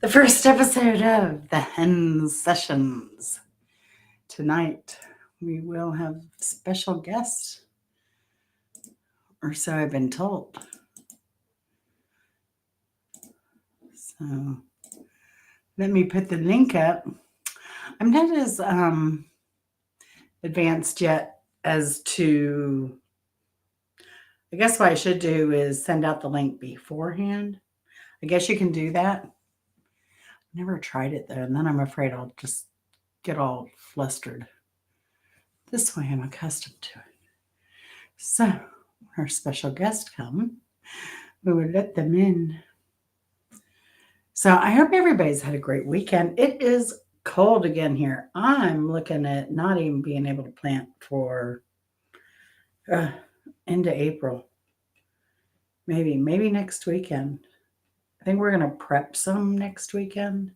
The first episode of the Hen Sessions. Tonight, we will have special guests, or so I've been told. So, let me put the link up. I'm not as advanced yet as to. I guess what I should do is send out the link beforehand. I guess you can do that. Never tried it though, and then I'm afraid I'll just get all flustered. This way I'm accustomed to it. So, our special guest come, we would let them in. So, I hope everybody's had a great weekend. It is cold again here. I'm looking at not even being able to plant for uh, into April. Maybe next weekend. I think we're going to prep some next weekend.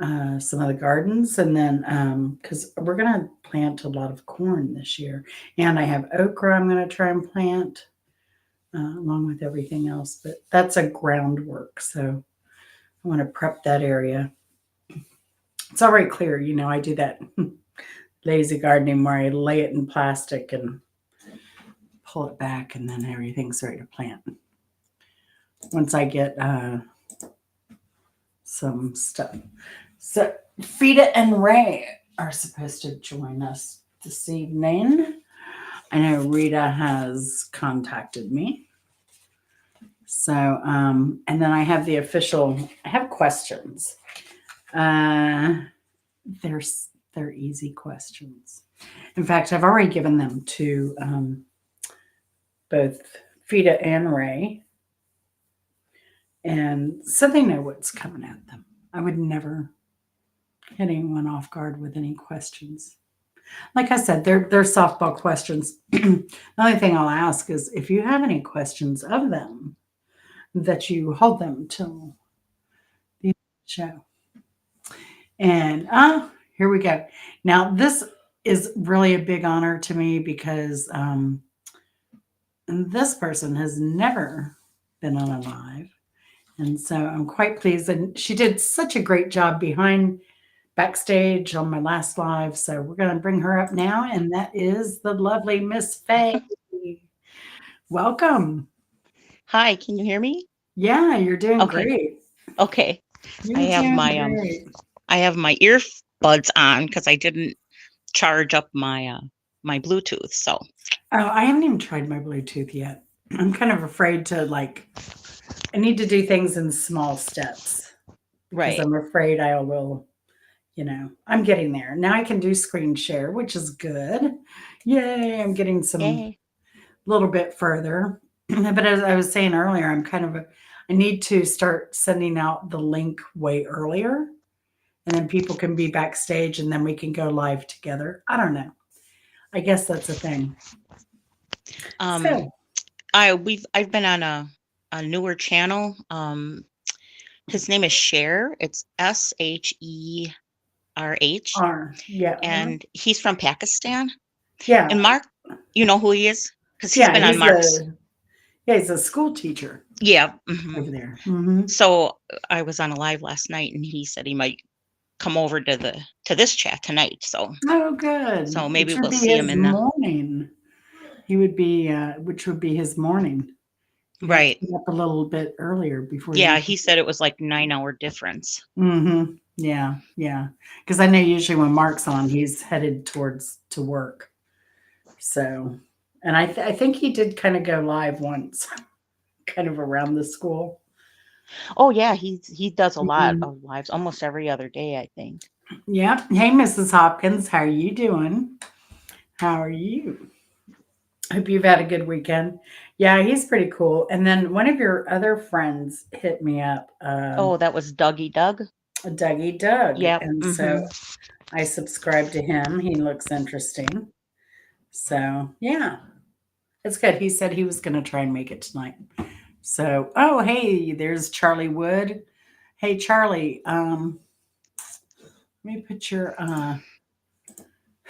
Some of the gardens, and then because we're going to plant a lot of corn this year, and I have okra I'm going to try and plant along with everything else, but that's a groundwork, so I want to prep that area. It's already clear, I do that lazy gardening where I lay it in plastic and pull it back, and then everything's ready to plant once I get some stuff. So Frida and Ray are supposed to join us this evening. I know Rita has contacted me. So, and then I have I have questions. Uh, they're, they're easy questions. In fact, I've already given them to both Frida and Ray. And so they know what's coming at them. I would never hit anyone off guard with any questions. Like I said, they're softball questions. The only thing I'll ask is if you have any questions of them, that you hold them till the show. And here we go. Now this is really a big honor to me because this person has never been on a live. And so I'm quite pleased. And she did such a great job backstage on my last live. So we're going to bring her up now. And that is the lovely Miss Faye. Welcome. Hi, can you hear me? Yeah, you're doing Okay. great. Okay. I You're have doing my great. I have my earbuds on because I didn't charge up my Bluetooth. So, Oh, I haven't even tried my Bluetooth yet. I'm kind of afraid to I need to do things in small steps because right. I'm afraid I will, I'm getting there. Now I can do screen share, which is good. Yay, I'm getting some Yay. little bit further. But as I was saying earlier, I need to start sending out the link way earlier, and then people can be backstage and then we can go live together. I don't know. I guess that's a thing. Um So, I've been on a newer channel. His name is Cher. It's SHERH, yeah, and he's from Pakistan. And yeah, Mark, you know who he is? Because he's yeah. been on Mark's. He's a school teacher Yeah. over there. Hmm. So I was on a live last night and he said he might come over to this chat tonight. Oh, good. So maybe Which would we'll be see him his in the morning. He would be, which would be his morning. You'd have to right. get up a little bit earlier before you. Yeah, he said it was like 9 hour difference. Mm-hmm. Yeah, yeah. Because I know usually when Mark's on, he's headed towards to work. So, and I think he did kind of go live once, kind of around the school. Oh yeah, he does a lot Mhm. of lives almost every other day, I think. Yep. Hey, Mrs. Hopkins, how are you doing? How are you? Hope you've had a good weekend. Yeah, he's pretty cool. And then one of your other friends hit me up, Oh, that was Dougie Doug. Dougie Doug. Yep. And so Mhm. I subscribed to him. He looks interesting. So, yeah, it's good. He said he was going to try and make it tonight. So, oh, hey, there's Charlie Wood. Hey, Charlie, let me put your,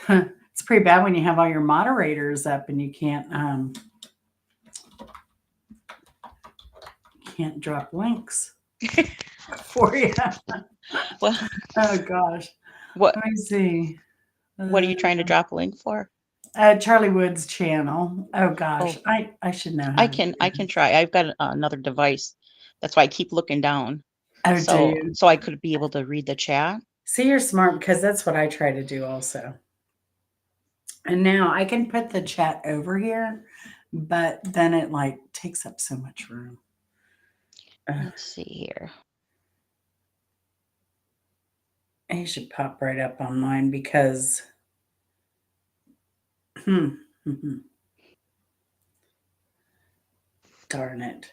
it's pretty bad when you have all your moderators up and you can't drop links. for you. Well, Oh gosh. what Let me see. what are Uh, you trying to drop a link for? Charlie Wood's channel. Oh gosh, Oh, I should know how to do I can this. try. I've got another device. That's why I keep looking down. Oh, do you? So I could be able to read the chat. See, you're smart because that's what I try to do also. And now I can put the chat over here, but then it like takes up so much room. Let's see here. He should pop right up on mine because darn it.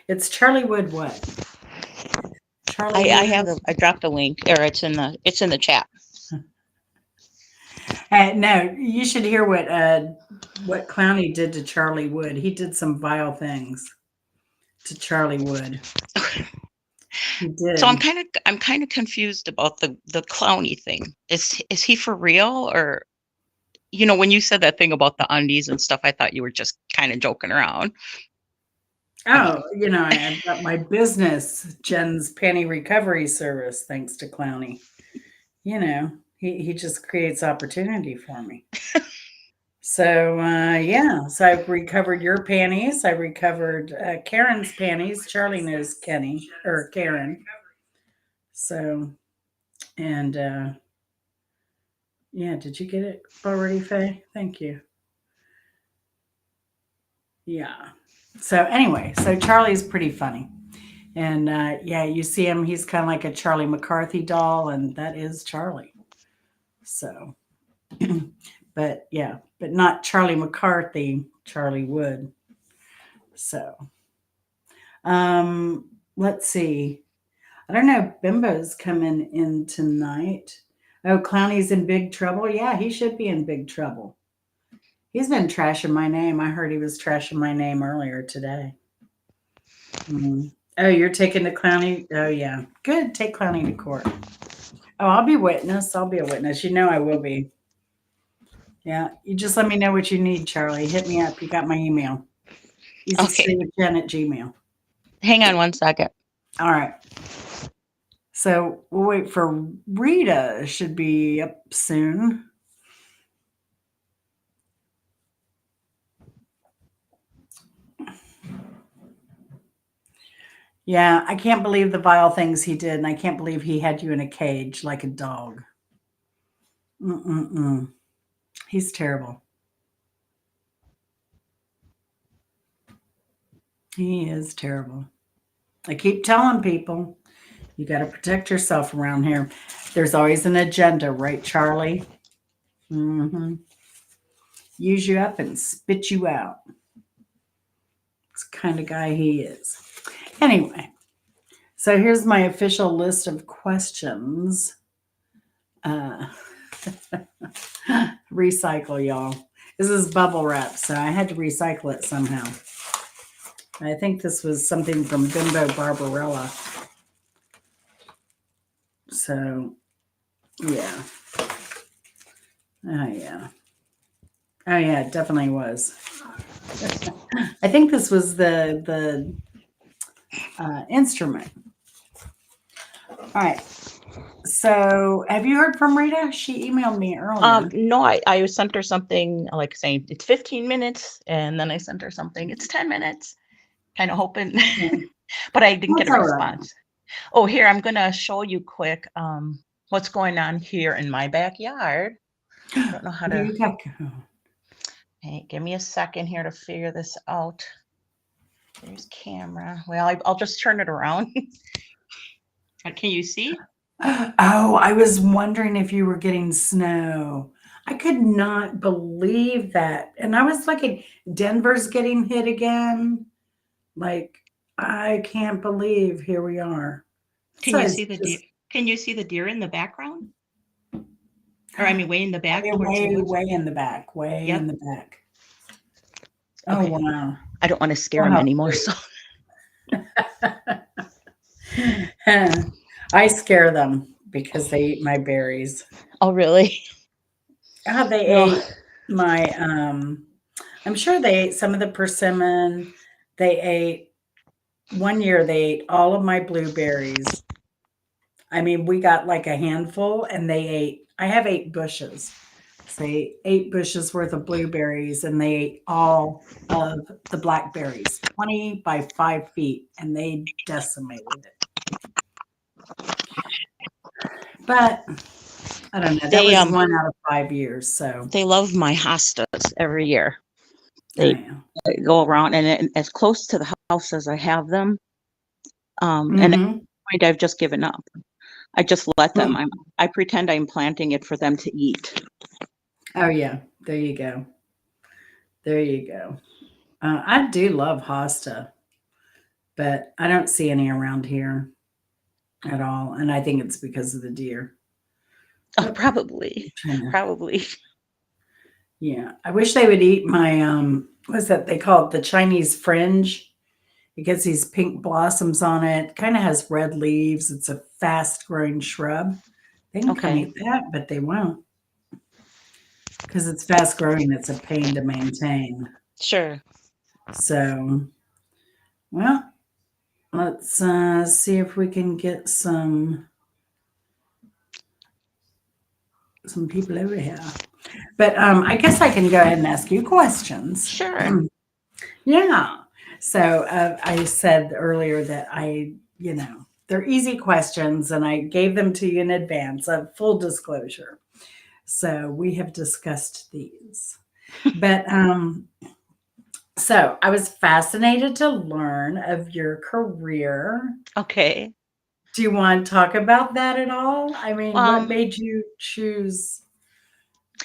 It's Charlie Wood what? Charlie Wood. I dropped a link, or it's in the chat. No, you should hear what Clowney did to Charlie Wood. He did some vile things to Charlie Wood. He So did. I'm kind of confused about the Clowny thing. Is he for real, or when you said that thing about the undies and stuff, I thought you were just kind of joking around. I mean, Oh, I've got my business, Jen's Panty Recovery Service, thanks to Clowney. He just creates opportunity for me. So, yeah, so I've recovered your panties. I recovered Karen's panties. Charlie knows Kenny or Karen. So, and yeah, did you get it already, Faye? Thank you. Yeah. So, anyway, so Charlie's pretty funny. And yeah, you see him, he's kind of like a Charlie McCarthy doll, and that is Charlie. So, but yeah, but not Charlie McCarthy, Charlie Wood. So, let's see. I don't know if Bimbo's coming in tonight. Oh, Clowney's in big trouble. Yeah, he should be in big trouble. He's been trashing my name. I heard he was trashing my name earlier today. Oh, you're taking the Clowney? Oh, yeah. Good. Take Clowney to court. Oh, I'll be witness. I'll be a witness. You know I will be. Yeah. You just let me know what you need, Charlie. Hit me up. You got my email. Easy okay. stay with Jen at Gmail. Hang on one second. All right. So we'll wait for Rita. Should be up soon. Yeah, I can't believe the vile things he did, and I can't believe he had you in a cage like a dog. Mm-mm-mm. He's terrible. He is terrible. I keep telling people, you got to protect yourself around here. There's always an agenda, right, Charlie? Mm-hmm. Use you up and spit you out. It's the kind of guy he is. Anyway, so here's my official list of questions. Recycle, y'all. This is bubble wrap, so I had to recycle it somehow. I think this was something from Bimbo Barbarella. So, yeah. Oh, yeah. Oh, yeah, it definitely was. I think this was the instrument. All right. So, have you heard from Rita? She emailed me earlier. No, I sent her something like saying it's 15 minutes, and then I sent her something, it's 10 minutes, kind of hoping, Yeah. but I didn't That's get a all right. response. Oh, here, I'm going to show you quick what's going on here in my backyard. I don't know how to. You got Hey, give me a second here to figure this out. There's camera. Well, I'll just turn it around. Can you see? Oh, I was wondering if you were getting snow. I could not believe that. And I was looking, Denver's getting hit again. Like, I can't believe here we are. Can So you it's see the deer? just, Can you see the deer in the background? Or I mean, way in the I back mean, towards the way, woods? way in the back, way Yep. in the back. Oh, Okay. wow. I don't want to scare him Wow. anymore. So I scare them because they eat my berries. oh, really? Oh, they No. ate my I'm sure they ate some of the persimmon. They ate one year they ate all of my blueberries. I mean, we got like a handful and they ate. I have 8 bushes. So they ate 8 bushes worth of blueberries and they ate all of the blackberries, 20 by 5 feet, and they decimated it. But I don't know. That They was 1 out of 5 years. So, they love my hostas every year. oh, They yeah. go around and as close to the house as I have them. And at Mm-hmm. this point, I've just given up. I just let them. I pretend I'm planting it for them to eat. Oh, yeah. There you go. There you go. I do love hosta, but I don't see any around here at all. And I think it's because of the deer. Oh, Oh, probably, trying to, probably. yeah. I wish they would eat my, what's that they call it? The Chinese fringe. It gets these pink blossoms on it, kind of has red leaves. It's a fast growing shrub. They can come Okay, eat that, but they won't because it's fast growing. It's a pain to maintain. sure. So, well, let's see if we can get some people over here. But I guess I can go ahead and ask you questions. Sure. Yeah. So I said earlier that they're easy questions and I gave them to you in advance of full disclosure. So we have discussed these. But so I was fascinated to learn of your career. Okay. Do you want to talk about that at all? I mean, what Um, made you choose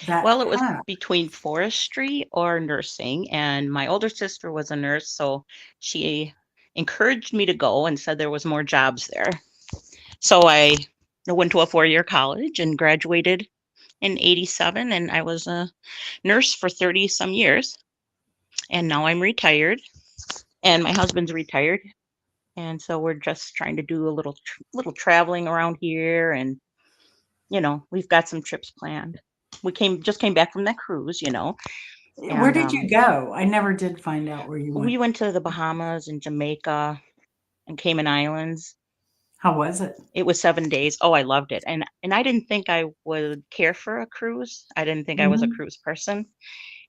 that well, it was path? between forestry or nursing, and my older sister was a nurse, so she encouraged me to go and said there was more jobs there. So I went to a 4-year college and graduated in 87, and I was a nurse for 30 some years. And now I'm retired, and my husband's retired. And so we're just trying to do a little traveling around here, and we've got some trips planned. We came back from that cruise, Where and did you go? I never did find out where you we went. went to the Bahamas and Jamaica and Cayman Islands. How was it? It was 7 days. Oh, I loved it. And I didn't think I would care for a cruise. I didn't think I was a Mhm. cruise person.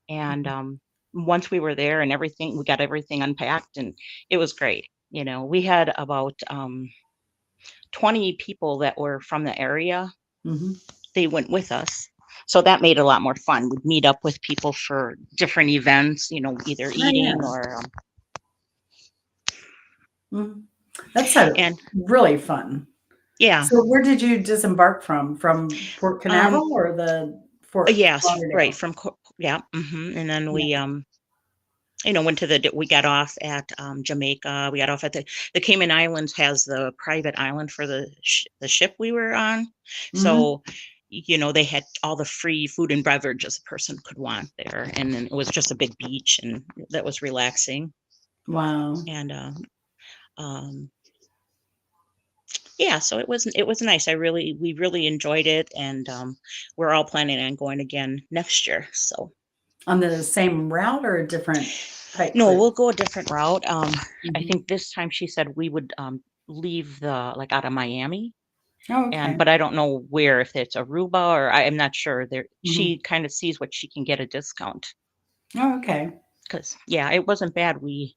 And once we were there and everything, we got everything unpacked and it was great. We had about 20 people that were from the area. Mhm. They went with us. So that made it a lot more fun. We'd meet up with people for different events, either Oh, eating yeah. or, Mhm. That's so and really fun. yeah. So where did you disembark from? From Port Um, Canaveral or the Fort yes, right. Lauderdale? Yeah. And then Yeah. went we got off at Jamaica. We got off at the Cayman Islands has the private island for the ship we were on. Mhm. So, they had all the free food and beverages a person could want there. And then it was just a big beach and that was relaxing. Wow. And, um, yeah, so it was nice. We really enjoyed it. And, we're all planning on going again next year. So On the same route or a different type no, cruise? we'll go a different route. I Mhm. think this time she said we would leave like out of Miami, Oh, and okay. but I don't know where if it's Aruba or I'm not sure. There, Mhm. she kind of sees what she can get a discount Oh, okay. because yeah, it wasn't bad. We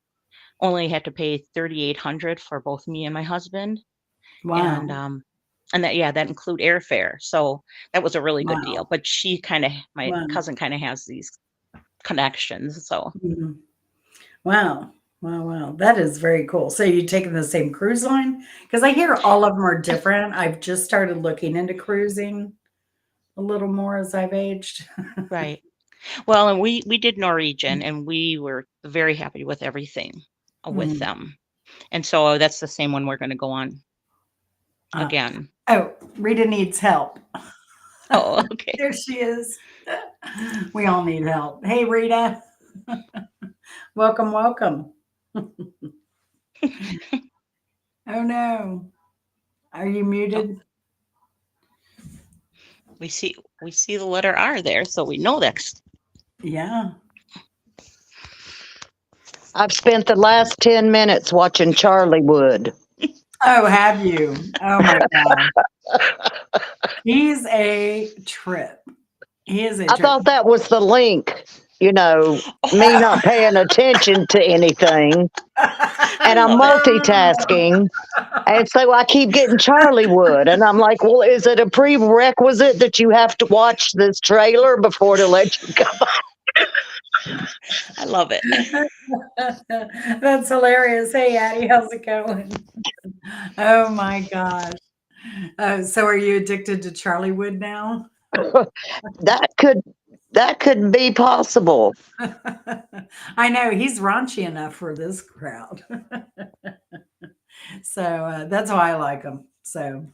only had to pay 3,800 for both me and my husband, and Wow. um, and that include airfare. So that was a really good deal. Wow. But my Wow. cousin kind of has these connections, so Mhm. Wow. Wow, wow. That is very cool. So you taking the same cruise line? Because I hear all of them are I different. I've just started looking into cruising a little more as I've aged. right. Well, and we did Norwegian, and we were very happy with everything with Mhm. them. And so that's the same one we're going to go on Uh, again. oh, Rita needs help. Oh, okay. There she is. We all need help. Hey, Rita. Welcome, welcome. Oh no. Are you Oh, muted? we see the letter R there, so we know that's Yeah. I've spent the last 10 minutes watching Charlie Wood. Oh, have you? Oh my god. He's a trip. He is a I trip. thought that was the link, you know, me Oh, not paying attention to anything. I And I'm love it. multitasking. And so I keep getting Charlie Wood. And I'm like, well, is it a prerequisite that you have to watch this trailer before to let you go? I love it. That's hilarious. Hey, Addie, how's it going? Oh my gosh. So are you addicted to Charlie Wood now? that could that could be possible. I know he's raunchy enough for this crowd. So that's why I like him. So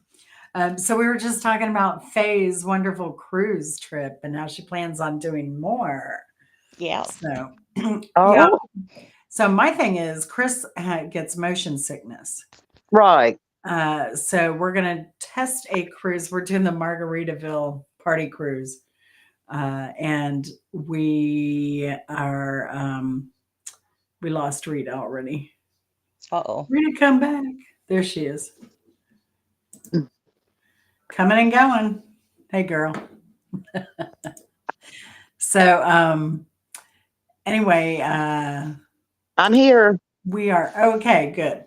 we were just talking about Faye's wonderful cruise trip and how she plans on doing more. Yeah. So yeah. Oh, So my thing is, Chris gets motion sickness. right. So we're gonna test a cruise. We're doing the Margaritaville party cruise, and we lost Rita already. Uh-oh. Rita, come back. There she is, coming and going. Hey, girl. So anyway, I'm here. we are okay. Good.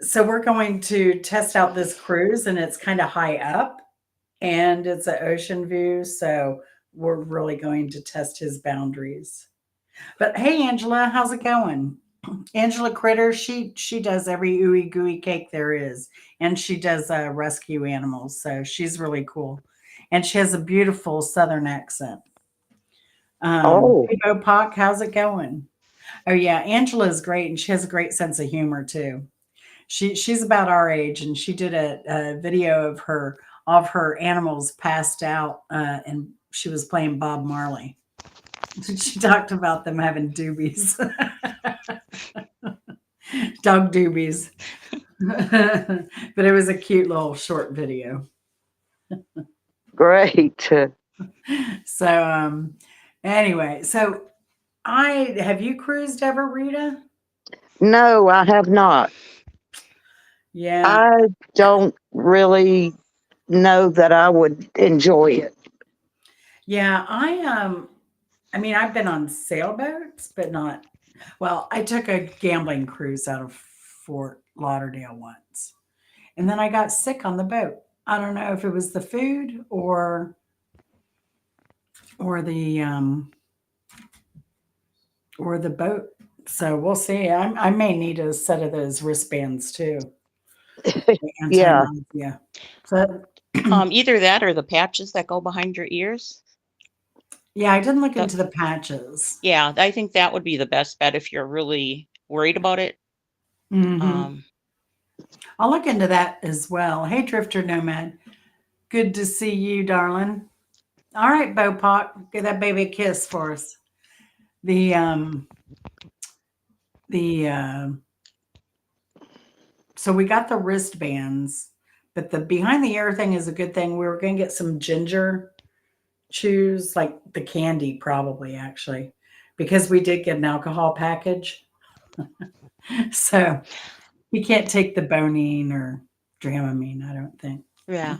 So we're going to test out this cruise, and it's kind of high up, and it's an ocean view. So we're really going to test his boundaries. But hey, Angela, how's it going? Angela Critter, she does every ooey gooey cake there is, and she does rescue animals. So she's really cool, and she has a beautiful Southern accent. Oh, Hey, Pock, how's it going? Oh yeah, Angela is great, and she has a great sense of humor too. She's about our age, and she did a video of her animals passed out, and she was playing Bob Marley. She talked about them having doobies, dog doobies. But it was a cute little short video. great. So anyway, so I have you cruised ever, Rita? No, I have not. Yeah. I don't really know that I would enjoy it. Yeah, I mean I've been on sailboats, but not well, I took a gambling cruise out of Fort Lauderdale once. And then I got sick on the boat. I don't know if it was the food or the boat. So we'll see. I may need a set of those wristbands too, the Yeah. anti-nausea. So Either that or the patches that go behind your ears. yeah, I didn't look The, into the patches. yeah, I think that would be the best bet if you're really worried about it. Hmm. Um, I'll look into that as well. Hey, Drifter Nomad, good to see you, darling. All right, Bopak, give that baby a kiss for us. The the So we got the wristbands, but the behind the ear thing is a good thing. We were going to get some ginger chews, like the candy, probably actually, because we did get an alcohol package. So you can't take the bonine or Dramamine, I don't think, yeah.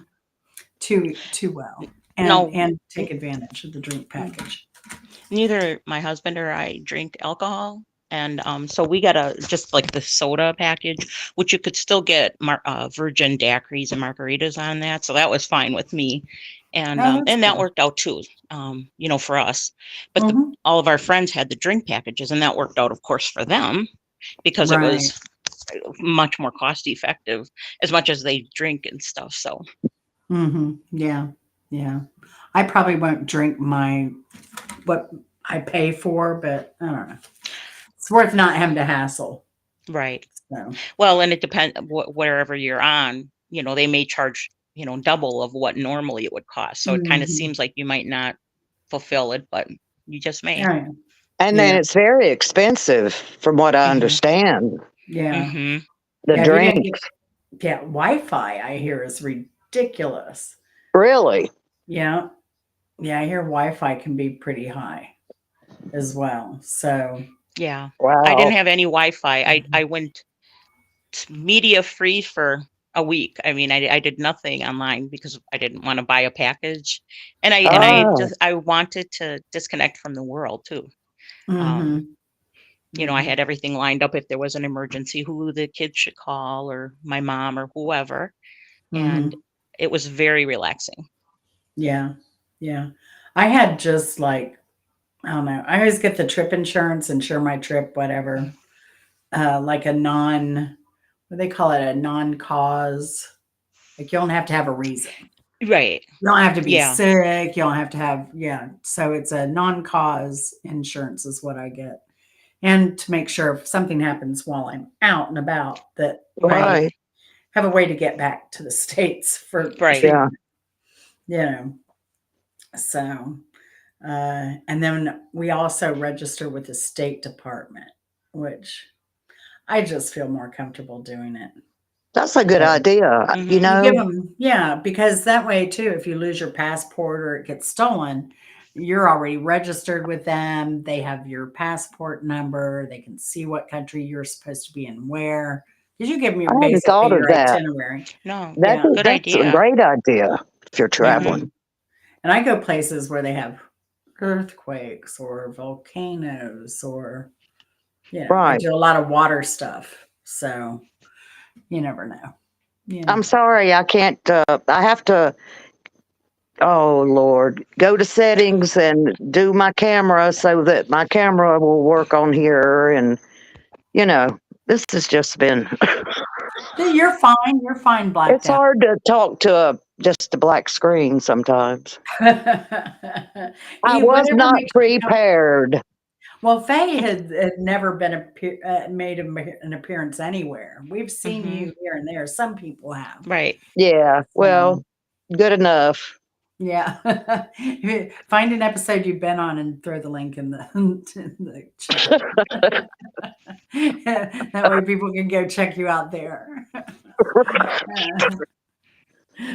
too well, No, and take n- advantage of the drink n- package. neither my husband or I drink alcohol. And so we got just like the soda package, which you could still get virgin daiquiris and margaritas on that. So that was fine with me. Oh, that's And that good. worked out too, for us. But Hmm. all of our friends had the drink packages, and that worked out, of course, for them because it Right. was much more cost effective as much as they drink and stuff. So, Yeah. Yeah. I probably won't drink what I pay for, but I don't know. It's worth not having to hassle. right. So, Well, and it depends wherever you're on, they may charge, double of what normally it would cost. So it kind of mhm. seems like you might not fulfill it, but you just may. Yeah, And then yeah, it's very expensive from what I Hmm. understand. yeah, Hmm. The yeah. If you didn't get drinks. yeah, Wi-Fi, I hear is ridiculous. Really? Yeah, yeah. I hear Wi-Fi can be pretty high as well. So, Yeah. I didn't Wow. have any Wi-Fi. I mhm. went media free for a week. I mean, I did nothing online because I didn't want to buy a package, and Oh, I wanted to disconnect from the world too. Um, Mhm. I Mhm. had everything lined up if there was an emergency, who the kids should call, or my mom, or whoever, and Mhm. it was very relaxing. Yeah. Yeah. I had just like, I don't know. I always get the trip insurance, insure my trip, whatever. Like a what do they call it? A non-cause. Like you don't have to have a reason. Right. You don't have to be Yeah. sick. You don't have to have, yeah. So it's a non-cause insurance is what I get. And to make sure if something happens while I'm out and about, that I right. have a way to get back to the States for Right. Yeah. treatment, you know. So, and then we also register with the State Department, which I just feel more comfortable doing it. That's a good So idea. You Hmm. you give know, them, yeah, because that way too, if you lose your passport or it gets stolen, you're already registered with them. They have your passport number. They can see what country you're supposed to be in where. Because you give them I hadn't basically thought of your that. itinerary. No, Yeah. good That's a idea. great idea if you're Hmm. traveling. And I go places where they have earthquakes or volcanoes or, they Right. do a lot of water stuff. So you never know. Yeah. I'm sorry, I can't. I have to. Oh Lord, go to settings and do my camera so that my camera will work on here. And you know, this has just been. Yeah, you're fine. You're fine blacked It's out. hard to talk to just a black screen sometimes. I was Whatever not makes you comfortable. prepared. Well, Faye had never been made an appearance anywhere. We've seen Hmm. you here and there. Some people have. Right. Yeah. So, Well, good enough. yeah. Find an episode you've been on and throw the link in the, in the chat. That way people can go check you out there.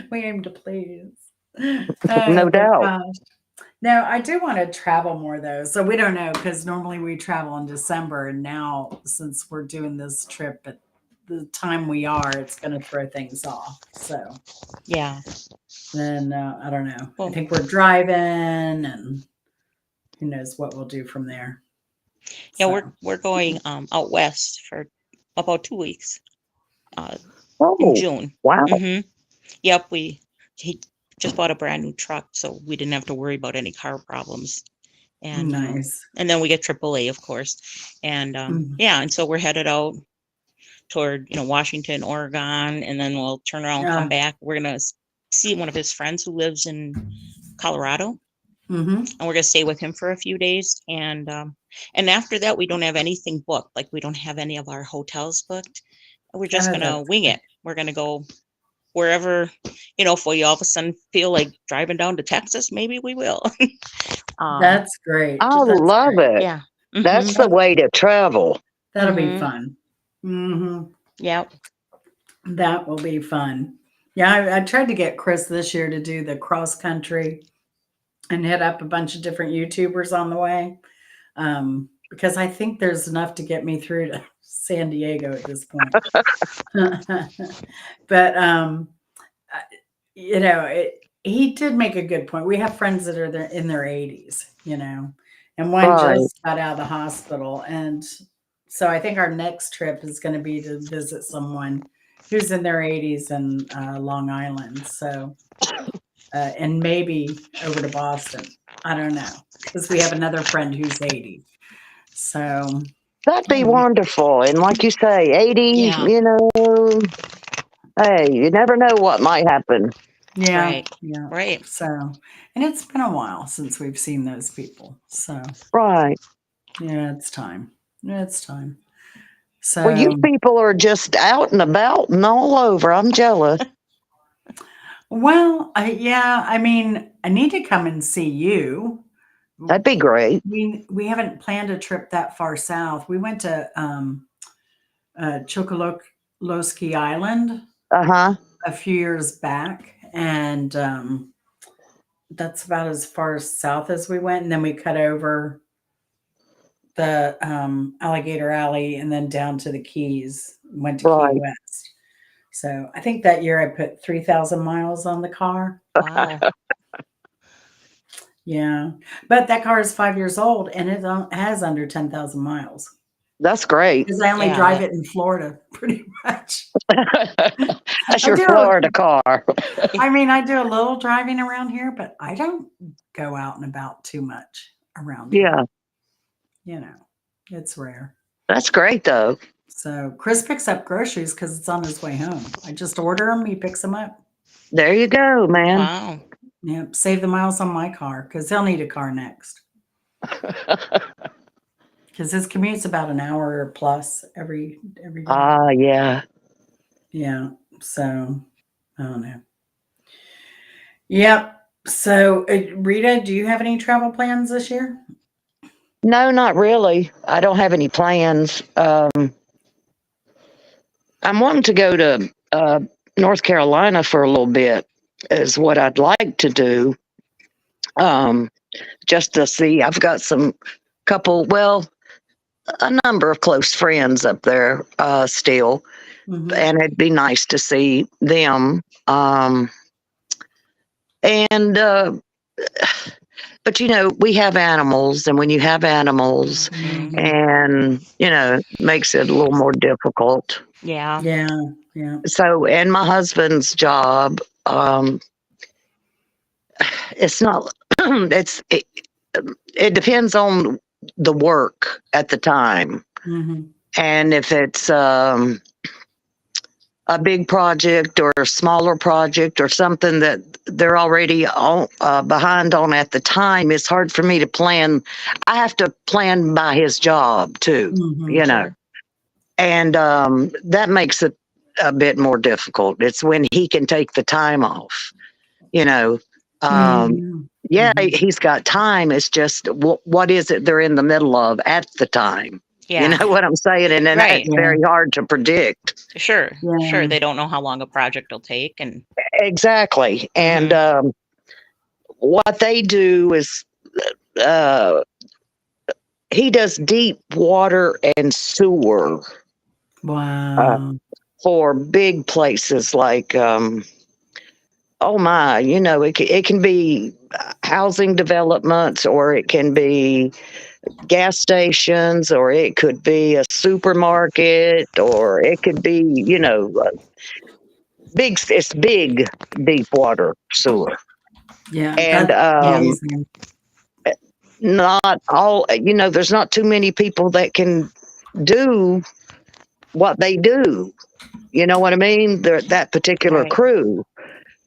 We aim to please. No But doubt. gosh. No, I do want to travel more though. So we don't know because normally we travel in December, and now since we're doing this trip at the time we are, it's going to throw things off. So Yeah. then I don't know. I Well, think we're driving, and who knows what we'll do from there. yeah, So we're going out west for about 2 weeks in Oh, June. wow. Hmm. Yep, he just bought a brand new truck, so we didn't have to worry about any car problems. nice. And then we get AAA, of course. And Mhm. yeah, and so we're headed out toward Washington, Oregon, and then we'll turn around and come Yeah. back. We're gonna see one of his friends who lives in Colorado, Mm-hmm. and we're gonna stay with him for a few days. And after that, we don't have anything booked. Like we don't have any of our hotels booked. We're just Oh, gonna that's wing good. it. We're gonna go wherever, if we all of a sudden feel like driving down to Texas, maybe we will. um, That's great. I That's love great. it. yeah. Hmm. That's the way to travel. That'll be Hmm. fun. Hmm. Yeah. That will be fun. Yeah, I tried to get Chris this year to do the cross country and hit up a bunch of different YouTubers on the way, because I think there's enough to get me through to San Diego at this point. But I- he did make a good point. We have friends that are there in their 80s, and one Right. just got out of the hospital, and so I think our next trip is going to be to visit someone who's in their 80s in Long Island. So, and maybe over to Boston. I don't know because we have another friend who's 80. So, That'd be um, wonderful. And like you say, 80, Yeah. hey, you never know what might happen. yeah, Right. yeah. Right. So, and it's been a while since we've seen those people. So, Right. yeah, it's time. It's time. Well, you So, people are just out and about and all over. I'm jealous. well, yeah, I mean, I need to come and see you. That'd be great. We haven't planned a trip that far south. We went to Chokolosky Island Uh huh. a few years back, and that's about as far south as we went. And then we cut over the Alligator Alley and then down to the Keys, went to Key Right. West. So I think that year I put 3,000 miles on the car. Wow. Yeah. But that car is 5 years old and it has under 10,000 miles That's great. because I only Yeah, drive that it in Florida pretty much. That's I your do. Florida car. I mean, I do a little driving around here, but I don't go out and about too much around Yeah, here. You know, it's rare. that's great though. So Chris picks up groceries because it's on his way home. I just order them, he picks them up. There you go, man. wow. Yep, save the miles on my car because he'll need a car next. Because his commute's about an hour plus every day. Ah, yeah. Yeah. So I don't know. Yep. So Rita, do you have any travel plans this year? No, not really. I don't have any plans. I'm wanting to go to North Carolina for a little bit, is what I'd like to do. Um, just to see. I've got a number of close friends up there still, Mm-hmm. and it'd be nice to see them. And but we have animals, and when you have animals, Mhm. and makes it a little more difficult. Yeah. Yeah. Yeah. So, and my husband's job, it's not. It depends on the work at the time, Mm-hmm. and if it's a big project or a smaller project or something that they're already behind on at the time, it's hard for me to plan. I have to plan by his job too, Mm-hmm. Sure. and that makes it a bit more difficult. It's when he can take the time off, you know. Mm-hmm. Yeah, Mm-hmm. he's got time. It's just what is it they're in the middle of at the time? You Yeah. know what I'm saying? And then Right. that's very hard to predict. Sure. Sure. Yeah. They don't know how long a project will take, and Exactly. And what they do is uh, he does deep water and sewer uh, Wow. for big places like, oh my, it can be housing developments, or it can be gas stations, or it could be a supermarket, or it could be, it's big, deep water sewer. Yeah. And That's amazing. not all, there's not too many people that can do what they do. You know what I mean? That particular right. crew.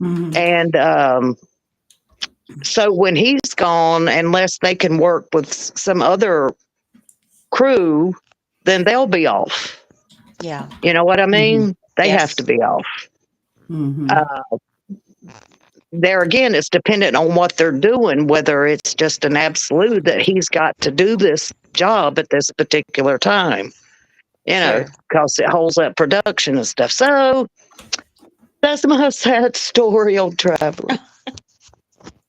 Mm-hmm. And so when he's gone, unless they can work with some other crew, then they'll be off. Yeah. You know what I Mm-hmm. mean? They have to Yes. be off. Mm-hmm. There again, it's dependent on what they're doing, whether it's just an absolute that he's got to do this job at this particular time, Sure. because it holds up production and stuff. So that's my sad story on traveling.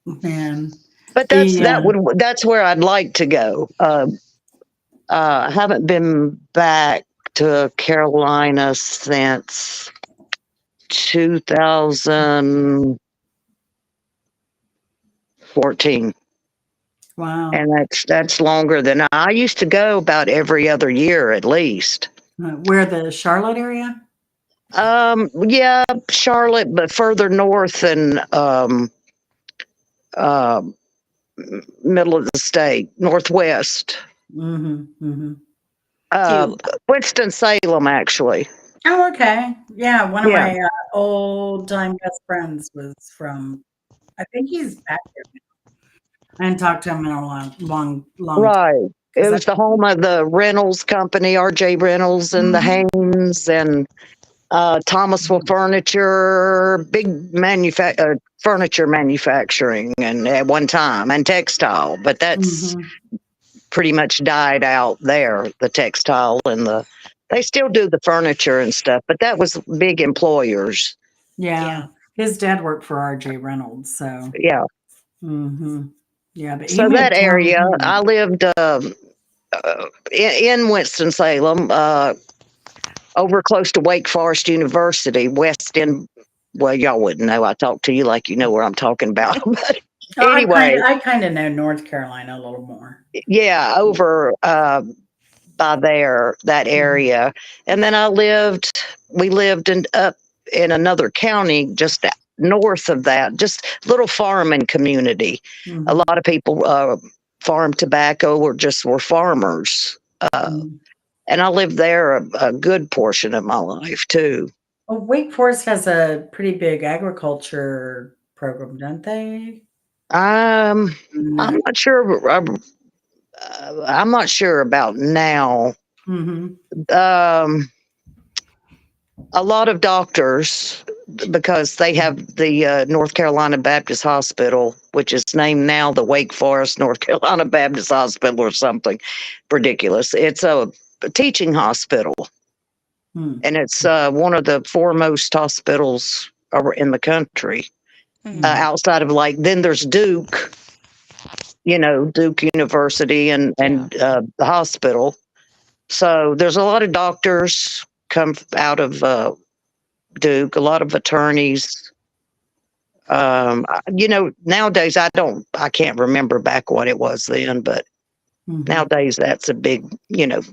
Man. But that's where I'd like to go. I haven't been back to Carolina since 2014, Wow. and that's longer than I used to go about every other year at least. Where the Charlotte area? Yeah, Charlotte, but further north than uh, middle of the state, northwest. Mm-hmm. Mm-hmm. Do you, Winston-Salem, actually. Oh, okay. Yeah, one of Yeah, my old time best friends was from. I think he's back there. I hadn't talked to him in a long time right. It because I. was the home of the Reynolds Company, R.J. Reynolds, and the Mhm. Haynes, and Thomasville Furniture, big furniture manufacturing, and at one time, and textile, but that's Mhm. pretty much died out there. The textile they still do the furniture and stuff, but that was big employers. Yeah, yeah. his dad worked for R.J. Reynolds, so. Yeah. Mhm. Yeah, but he So made that town. area, I lived in Winston-Salem, over close to Wake Forest University, west in. Well, y'all wouldn't know. I talk to you like you know where I'm talking about. But Oh, anyway, I kind of know North Carolina a little more. yeah, over by there, that Mhm. area. And then we lived in up in another county just north of that, just little farming community. A Mhm. lot of people farm tobacco or just were farmers. Mhm. And I lived there a good portion of my life too. Well, Wake Forest has a pretty big agriculture program, don't they? Um, No. I'm not sure. I'm not sure about now. Mhm. Um, a lot of doctors, because they have the North Carolina Baptist Hospital, which is named now the Wake Forest North Carolina Baptist Hospital or something ridiculous. It's a teaching hospital, Mm. and it's one of the foremost hospitals in the country. Mm. Mhm. Outside of like, then there's Duke, Duke University Yeah. and the hospital. So there's a lot of doctors come out of Duke, a lot of attorneys. Nowadays I can't remember back what it was then, but Mhm. nowadays that's a big,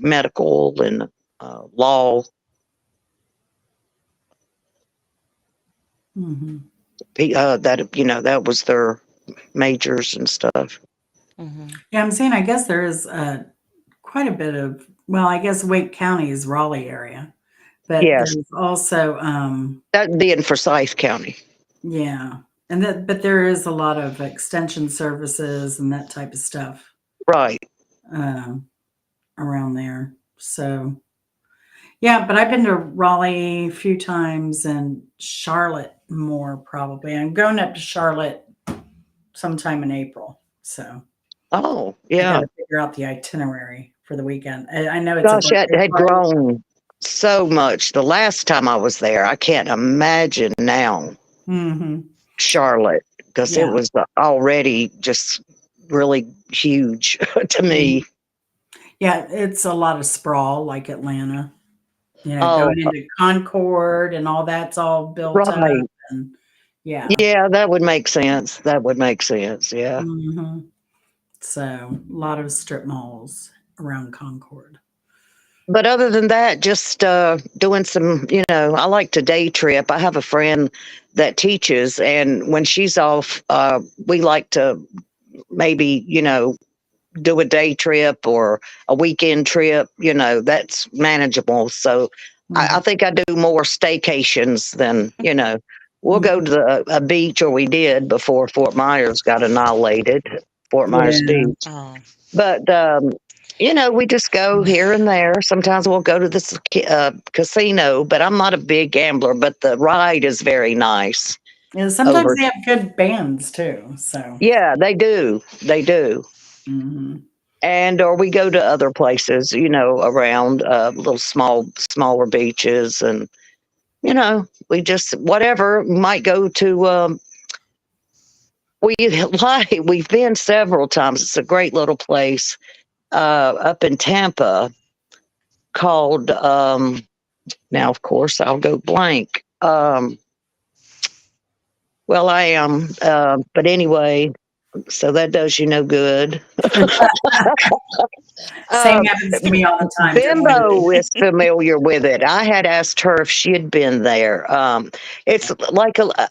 medical and law. Mhm. That was their majors and stuff. Mhm. Yeah, I'm saying I guess there is quite a bit of, well, I guess Wake County is Raleigh area, but Yes, there's also that being Forsyth County. yeah, and that but there is a lot of extension services and that type of stuff Right. um, around there. So yeah, but I've been to Raleigh a few times and Charlotte more probably. I'm going up to Charlotte sometime in April, so Oh, I got yeah. to figure out the itinerary for the weekend. I know it's a Gosh, that birthday had party. grown so much the last time I was there. I can't imagine now, Hmm. Charlotte, because it Yeah. was already just really huge to Mhm. me. Yeah, it's a lot of sprawl like Atlanta. Oh, Going into Concord and all that's all built up right. and yeah. Yeah, that would make sense. That would make sense. Yeah. Hmm. So, a lot of strip malls around Concord. But other than that, just doing some, I like to day trip. I have a friend that teaches, and when she's off, we like to maybe, do a day trip or a weekend trip, that's manageable. So I Mhm. think I do more staycations than, we'll go Mhm. to a beach, or we did before Fort Myers got annihilated, Fort Myers Yeah. Beach. Oh. But, we just go here and there. Sometimes we'll go to this casino, but I'm not a big gambler, but the ride is very nice Yeah, sometimes over. they have good bands too, so Yeah, they do. They do. mhm. And or we go to other places, around little smaller beaches, and we just whatever might go to. We like we've been several times. It's a great little place up in Tampa called. Now, of course, I'll go blank. Well, I am, but anyway, so that does you no good. Same Uh, happens to me all the time, don't worry. Bimbo is familiar with it. I had asked her if she had been there. It's like a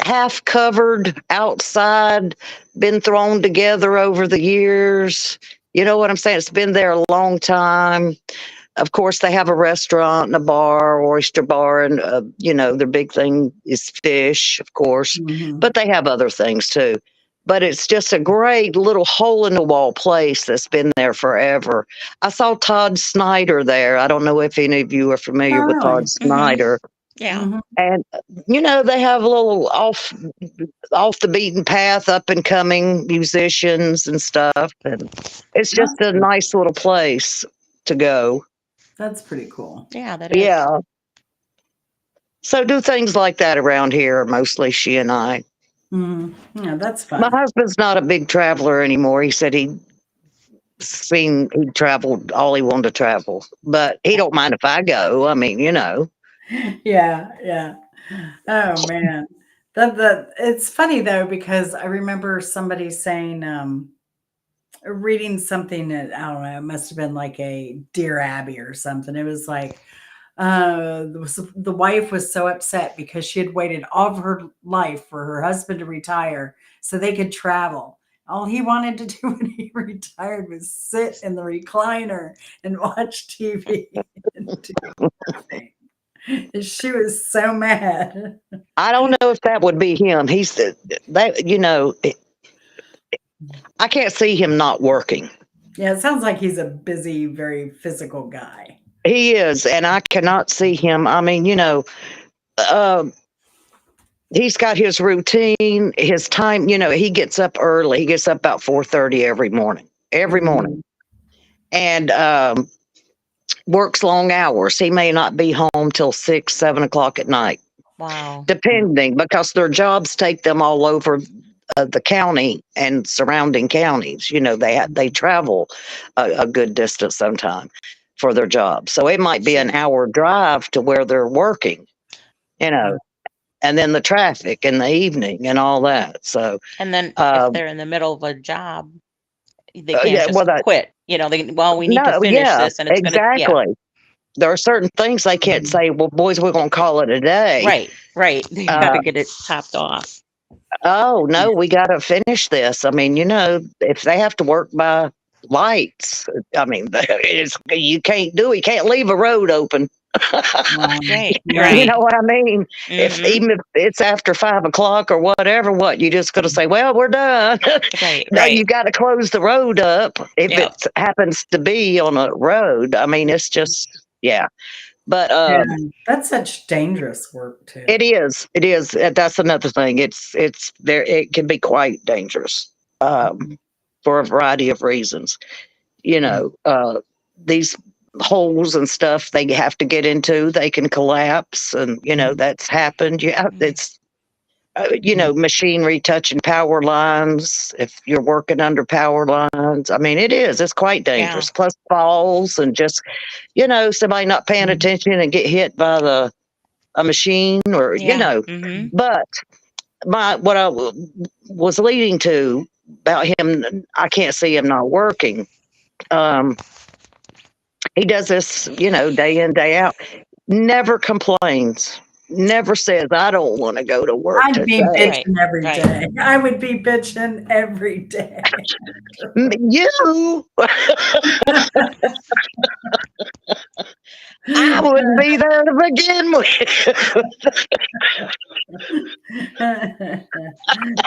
half covered outside, been thrown together over the years. You know what I'm saying? It's been there a long time. Of course, they have a restaurant and a bar, oyster bar, and their big thing is fish, of course, Mhm. but they have other things too. But it's just a great little hole in the wall place that's been there forever. I saw Todd Snyder there. I don't know if any of you are Oh, familiar with Todd really? Mhm. Snyder. Yeah. Mhm. And they have a little off the beaten path, up and coming musicians and stuff. And it's just That's a cool. nice little place to go. That's pretty cool. Yeah, that is. Yeah. So do things like that around here, mostly she and I. Mhm. Yeah, that's My fun. husband's not a big traveler anymore. He said he seen he traveled all he wanted to travel, but he don't mind if I go. I mean, Yeah, yeah. Oh man. The it's funny though because I remember somebody saying reading something that I don't know, it must have been like a Dear Abby or something. It was like the wife was so upset because she had waited all of her life for her husband to retire so they could travel. All he wanted to do when he retired was sit in the recliner and watch TV and do nothing. And she was so mad. I don't know if that would be him. He's that I can't see him not working. Yeah, it sounds like he's a busy, very physical guy. He is, and I cannot see him. I mean, uh, he's got his routine, his time. He gets up early. He gets up about 4:30 every morning, Mhm. and works long hours. He may not be home till 6, 7 o'clock at night, Wow. depending, because their jobs take them all over the county and surrounding counties. They travel a good distance sometime for their job, so it might be an Sure. hour drive to where they're working. You know, and then the traffic in the evening and all that. So, And then if um, they're in the middle of a job, they can't yeah, well, just quit. We need to no, finish yeah, this and it's gonna, yeah. exactly. There are certain things they can't say. Well, boys, we're going to call it a day. Right, right. They Uh, gotta get it topped off. oh no, we got to finish this. I mean, if they have to work by lights, I mean, you can't do it. You can't leave a road open. Right, Yeah. You right. know what I mean? Mhm. Even if it's after 5 o'clock or whatever, what you just going to say? Well, we're done. Right, No, right. you got to close the road up if Yep. it happens to be on a road. I mean, it's just yeah. But Yeah. That's such dangerous work too. it is. It is. That's another thing. It's there. It can be quite dangerous Mhm. for a variety of reasons. You know, these holes and stuff they have to get into, they can collapse, and that's happened. Yeah, Mm. it's machinery touching power lines. If you're working under power lines, I mean, it is. It's quite Yeah. dangerous. Plus falls and just somebody not paying Mhm. attention and get hit by a machine or Yeah. Mhm. But what I was leading to about him, I can't see him not working. Um, he does this, day in, day out. Never complains. Never says, "I don't want to go to work I'd be today." Right, bitching every right. day. I would be bitching every day. You, I wouldn't be there to begin with.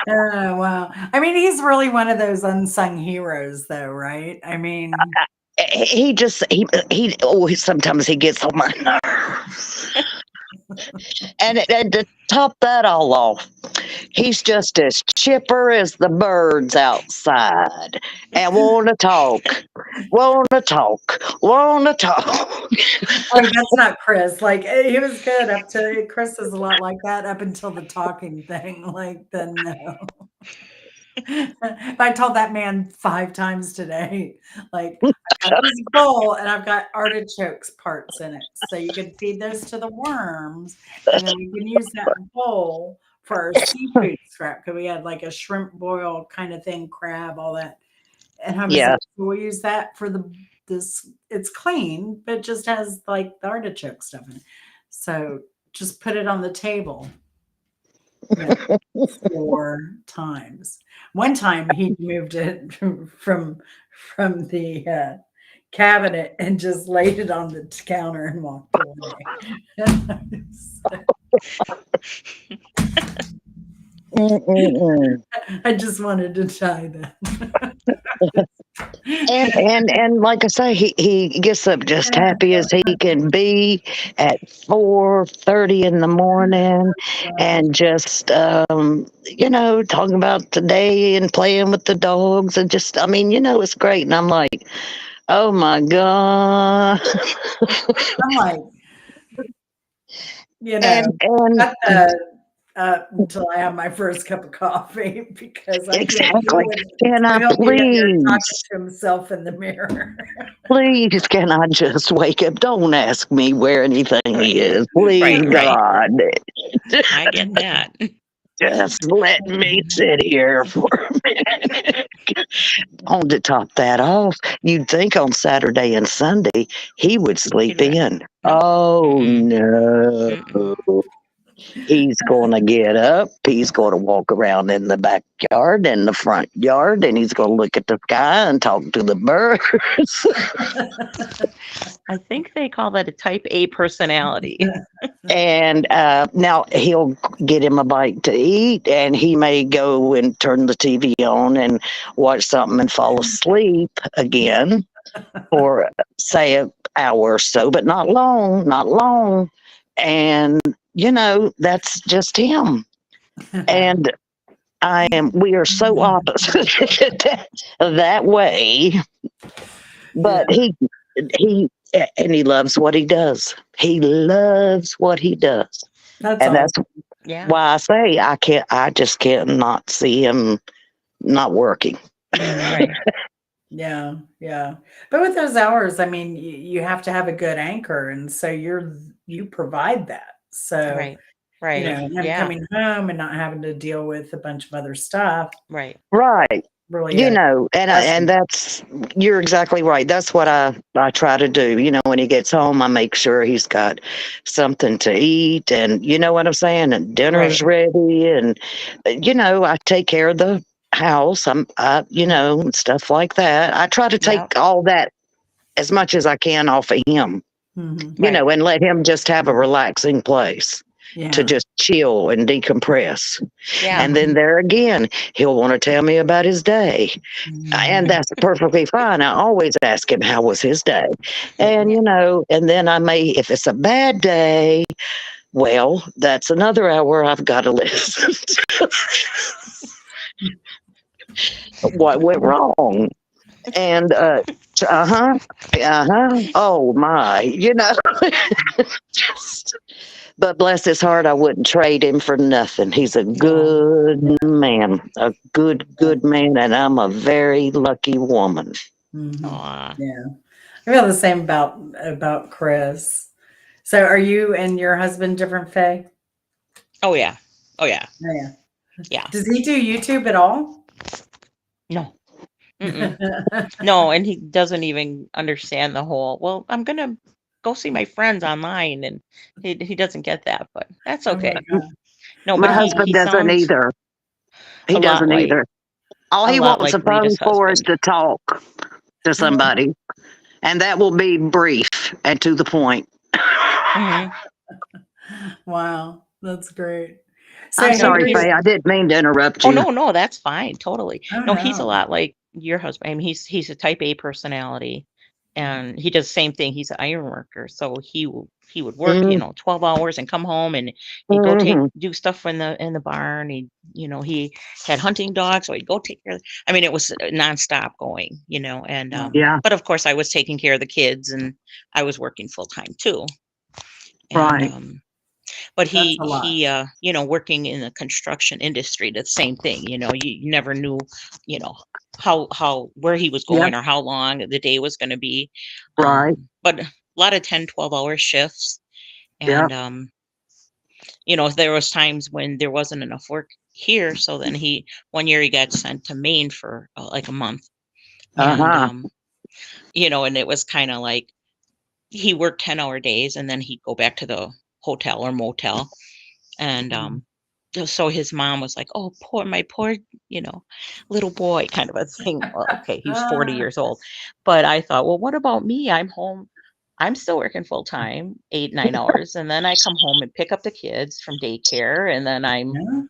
Oh, wow. I mean, he's really one of those unsung heroes, though, right? I mean, He just sometimes he gets on my nerves. And to top that all off, he's just as chipper as the birds outside and want to talk. oh, that's not Chris. Like, he was good up to Chris is a lot like that up until the talking thing. Like, then no. I told that man 5 times today, like, "I've got this bowl and I've got artichokes parts in it, so you can feed those to the worms, and then we can use that bowl for our seafood scrap." Because we had, like, a shrimp boil kinda thing, crab, all that, and I was Yeah. like, "So we'll use that for this it's clean, but it just has, like, the artichoke stuff in it. So, just put it on the table." Yeah. 4 times. One time he moved it from the, cabinet and just laid it on the counter and walked away. Mm-mm-mm. I just wanted to try that. And like I say, he gets up just happy as he can be at 4:30 in the morning, and just talking about the day and playing with the dogs, and just, I mean, it's great. And I'm like, oh my god. I'm like, and and got the until I have my first cup of coffee because I can't deal Exactly. with Can I Will being in there talking please, to himself in the mirror. please, can I just wake up? Don't ask me where anything is. Please, Right, right. God. I get that. Just let me sit here for a minute. On to top that off, you'd think on Saturday and Sunday he would sleep He'd in. Nope. Oh Mm-mm. no. Mm-mm. He's going to get up. He's going to walk around in the backyard and the front yard, and he's going to look at the sky and talk to the birds. I think they call that a type A personality. And now he'll get him a bite to eat, and he may go and turn the TV on and watch something and fall asleep again for, say, an hour or so, but not long, not long. And, that's just him. And we are so opposite that way, but Yeah. and he loves what he does. He loves what he does. That's And awesome. that's Yeah. why I say I just can't not see him not working. Right. Yeah, yeah. But with those hours, I mean, you have to have a good anchor, and so you provide that. So, Right. Right. him Yeah. coming home and not having to deal with a bunch of other stuff, Right. Right. really And that's, you're exactly right. That's what I try to do. When he gets home, I make sure he's got something to eat, and you know what I'm saying, and dinner's ready, and I take care of the house. And stuff like that. I try to Yeah. take all that as much as I can off of him, Right. and let him just have a relaxing place to Yeah. just chill and decompress. Yeah. And then there again, he'll want to tell me about his day. And that's perfectly fine. I always ask him how was his day. And and then I may, if it's a bad day, well, that's another hour I've got to listen to what went wrong. And oh my, just, but bless his heart, I wouldn't trade him for nothing. He's a good man, a good man, and I'm a very lucky woman. Aw. Yeah. I feel the same about Chris. So, are you and your husband different, Faye? Oh yeah. Oh yeah. Oh, yeah. Yeah. Does he do YouTube at all? No. Mm-mm. No, and he doesn't even understand the whole, well, I'm gonna go see my friends online, and he doesn't get that, but that's Oh my okay. God. No, My but husband he doesn't sounds either. He a lot doesn't like either. All he wants a phone Rita's for is husband. to talk to somebody, and that will be brief and to the point. Hmm. Wow, that's great. So I'm No, sorry, he's Faye. I didn't mean to interrupt Oh you. no, that's fine, totally. oh No, he's a no. lot like your husband. I mean, he's a type A personality, and he does the same thing. He's an iron worker, so he would work, Mm, 12 hours and come home, and he'd go mhm. do stuff in the barn. He had hunting dogs, so he'd go take care of. I mean, it was nonstop going, and Wow, Yeah, but of course I was taking care of the kids, and I was working full time too. And right. but that's he a lot. working in the construction industry, the same thing. You never knew, you know how where he was Yep, going or how long the day was going to be. right. But a lot of 10-12 hour shifts. Yep. And there was times when there wasn't enough work here, so then he one year he got sent to Maine for like a month. And Uh-huh. and it was kind of like he worked 10-hour days, and then he'd go back to the hotel or motel. And so his mom was like, "Oh, my poor, little boy," kind of a thing. Well, okay, he was 40 Ah, years old, but I thought, well, what about me? I'm home. I'm still working full time, 8-9 hours, and then I come home and pick up the kids from daycare, and then I'm yeah,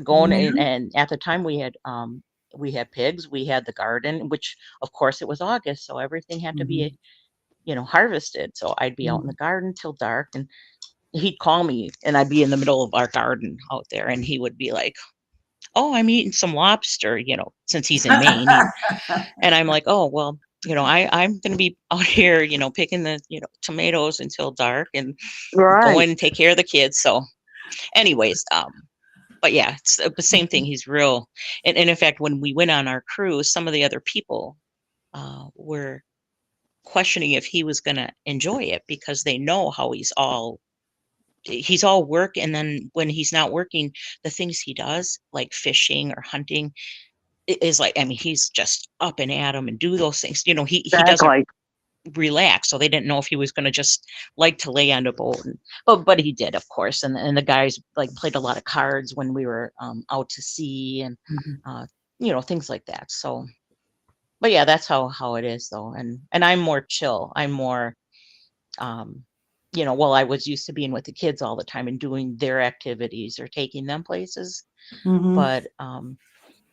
going in. yeah. And at the time we had pigs, we had the garden, which of course it was August, so everything had to be Mhm, harvested. So I'd be out in the mhm. garden till dark, and he'd call me, and I'd be in the middle of our garden out there, and he would be like, "Oh, I'm eating some lobster," since he's in Maine. And I'm like, "Oh, well, I'm going to be out here, picking the, tomatoes until dark and go Right. in and take care of the kids." So anyways, But yeah, it's the same thing. He's real. And in fact, when we went on our cruise, some of the other people were questioning if he was going to enjoy it because they know how he's all work. And then when he's not working, the things he does, like fishing or hunting, is like, I mean, he's just up and at 'em and do those things. You know, he doesn't Exactly. relax. So they didn't know if he was going to just like to lay on a boat. But he did, of course. And the guys like played a lot of cards when we were out to sea and, Mhm. you know, things like that. So, but yeah, that's how it is though. And I'm more chill. I'm more, you know, well, I was used to being with the kids all the time and doing their activities or taking them places. Mhm.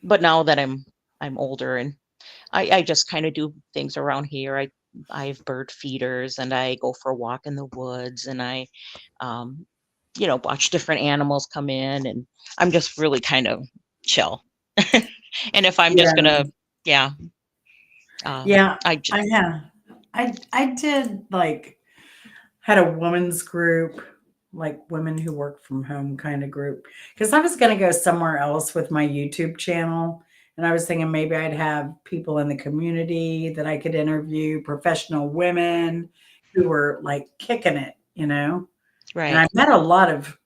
But now that I'm older and I just kind of do things around here. I have bird feeders and I go for a walk in the woods and I, um, you know, watch different animals come in and I'm just really kind of chill. And if I'm just Yeah. gonna, yeah, Yeah. I just, Yeah. I did like had a women's group, like women who work from home kind of group. Because I was going to go somewhere else with my YouTube channel. And I was thinking maybe I'd have people in the community that I could interview, professional women who were like kicking it, you know? And I right. met a lot of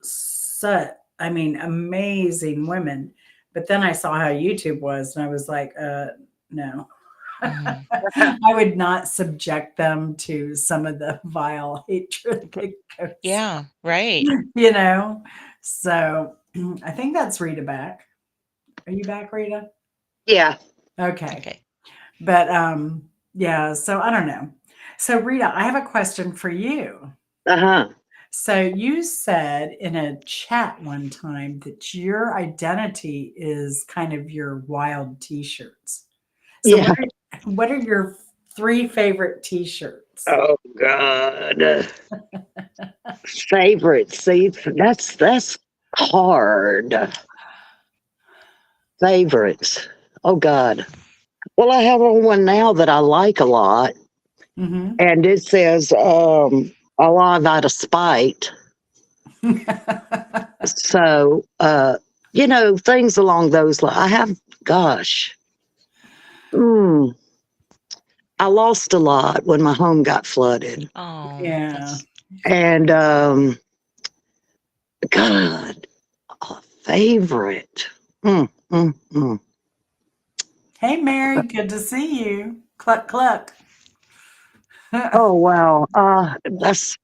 I mean, amazing women. But then I saw how YouTube was and I was like, no. Mhm. I would not subject them to some of the vile hatred that goes, Yeah, right. you know? So I think that's Rita back. Are you back, Rita? Yeah. Okay. Okay. But yeah, so I don't know. So Rita, I have a question for you. Uh-huh. So you said in a chat one time that your identity is kind of your wild t-shirts. So Yeah. what are your 3 favorite t-shirts? Oh God. Favorites. See, that's hard. Favorites. Oh God. Well, I have on one now that I like a lot, Mhm. and it says alive out of spite. So you know, things along those lines. I have gosh. Mm, I lost a lot when my home got flooded. Oh, Yeah. that's And God, a favorite. Mm, mm, mm. Hey, Mary, good to see you. Cluck, cluck. Oh wow. That's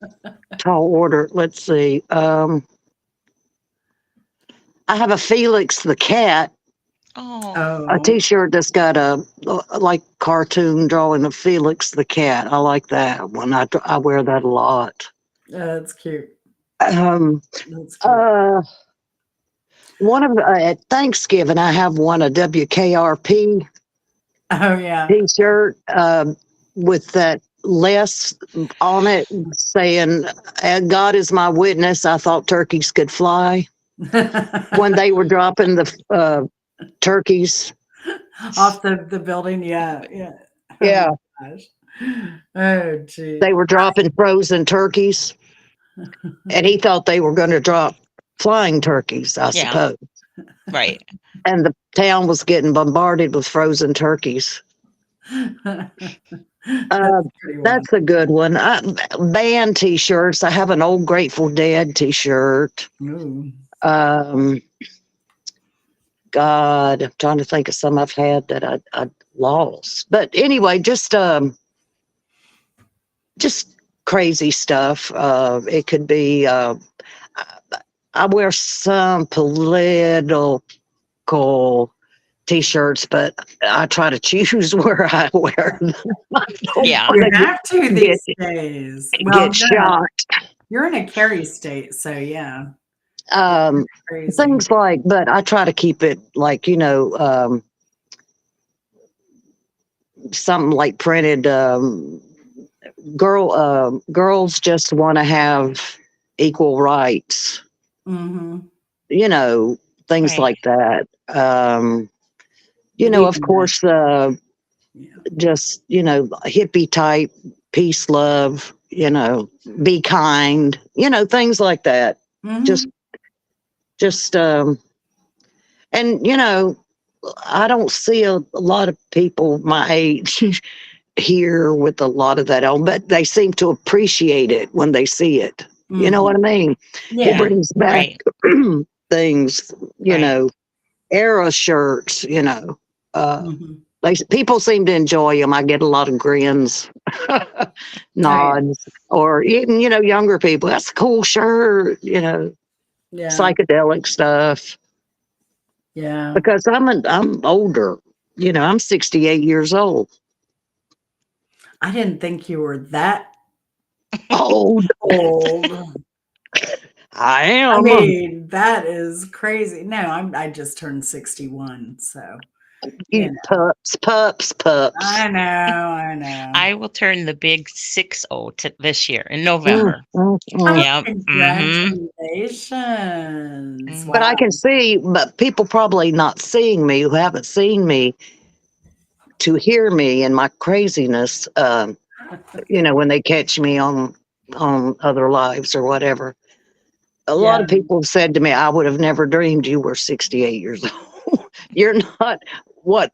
tall order. Let's see. I have a Felix the cat, oh, a Oh, T-shirt that's got a like cartoon drawing of Felix the cat. I like that one. I wear that a lot. that's cute. Um, That's cute. uh, one of at Thanksgiving, I have one a WKRP Oh, yeah. T-shirt with that less on it saying, "God is my witness. I thought turkeys could fly." When they were dropping the turkeys, Off the building, yeah, yeah. Oh yeah, my gosh. Oh, gee. they were dropping frozen turkeys, and he thought they were going to drop flying turkeys, I yeah, suppose. right. And the town was getting bombarded with frozen turkeys. Uh, That's pretty wild. that's a good one. Band T-shirts. I have an old Grateful Dead T-shirt. Ooh. Um, God, I'm trying to think of some I've had that I lost. But anyway, just crazy stuff. It could be. I wear some political T-shirts, but I try to choose where I wear them. I don't Yeah. want You to have to get these days. Well, get no, shot. you're in a carry state, so yeah, Um, crazy. things like, but I try to keep it like something like printed. Girls just want to have equal rights. Mhm. You know, things Right. like that. But Of even then, course, yeah. just hippie type peace, love. Be kind. Things like that. Just Mhm. just And, I don't see a lot of people my age here with a lot of that on, but they seem to appreciate it when they see it. You know what I mean? It Yeah. brings back Right. things, Right. era shirts, Mhm. people seem to enjoy them. I get a lot of grins, Oh, yeah. nods, or even, younger people. That's a cool shirt, Yeah. psychedelic stuff. Yeah. Because I'm older. I'm 68 years old. I didn't think you were that Old. old. I I am. mean, that is crazy. No, I just turned 61, so, you You know. pups. I know, I know. I will turn the big 60 this year in Mm, November. mm, mm. Oh, Yep. Mhm. congratulations. But Wow. I can see, but people probably not seeing me who haven't seen me to hear me and my craziness. When they catch me on other lives or whatever. A lot Yeah. of people have said to me, "I would have never dreamed you were 68 years old. You're not what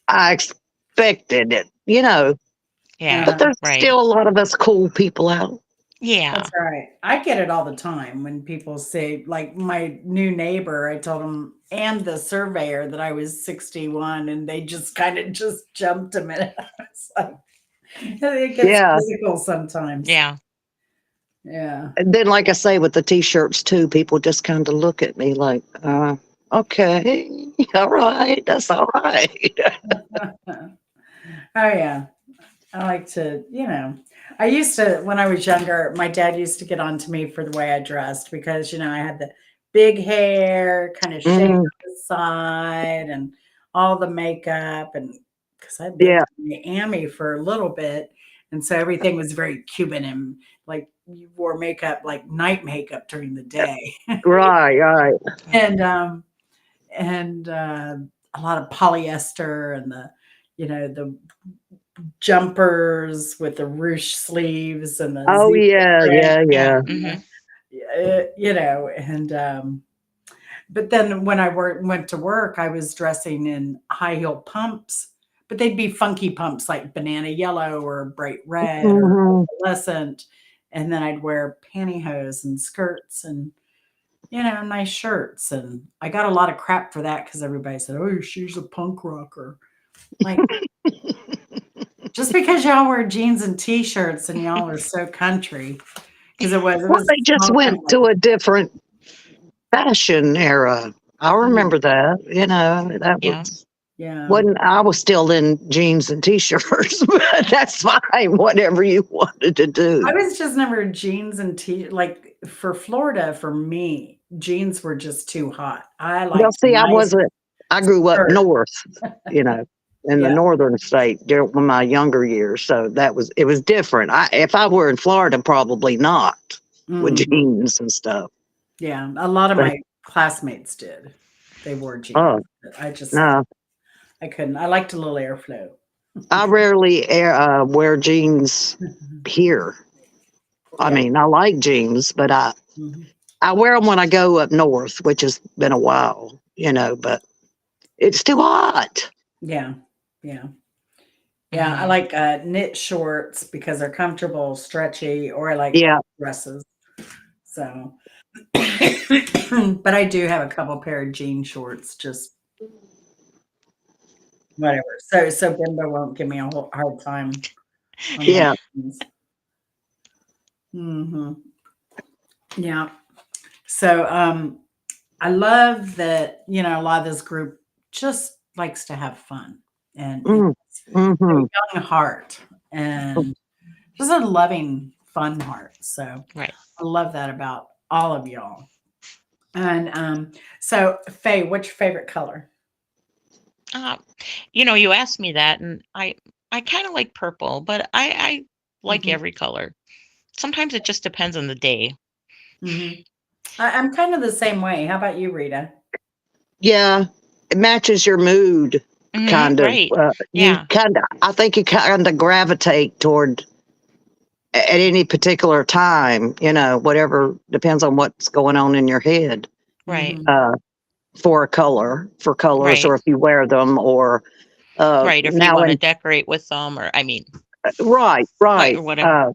I expected." Yeah. But Uh-huh. there's Right. still a lot of us cool people out. Yeah. That's right. I get it all the time when people say, like my new neighbor, I told him and the surveyor that I was 61, and they just kind of just jumped a minute. It's like it gets Yeah. physical sometimes. Yeah. Yeah. And then, like I say, with the t-shirts too, people just kind of look at me like, okay, all right, that's all right. Oh yeah. I like to, I used to, when I was younger, my dad used to get on to me for the way I dressed because, I had the big hair, kind of shaved Mm, on the side, and all the makeup. And because I lived yeah, in Miami for a little bit. And so everything was very Cuban, and like you wore makeup, like night makeup during the day. right. And a lot of polyester and the jumpers with the ruche sleeves and the Oh zebra yeah, print, yeah, Yeah. yeah. Mhm. and but then when I went to work, I was dressing in high heel pumps, but they'd be funky pumps like banana yellow or bright red or Hmm. opalescent, and then I'd wear pantyhose and skirts and nice shirts, and I got a lot of crap for that because everybody said, "Oh, she's a punk rocker." Like, just because y'all wear jeans and t-shirts and y'all are so country, because it was Well, they a just small went town. to a different fashion era. I Mm, remember that. That Yeah. was yeah. When I was still in jeans and t-shirts, but that's fine. Whatever you wanted to I do. was just never jeans and like, for Florida, for me, jeans were just too hot. I Well, liked see, I nice wasn't. I grew up skirts. north, you know, in the Yeah. northern state during my younger years, so it was different. If I were in Florida, probably not with Mhm. jeans and stuff. Yeah, a lot of But my classmates did. They wore jeans, oh but no, I couldn't. I liked a little airflow. I rarely wear jeans here. I Yeah. mean, I like jeans, but Mhm. I wear them when I go up north, which has been a while, but it's too hot. Yeah. Yeah. Yeah, I Mhm. like, knit shorts because they're comfortable, stretchy, or I like Yeah, dresses. So, but I do have a couple pair of jean shorts, just whatever. So Bimbo won't give me a whole hard time on my yeah. jeans. Mhm. Yeah. So, I love that, a lot of this group just likes to have fun, and Mm, a hmm. young heart, and just a loving, fun heart. So Right. I love that about all of y'all. And so Faye, what's your favorite color? Uh, you asked me that, and I kind of like purple, but I like Hmm. every color. Sometimes it just depends on the day. Hmm. I'm kind of the same way. How about you, Rita? Yeah, it matches your mood, kind of. Right. You Yeah. kind of, I think you kind of gravitate toward at any particular time, whatever depends on what's going on in your head. Right. Hmm. Uh, for colors, Right. or if you wear them, or Right. If you now want to and decorate with them, or I mean, right, right, or right. whatever.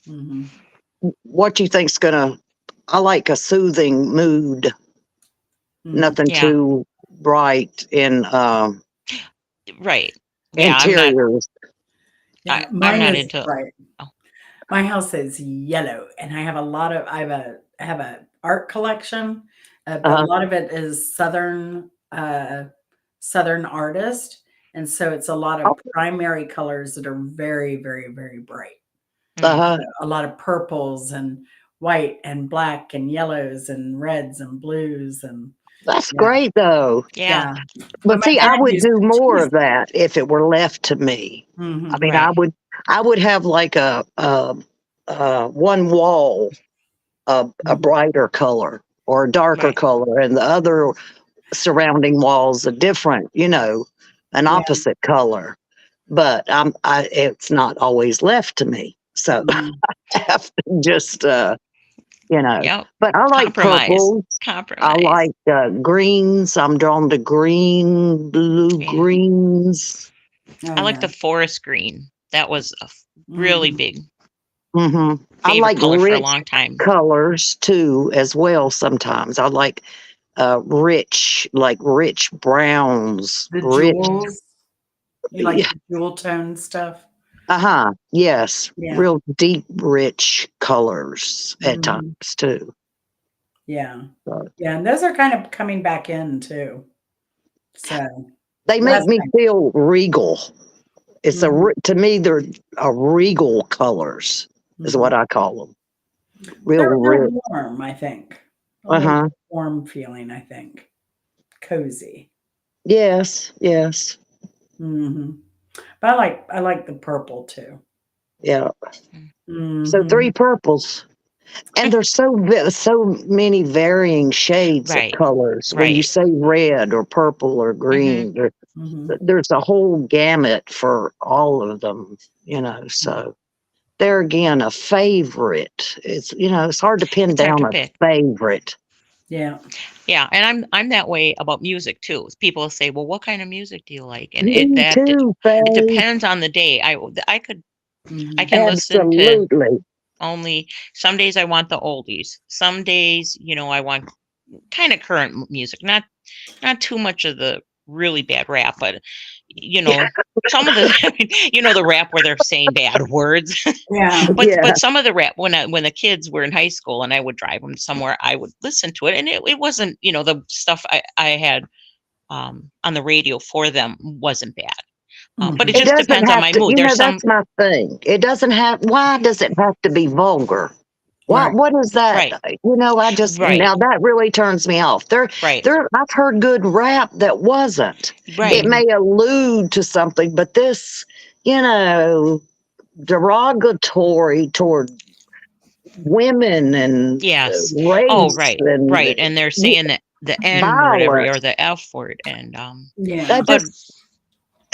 Hmm. What you think's gonna? I like a soothing mood, Hmm. nothing Yeah. too bright in Right. Yeah. interiors. Yeah, I'm mine not is into. right. Oh, My house is yellow, and I have a lot of. I have a art collection, but a Uh, lot of it is southern artist, and so it's a lot of primary colors that are very, very, very bright. mm, uh, A lot of purples and white and black and yellows and reds and blues and that's yeah, great though. yeah. yeah. But But my see, I dad would used do to more tease of that if it were left to me. I Mhm. mean, Right. I would have like one wall a Mhm. brighter color or a darker Right. color, and the other surrounding walls a different, an Yeah. opposite color. But it's not always left to me, so Mhm. I have to just, you know. Yep. But I like Compromise. purples. I Compromise. like greens. I'm drawn to green, blue Yeah. greens. Oh, I like yeah. the forest green. That was a really Mhm. big I favorite like color for a rich long time. colors too, as well. Sometimes I like rich browns, The rich. Mm, jewels, you like Yeah, the jewel tone stuff? uh-huh. Yes, Yeah. real deep, rich colors at times Mhm. too. Yeah. So Yeah, and those are kind of coming back in too. So, they make last me time. feel regal. Mhm. To me, they're regal colors, is what Mhm. I call them. Real They're rich. warm, I think. A little Uh-huh. warm feeling, I think. Cozy. Yes, yes. Mhm. But I like the purple too. Yeah. mm. So three Mhm. purples. And there's so many varying shades of Right. colors. When you Right. say red or purple or Hmm. green, Mhm. there's a whole gamut for all of them, Mhm. So there again, a favorite. It's hard to pin It's hard down to a pick. favorite. Yeah. Yeah, and I'm that way about music too. People say, "Well, what kind of music do you like?" And Me too, it Faye. depends on the day. I Mhm. can listen to Absolutely. only some days I want the oldies. Some days, I want kind of current music, not too much of the really bad rap, but you Yeah, know, some of the the rap where they're saying bad words. Yeah. yeah, But some of the rap when the kids were in high school and I would drive them somewhere, I would listen to it, and it wasn't the stuff I had on the radio for them wasn't bad. But it Mhm. it just doesn't depends on have my to. mood. There's some That's my thing. It doesn't have. Why does it have to be vulgar? Right. What is that? right, I just right, now that really turns me off. right, I've heard good rap that wasn't. It right. Mhm. may allude to something, but this, you know, derogatory toward women and Yes. Oh, race right, and right. And they're saying that the N word every or violence. the F word, and That Yeah. but just,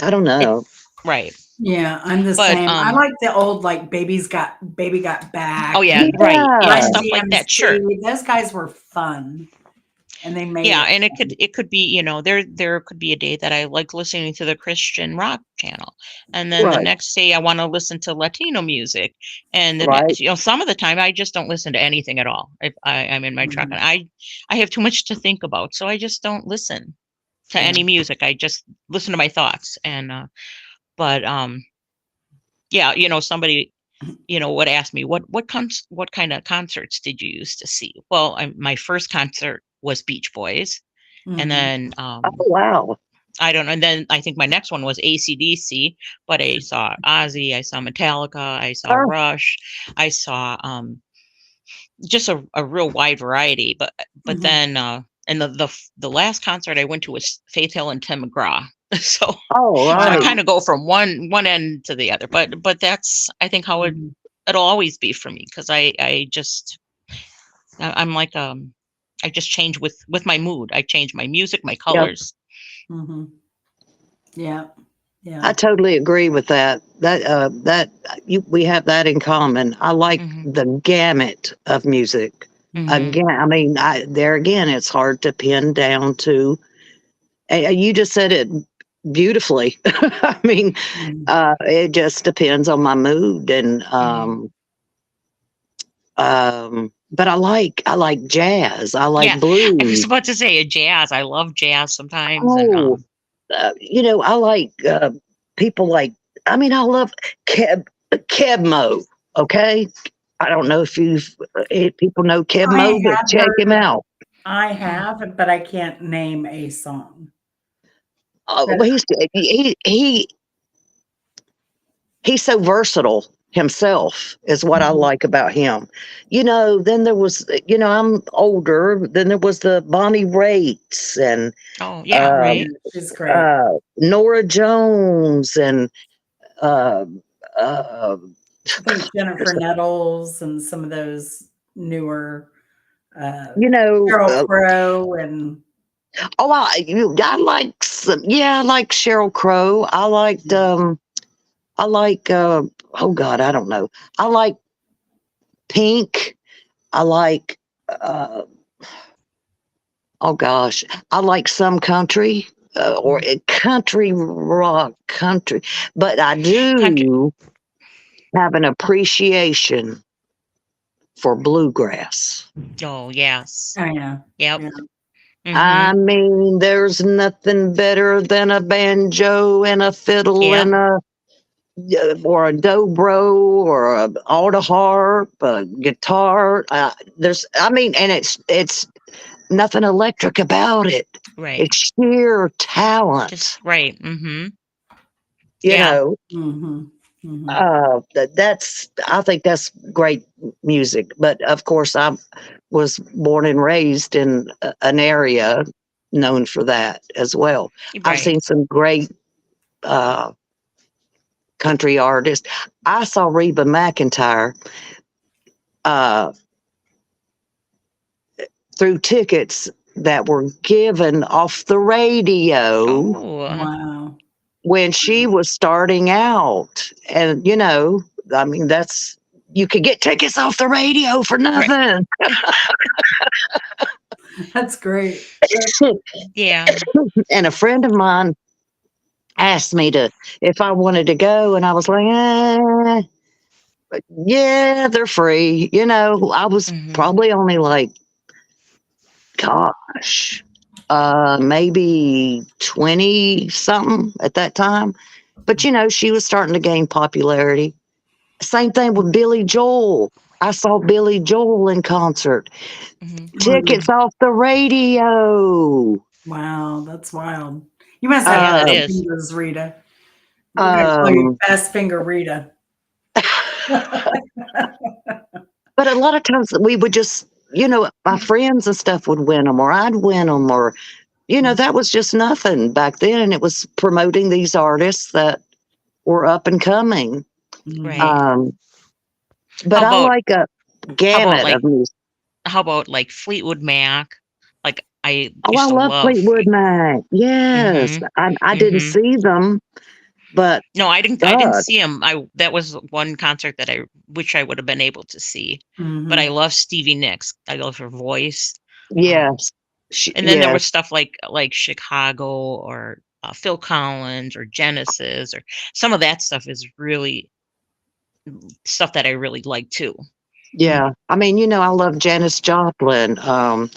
I don't it know. right, Yeah, I'm the but same. I like the old like Baby Got oh Back yeah, and right, yeah, Yeah, Run stuff like that. Sure. DMC. Those guys were fun and they made Yeah, it and fun. it could be, there could be a day that I like listening to the Christian rock channel. And then the right, next day I want to listen to Latino music. And then right. some of the time I just don't listen to anything at all. If I'm in my truck Mhm. and I have too much to think about. So I just don't listen to Yeah. any music. I just listen to my thoughts. And but yeah, somebody would ask me what kind of concerts did you used to see? Well, my first concert was Beach Boys, and Mhm. then Oh, wow. I don't know. And then I think my next one was AC/DC, but I saw Ozzy, I saw Metallica, I saw Oh, Rush, I saw just a real wide variety. But Mhm. then and the last concert I went to was Faith Hill and Tim McGraw. So all so I right. Wow. kind of go from one end to the other. But that's I think how Mhm. it'll always be for me, because I'm like I just change with my mood. I change my music, my Yep. colors. Mhm. Yeah. I Yeah. totally agree with that. We have that in common. I like Hmm. the gamut of music. Mhm. Again, I mean, there again, it's hard to pin down to. You just said it beautifully. I mean, Mm. it just depends on my mood, and but I like jazz. I like Yeah, I was blues. about to say a jazz. I love jazz sometimes, and Oh, I like people like. I mean, I love Kebmo. Okay, I don't know if people know I Kebmo, but have check him heard, out. I have, but I can't name a song. Oh, But well, he's so versatile himself is what I mhm. like about him. Then there was, I'm older. Then there was the Bonnie Raitt and oh yeah, um, Yeah, right. she's great. Nora Jones and uh, uh, I think Jennifer Nettles and some of those newer, uh, you know, Sheryl Crow and oh, I like some, yeah, I like Sheryl Crow. I like, oh God, I don't know. I like Pink. I like, uh, oh gosh, I like some country or country rock country, but I Country. do have an appreciation for bluegrass. Oh yes. oh yeah, Yep. yeah. I Mhm. mean, there's nothing better than a banjo and a fiddle Yep. and or a dobro or a alto harp, a guitar. I mean, and it's nothing electric about it. Right. It's sheer talent, Just right. Mhm. you Yeah. know. Mhm. Mhm. I think that's great music. But of course, I was born and raised in an area known for that as well. I've Right. seen some great uh, country artists. I saw Reba McEntire uh, through tickets that were given off the radio Oh. Wow. when she was starting out. And, I mean, you could get tickets off the radio for Right. nothing. That's great. Yeah. And a friend of mine asked me if I wanted to go, and I was like, yeah, they're free. I was Mhm. probably only like, gosh, maybe 20 something at that time. But, she was starting to gain popularity. Same thing with Billy Joel. I saw Billy Joel in concert. Mhm. Tickets off the radio. Wow, that's wild. You must have Yeah, that Um, fast is. fingers, Rita. We're gonna call you um, Fast Finger Rita. but a lot of times we would just, my friends and stuff would win them, or I'd win them, or, that was just nothing back then. And it was promoting these artists that were up and coming. Mhm. Right. Um, but How I about like a how about gamut like of music. Fleetwood Mac? Like I Oh, I used to love love Fleetwood Mac. Yes. Mhm. I didn't Mhm. see them, but No, I didn't God, see him. I That was one concert that I wish I would have been able to see. But I Mhm. love Stevie Nicks. I love her voice. Um, yes. and then there Yes. was stuff like Chicago or Phil Collins or Genesis or some of that stuff is really stuff that I really like too. Yeah. I mean, I love Janis Joplin. Um,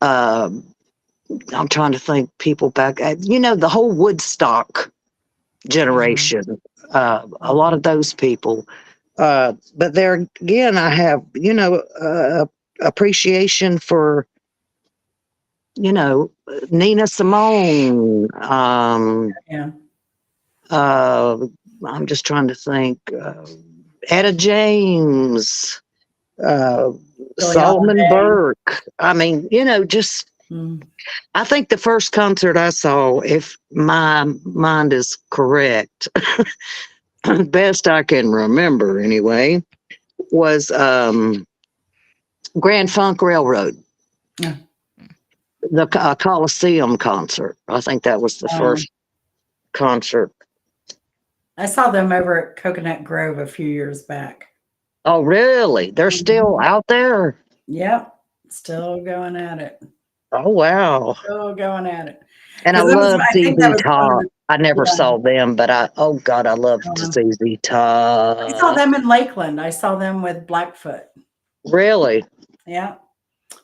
I'm trying to think people back. The whole Woodstock Hmm. generation. A lot Mhm. of those people. But there again, I have appreciation for Nina Simone. Yeah. Uh, I'm just trying to think. Etta James. Uh, Billie Solomon Holiday. Burke. I mean, just Mm. I think the first concert I saw, if my mind is correct, best I can remember anyway, was Grand Funk Railroad, Yeah. the Coliseum concert. I think that was the Wow. first concert. I saw them over at Coconut Grove a few years back. Oh, really? They're still Mhm. out there? Yep. Still going at it. Oh wow! Still going at it. And I Because love I think that ZZ was one of Top. the, I never yeah. saw them, but oh God, I loved um, ZZ I saw Top. them in Lakeland. I saw them with Blackfoot. Really? Yeah.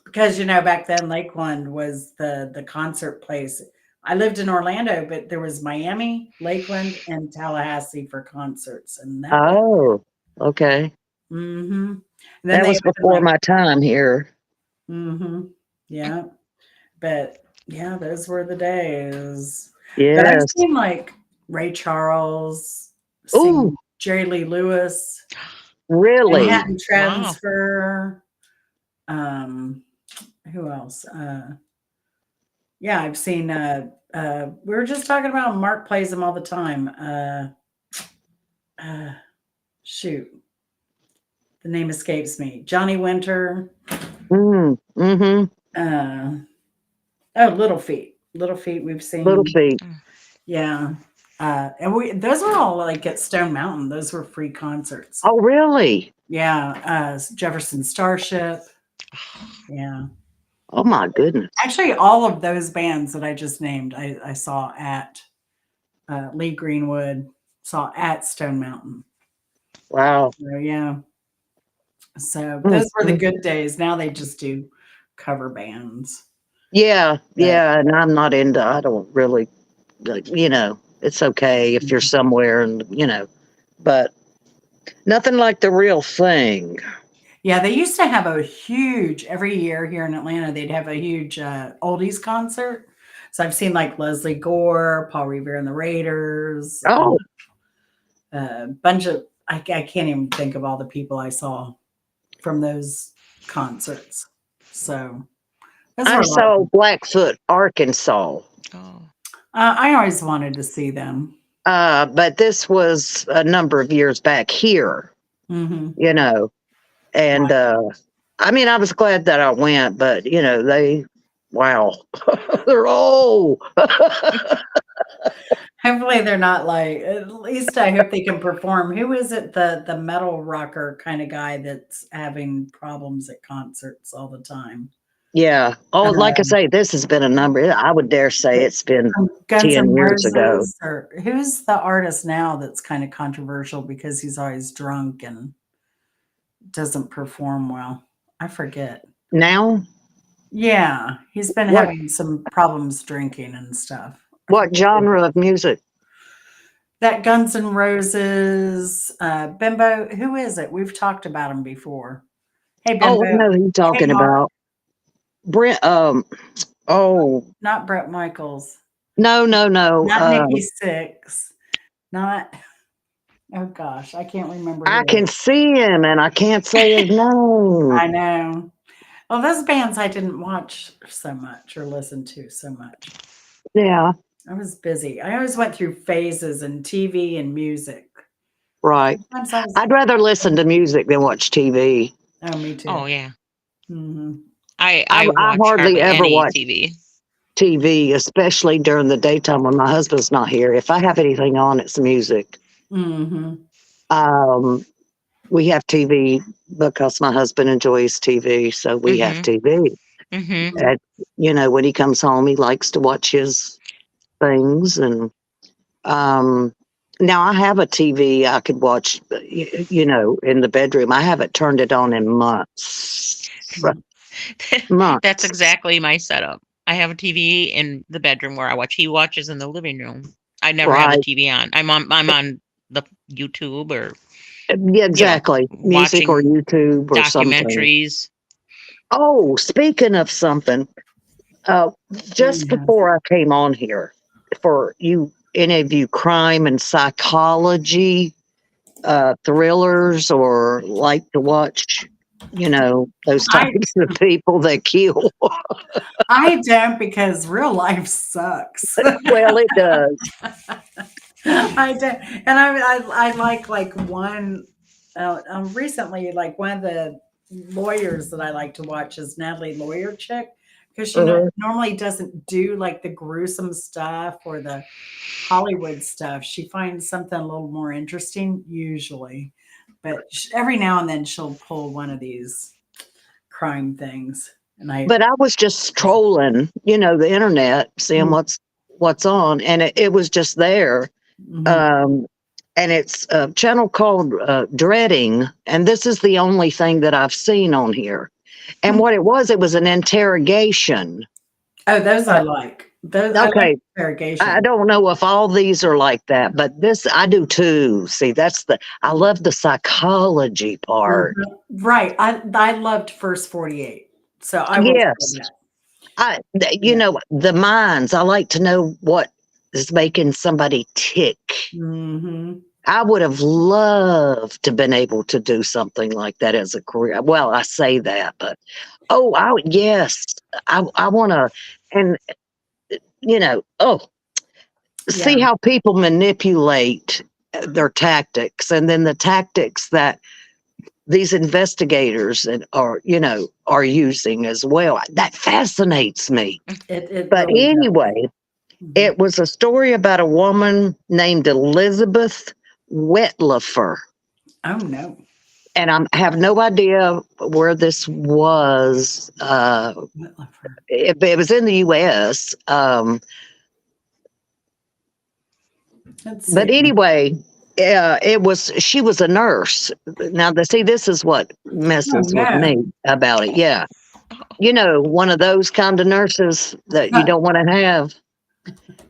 Because back then Lakeland was the concert place. I lived in Orlando, but there was Miami, Lakeland, and Tallahassee for concerts, and that was Oh, okay. And then That they was opened before my time here. yeah, but yeah, those were the days. But I've Yes. seen like Ray Charles, Ooh, seen Jerry Lee Lewis, really? Manhattan Wow. Transfer. Um, who else? Yeah, I've seen. We were just talking about Mark plays them all the time. Uh, shoot, the name escapes me. Johnny Winter. Mm-hmm. Uh, oh, Little Feat. Little Feat. We've Little seen. feet. Yeah. And those were all like at Stone Mountain. Those were free concerts. Oh, really? Yeah. Jefferson Starship. Yeah. Oh my goodness. Actually, all of those bands that I just named, I saw at Lee Greenwood, saw at Stone Mountain. Wow. So, yeah. So Mm, those were the mm. good days. Now they just do cover bands. Yeah, But yeah. And I'm not into, I don't really, it's okay if you're somewhere and, but nothing like the real thing. yeah, they used to have a huge every year here in Atlanta. They'd have a huge oldies concert. So I've seen like Leslie Gore, Paul Revere and the Raiders, Oh, a bunch of I can't even think of all the people I saw from those concerts. So those were I a lot of saw fun. Blackfoot, Arkansas. Oh. I always wanted to see them. But this was a number of years back here, Hmm. you know, and I mean, I was glad that I went, but wow, they're old. Hopefully they're not like. At least I hope they can perform. Who is it? The metal rocker kind of guy that's having problems at concerts all the time. Yeah. Oh, like I Um, say, this has been a number. I would dare say it's been from Guns 10 N' years ago. Roses, or who's the artist now that's kind of controversial because he's always drunk and doesn't perform well? I forget. Now, Yeah, he's been what having some problems drinking and stuff. I what forget genre of music? that Guns N' Roses, Bimbo. Who is it? We've talked about him before. Hey, Oh, I Bimbo. know who you're Hey, talking Mark. about. Brent. Oh, Not Brett Michaels. no, no, no. Not Nikki Sixx. Not. Oh gosh, I can't remember I who it can is. see him, and I can't say his name. I know. Well, those bands I didn't watch so much or listen to so much. Yeah, I was busy. I always went through phases in TV and music. right. Sometimes I was. I'd rather listen to music than watch TV. Oh, me too. Oh yeah. Hmm. I I watch hardly hardly ever any watch TV. TV, especially during the daytime when my husband's not here. If I have anything on, it's music. Hmm. Um, we have TV because my husband enjoys TV, so we have Mhm. TV. Mhm. And, when he comes home, he likes to watch his things. And um, now I have a TV I could watch, in the bedroom. I haven't turned it on in months. That's Months. exactly my setup. I have a TV in the bedroom where I watch. He watches in the living room. I never have the Right. TV on. I'm on the YouTube or Yeah, exactly. Music or watching YouTube or something. documentaries. Oh, speaking of something, just Yes. before I came on here, for any of you crime and psychology thrillers or like to watch, those I types of people that kill. I don't because real life sucks. Well, it does. I don't, and I like one. Recently, like one of the lawyers that I like to watch is Natalie Lawyer Chick because she Uh-huh. normally doesn't do like the gruesome stuff or the Hollywood stuff. She finds something a little more interesting usually, but every now and then she'll pull one of these crime things. And I But I was just trolling, the internet, seeing Mm, what's on, and it was just there. mhm. Um, and it's a channel called Dreading, and this is the only thing that I've seen on here. And Hmm. what it was an interrogation. Oh, those I Uh, like. Those I like okay, I interrogation. don't know if all these are like that, but this I do too. See, I love the psychology part. Mhm. Right. I loved First 48. So I will say Yes, that. you Yeah. know, the minds. I like to know what is making somebody tick. Hmm. I would have loved to been able to do something like that as a career. Well, I say that, but yes, I want to, and see Yeah. how people manipulate their tactics, and then the tactics that these investigators are using as well. That fascinates me. It But really does. anyway, Mhm. it was a story about a woman named Elizabeth Wetlifer. Oh no. And I have no idea where this was. Whitlifer. It was in the U.S. Let's But see. anyway, she was a nurse. Now, this is what Oh messes with no. me about it. Yeah, one of those kind of nurses that you don't want to have.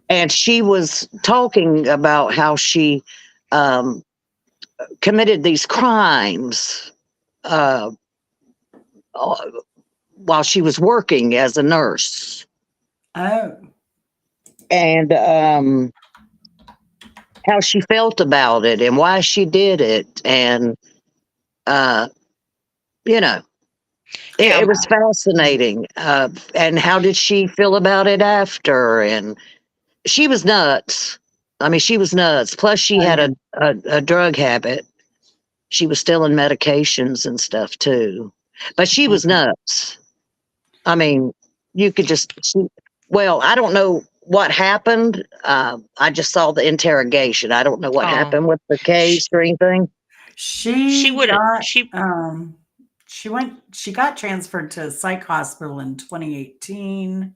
And she was talking about how she um, committed these crimes uh, uh, while she was working as a nurse, Oh. and how she felt about it and why she did it, and uh, you know, Yeah. it was fascinating. And how did she feel about it after? And she was nuts. I mean, she was nuts. Plus, she Oh had yeah. a drug habit. She was stealing medications and stuff too. But she was nuts. I mean, you could well, I don't know what happened. I just saw the interrogation. I don't know what Oh, happened with the case she, or anything. she She would got she she got transferred to a psych hospital in 2018.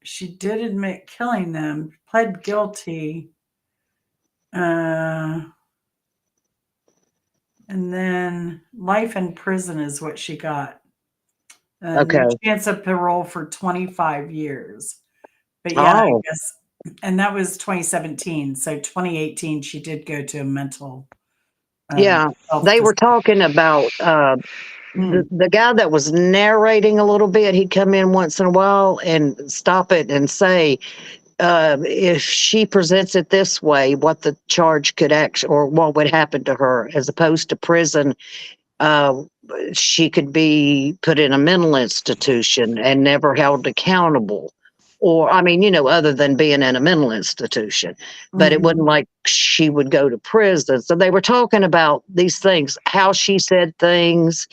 She did admit killing them, pled guilty. Uh and then life in prison is what she got. No Okay. chance of parole for 25 years. But yeah, I Oh, guess, and that was 2017. So 2018, she did go to a mental yeah. health They were facility. talking about Mm. the guy that was narrating a little bit. He'd come in once in a while and stop it and say, if she presents it this way, what the charge could actually, or what would happen to her, as opposed to prison. Uh, she could be put in a mental institution and never held accountable. Or, I mean, other than being in a mental institution, but it wasn't Mhm. like she would go to prison. So they were talking about these things, how she said things.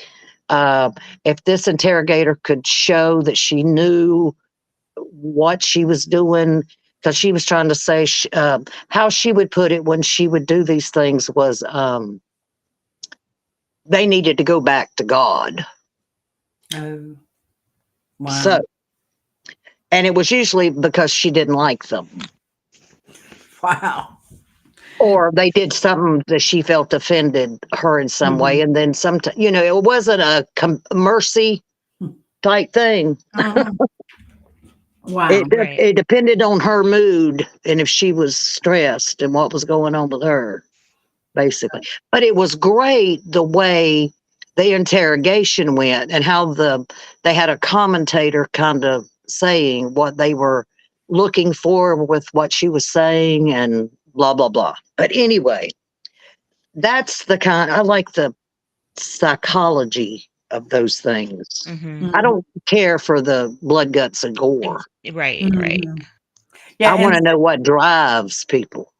Uh, if this interrogator could show that she knew what she was doing, because she was trying to say how she would put it when she would do these things was they needed to go back to God. Oh, So, wow. and it was usually because she didn't like them, Wow. or they did something that she felt offended her in some way. Mhm. And then sometimes, it wasn't a mercy type thing. Mhm. It, Wow. right. it depended on her mood and if she was stressed and what was going on with her, basically. But it was great the way the interrogation went, and how they had a commentator kind of saying what they were looking for with what she was saying, and blah blah blah. But anyway, that's the kind I like, the psychology of those things. Mm-hmm. I Mhm. don't care for the blood, guts, and gore. Right. Right. Mhm. I Yeah, want to know what drives people.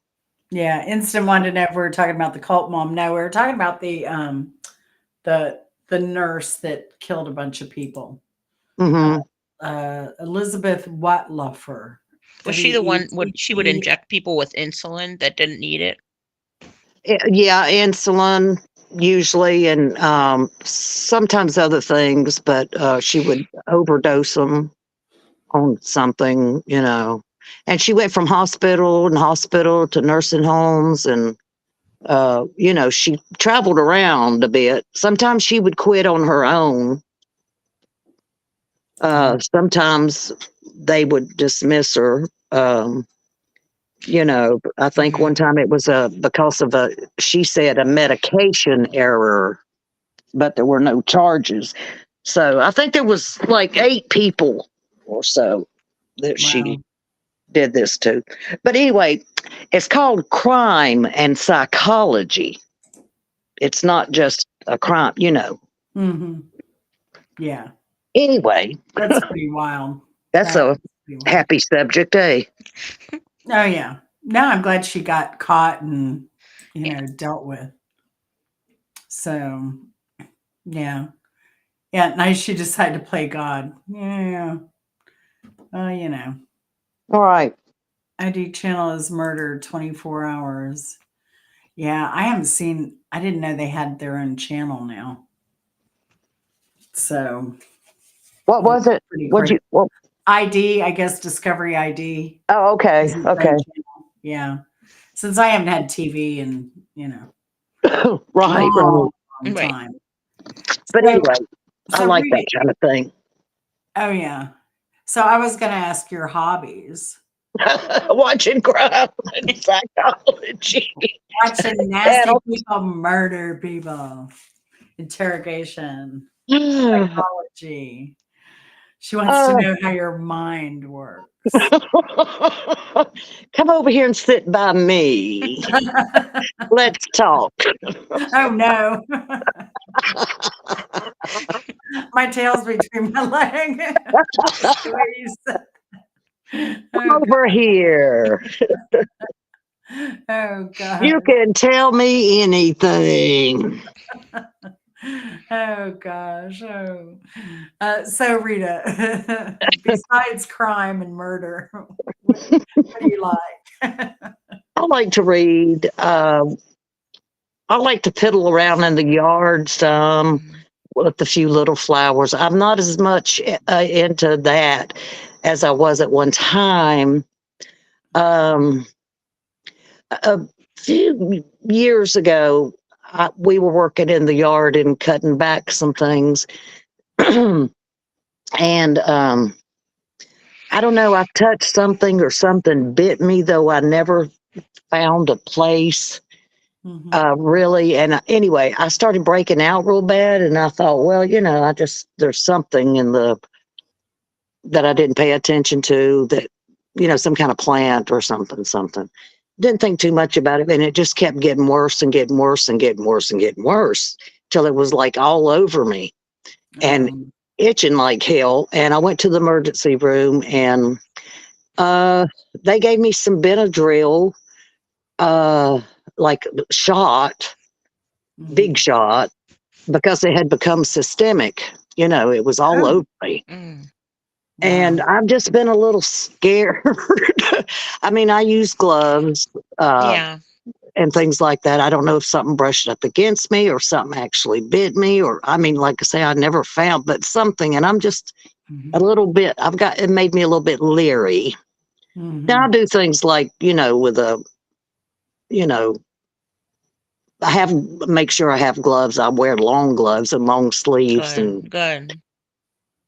Instant wanted to know if we were talking about the cult mom. No, we were talking about the nurse that killed a bunch of people. Hmm. Elizabeth Watluffer. Was she the one would she would WETT. inject people with insulin that didn't need it? Yeah, insulin. usually, and sometimes other things, but she would overdose them on something, And she went from hospital and hospital to nursing homes, and she traveled around a bit. Sometimes she would quit on her own. Sometimes they would dismiss her. I think one time it was because of she said a medication error, but there were no charges. So I think there was like 8 people or so that she did this to. But anyway, it's called Crime and Psychology. It's not just a crime, Mm-hmm. Yeah. Anyway, That's pretty wild. that's a happy subject, eh? Oh yeah. Now I'm glad she got caught and dealt with. So yeah. Yeah, nice she decided to play God. Yeah. Well, All right. ID channel is murder 24 hours. Yeah, I didn't know they had their own channel now. So What was it? ID, I guess Discovery ID. Oh, okay. is its own Okay. channel. Yeah. Since I haven't had TV in, Right. long Right. time. But So- anyway, I so like that Rita- kind of thing. Oh yeah. So I was going to ask your hobbies. Watching crime and psychology. Watching nasty people murder people. Interrogation. Psychology. She wants to know how your mind works. Come over here and sit by me. Let's talk. Oh no. My tail's between my legs. Come over here. Oh God. You can tell me anything. Oh gosh. Oh. So Rita, besides crime and murder, what do you like? I like to read. I like to piddle around in the yard some with a few little flowers. I'm not as much into that as I was at one time. A few years ago, we were working in the yard and cutting back some things. And I don't know, I touched something or something bit me, though I never found a place. Really. And anyway, I started breaking out real bad, and I thought, well, there's something that I didn't pay attention to, that, some kind of plant or something. Didn't think too much about it. And it just kept getting worse and getting worse and getting worse and getting worse till it was like all over me and itching like hell. And I went to the emergency room, and they gave me some Benadryl, like shot, big shot, because it had become systemic. It was all over me. And I've just been a little scared. I mean, I use gloves and things like that. I don't know if something brushed up against me or something actually bit me, or, I mean, like I say, I never found, but something. And I'm just a little bit, it made me a little bit leery. Now I do things like, with make sure I have gloves. I wear long gloves and long sleeves and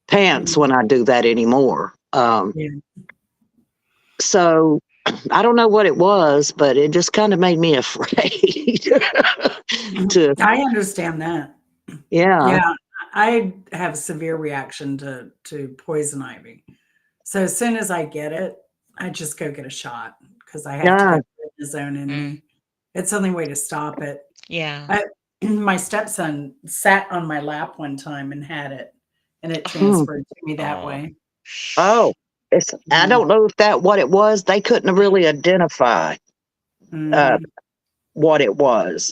pants when I do that anymore. So I don't know what it was, but it just kind of made me afraid. I understand that. Yeah. I have a severe reaction to poison ivy. So as soon as I get it, I just go get a shot because I have to get the zone in me. It's the only way to stop it. Yeah. My stepson sat on my lap one time and had it, and it transferred to me that way. Oh, I don't know if what it was. They couldn't really identify what it was.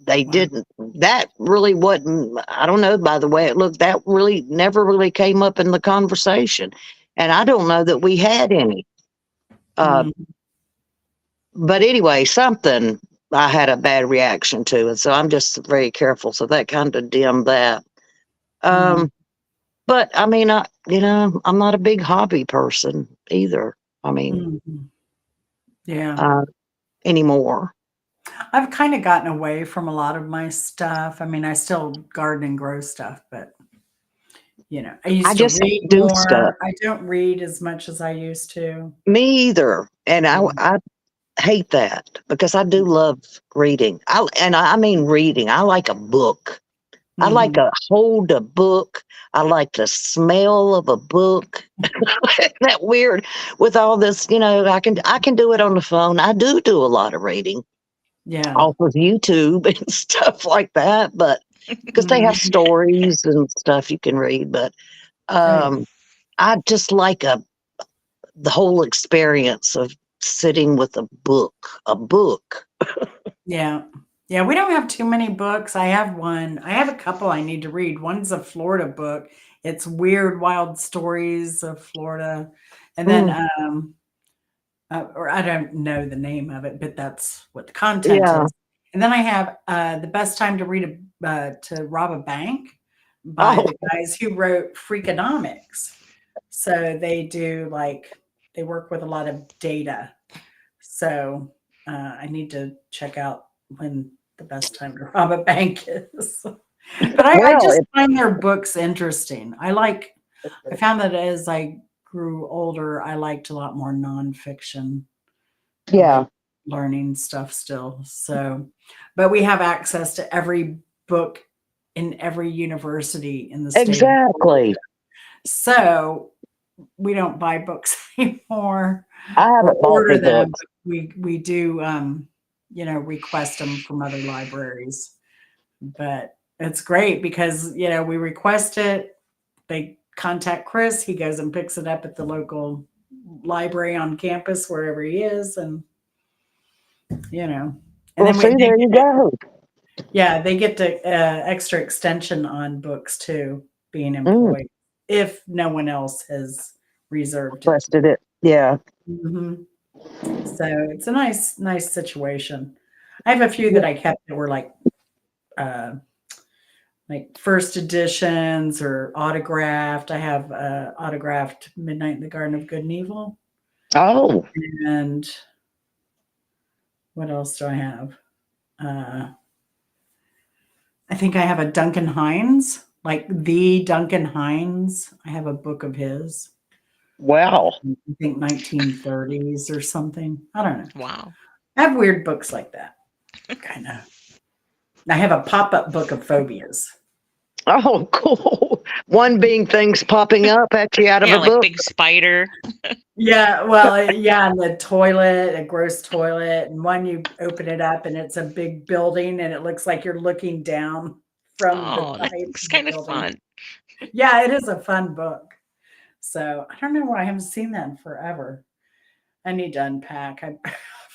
They didn't. That really wasn't. I don't know. By the way it looked, that really never really came up in the conversation, and I don't know that we had any. But anyway, something I had a bad reaction to it. So I'm just very careful. So that kind of dimmed that. Mm, But I mean, I'm not a big hobby person either. I mean, mhm. Yeah. uh, anymore. I've kind of gotten away from a lot of my stuff. I mean, I still garden and grow stuff, but I I used to just read do stuff. more. I don't read as much as I used to. Me either. And Mm, I hate that because I do love reading. I mean reading. I like a book. I like mhm. to hold a book. I like the smell of a book. Isn't that weird? With all this, I can do it on the phone. I do a lot of reading Yeah. off of YouTube and stuff like that, but because they have Mhm. stories and stuff you can read. But Oh, yeah. I just like the whole experience of sitting with a book. A book. Yeah. Yeah, we don't have too many books. I have one. I have a couple I need to read. One's a Florida book. It's Weird Wild Stories of Florida. And then Mm, or I don't know the name of it, but that's what the content yeah. is. And then I have The Best Time to Read to Rob a Bank by Oh, the guys who wrote Freakonomics. So they work with a lot of data. So I need to check out when the best time to rob a bank is. But I well, just find their books interesting. I found that as I grew older, I liked a lot more nonfiction. I yeah, like learning stuff still. So, but we have access to every book in every university in the state of Georgia. exactly. So we don't buy books anymore I or haven't bought order any them, books. but we do request them from other libraries. But it's great because we request it, they contact Chris, he goes and picks it up at the local library on campus wherever he is, and you know and Well, then see, there you go. they get the extra extension on books too, being Mm, employed if no one else has reserved it. busted it. Yeah. Mhm. So it's a nice situation. I have a few that I kept that were uh, like first editions or autographed. I have autographed Midnight in the Garden of Good and Evil. Oh, And what else do I have? Uh, I think I have a Duncan Hines, like the Duncan Hines. I have a book of his. wow. I think 1930s or something. I don't know. Wow. I have weird books like that, kind of. I have a pop-up book of phobias. Oh, cool. One being things popping up at you out of Yeah, a like book. big spider. Yeah, well, yeah, and the toilet, a gross toilet, and one you open it up and it's a big building and it looks like you're looking down from the Oh, that height looks of the kind of building. fun. Yeah, it is a fun book. So I don't know why I haven't seen that in forever. I need to unpack. I've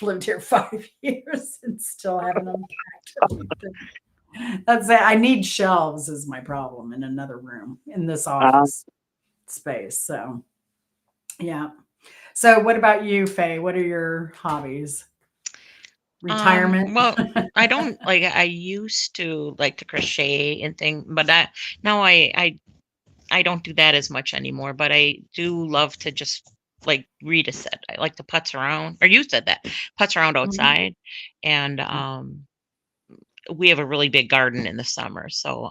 lived here 5 years and still haven't unpacked everything. That's it. I need shelves is my problem in another room in this Uh, office space. So yeah. So what about you, Faye? What are your hobbies? Retirement? Well, I don't like I used to like to crochet and thing, but now I don't do that as much anymore, but I do love to just like read a set. I like to putz around, or you said that, putz around Mhm. outside. And we have a really big garden in the summer, so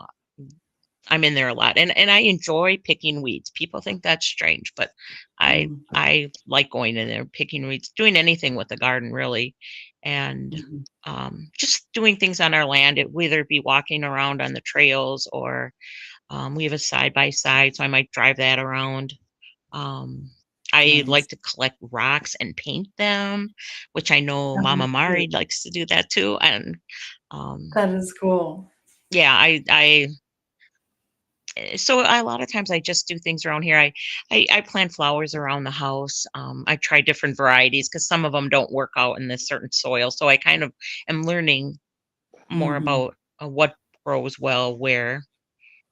I'm in there a lot, and I enjoy picking weeds. People think that's strange, but Mm, I like going in there, picking weeds, doing anything with the garden really, and mhm, just doing things on our land. Whether it be walking around on the trails, or we have a side by side, so I might drive that around. Um, I nice. like to collect rocks and paint them, which I know Oh, Mama Mari cute. likes to do that too. And um, That is cool. yeah, so a lot of times I just do things around here. I plant flowers around the house. I try different varieties because some of them don't work out in this certain soil. So I kind of am learning more Mhm, about what grows well where,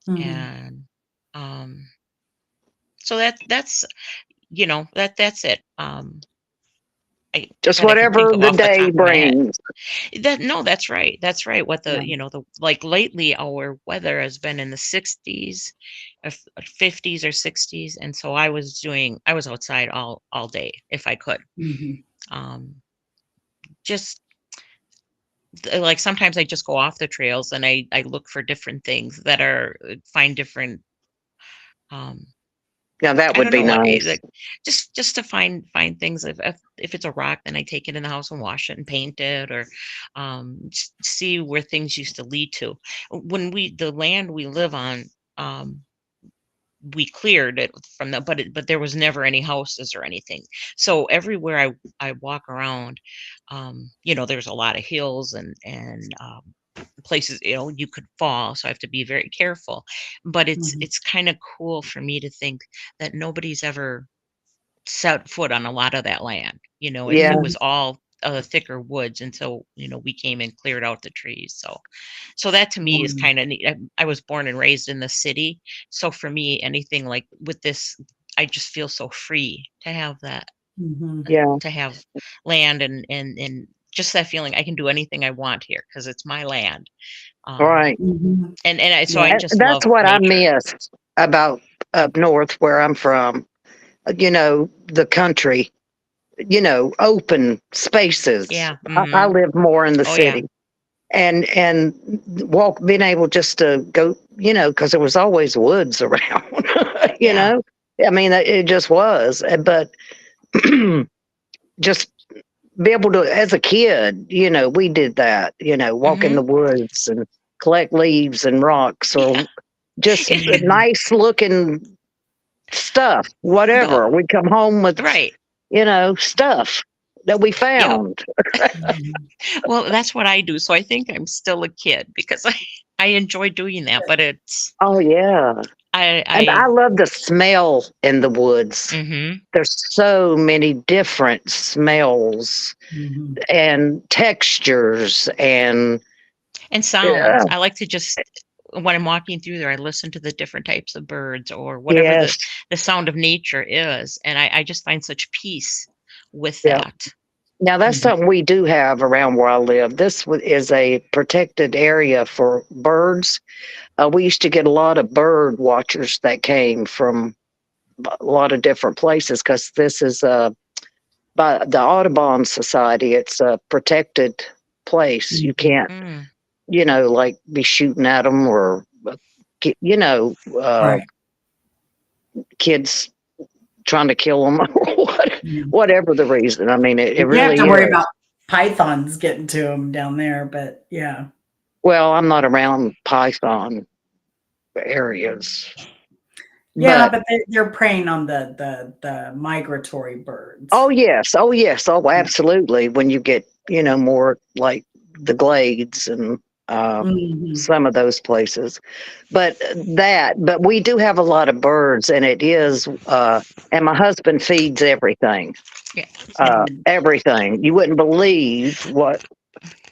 mhm. and um, so that's that's it. Just that I can think whatever of the off the day top of my head. brings. No, that's right. That's right. What Yeah. like lately our weather has been in the 60s, 50s or 60s, and so I was outside all day if I could. Mhm. Um, just like sometimes I just go off the trails and I look for different things that are find different um Now that I would don't be know what nice. like just to find things if it's a rock then I take it in the house and wash it and paint it or see where things used to lead to. When the land we live on um we cleared it from the but there was never any houses or anything. So everywhere I walk around, there's a lot of hills and places, you could fall. So I have to be very careful. But Mhm. it's kind of cool for me to think that nobody's ever set foot on a lot of that land. It Yeah, was all thicker woods until we came and cleared out the trees. So that to me is Mhm. kind of neat. I was born and raised in the city, so for me, anything like with this, I just feel so free to have that, Mhm. yeah, to have land and just that feeling I can do anything I want here because it's my land. Um, right. Mhm. so Yeah. I And just that's love what I nature. miss about up north where I'm from. The country, open spaces. Yeah. I live more in the Oh yeah. city. And being able just to go, because there was always woods around, you Yeah. know. I mean, it just was. But just be able to, as a kid, we did that, walk in Hmm. the woods and collect leaves and rocks Yeah. or just Mhm. nice looking stuff, No. whatever. We'd come home with, Right. stuff that we Yep. found. Mhm. Well, that's what I do. So I think I'm still a kid because I enjoy doing that, but Oh, yeah. And I I love the smell in the woods. mhm. There's so many different smells Mhm. and textures and And sounds. uh, I like to just when I'm walking through there, I listen to the different types of birds or whatever the yes, the sound of nature is, and I just find such peace with yeah. that. Now that's Mhm. something we do have around where I live. Is a protected area for birds. We used to get a lot of bird watchers that came from a lot of different places because this is by the Audubon Society. It's a protected place. You Mhm. can't, Mm. like be shooting at them or, Right. kids trying to kill them or Yeah. whatever the reason. I mean, it You have to really worry is. about pythons getting to them down there, but yeah. Well, I'm not around python areas, Yeah, but but they're preying on the migratory birds. oh yes, oh yes, oh Yeah. absolutely. When you get more like the glades and Mhm. some of those places, but we do have a lot of birds, and it is and my husband feeds everything, Yeah. Mhm. everything. You wouldn't believe what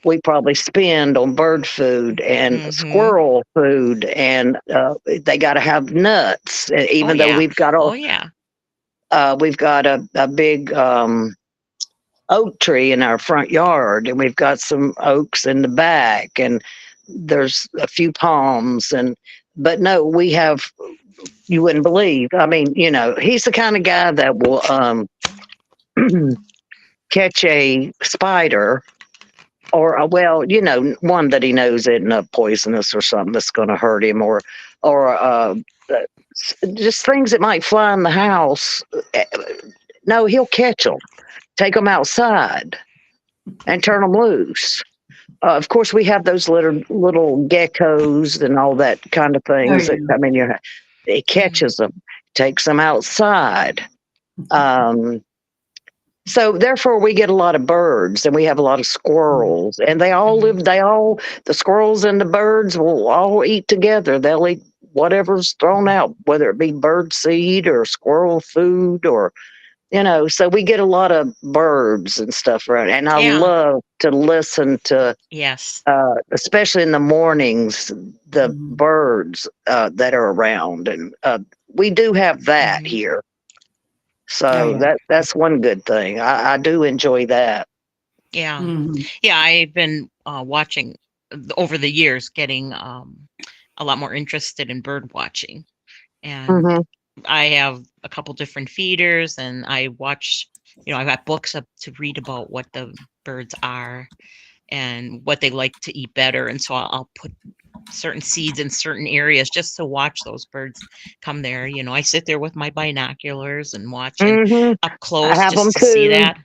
we probably spend on bird food and Mhm. squirrel food, and they got to have nuts. Oh Even though yeah. Oh yeah. we've got a big oak tree in our front yard, and we've got some oaks in the back, and there's a few palms, and but no, we have. You wouldn't believe. I mean, he's the kind of guy that will catch a spider or well, one that he knows isn't poisonous or something that's going to hurt him, or just things that might fly in the house. Uh, No, he'll catch them, take them outside, and turn them loose. Of course, we have those little geckos and all that kind of Oh, things that yeah. come in your. He Mm. catches them, takes them outside. Um, So therefore we get a lot of birds and we have a lot of squirrels, and they all Mhm. live the squirrels and the birds will all eat together. They'll eat whatever's thrown out, whether it be bird seed or squirrel food or so we get a lot of birds and stuff around. And I Yeah. love to listen to Yes. especially in the mornings, the Mhm. birds that are around. And we do have that Mhm. here. Oh So yeah. that's one good thing. I do enjoy that. Yeah. Mhm. Yeah, I've been watching over the years, getting a lot more interested in bird watching. And Hmm. I have a couple different feeders, and I watch, I've got books up to read about what the birds are and what they like to eat better. And so I'll put certain seeds in certain areas just to watch those birds come there. I sit there with my binoculars and watching Hmm. up I close have them just to see too. that.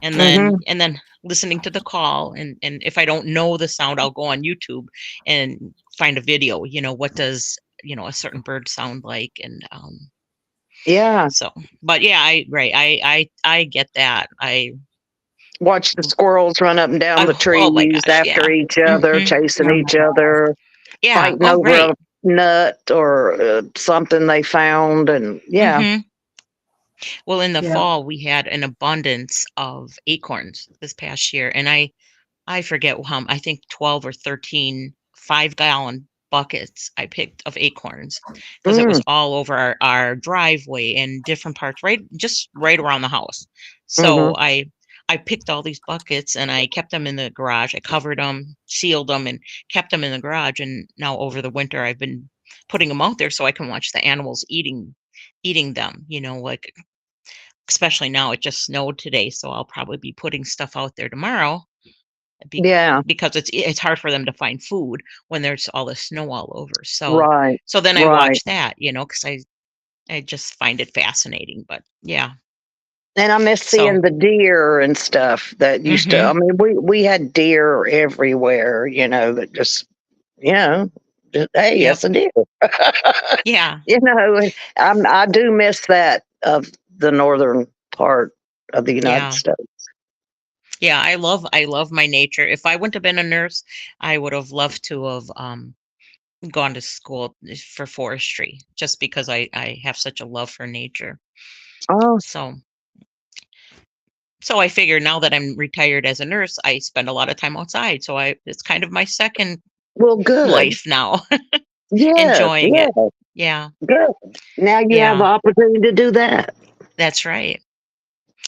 And Hmm. then listening to the call, and if I don't know the sound, I'll go on YouTube and find a video. What does a certain bird sound like? And Yeah. so, but yeah, I get that. Watch the squirrels run up and down the Oh my trees gosh, yeah. after each other, Hmm. chasing Oh my each god. other, Yeah. fighting Oh, over right. a nut or something they found. And yeah. Hmm. Well, in the Yeah. fall, we had an abundance of acorns this past year, and I forget how, I think 12 or 13 5-gallon buckets I picked of acorns, because it was Mm, all over our driveway and different parts, just right around the house. hmm. So I picked all these buckets and I kept them in the garage. I covered them, sealed them, and kept them in the garage. And now over the winter, I've been putting them out there so I can watch the animals eating them, like, especially now it just snowed today, so I'll probably be putting stuff out there tomorrow, be, Yeah. because it's hard for them to find food when there's all the snow all over. So Right. so then I Right. watch that, because I just find it fascinating. But yeah, And I miss so seeing the deer and stuff that used to. hmm I mean, we had deer everywhere. That just hey, yep, it's a deer. yeah, And I do miss that of the northern part of the United yeah, States. yeah. I love my nature. If I wouldn't have been a nurse, I would have loved to have gone to school for forestry, just because I have such a love for nature. Oh, So I figure now that I'm retired as a nurse, I spend a lot of time outside. So it's kind of my second well, good. life now, Yes, enjoying it. yes, Yeah, good. Now you have the yeah, opportunity to do that. that's right.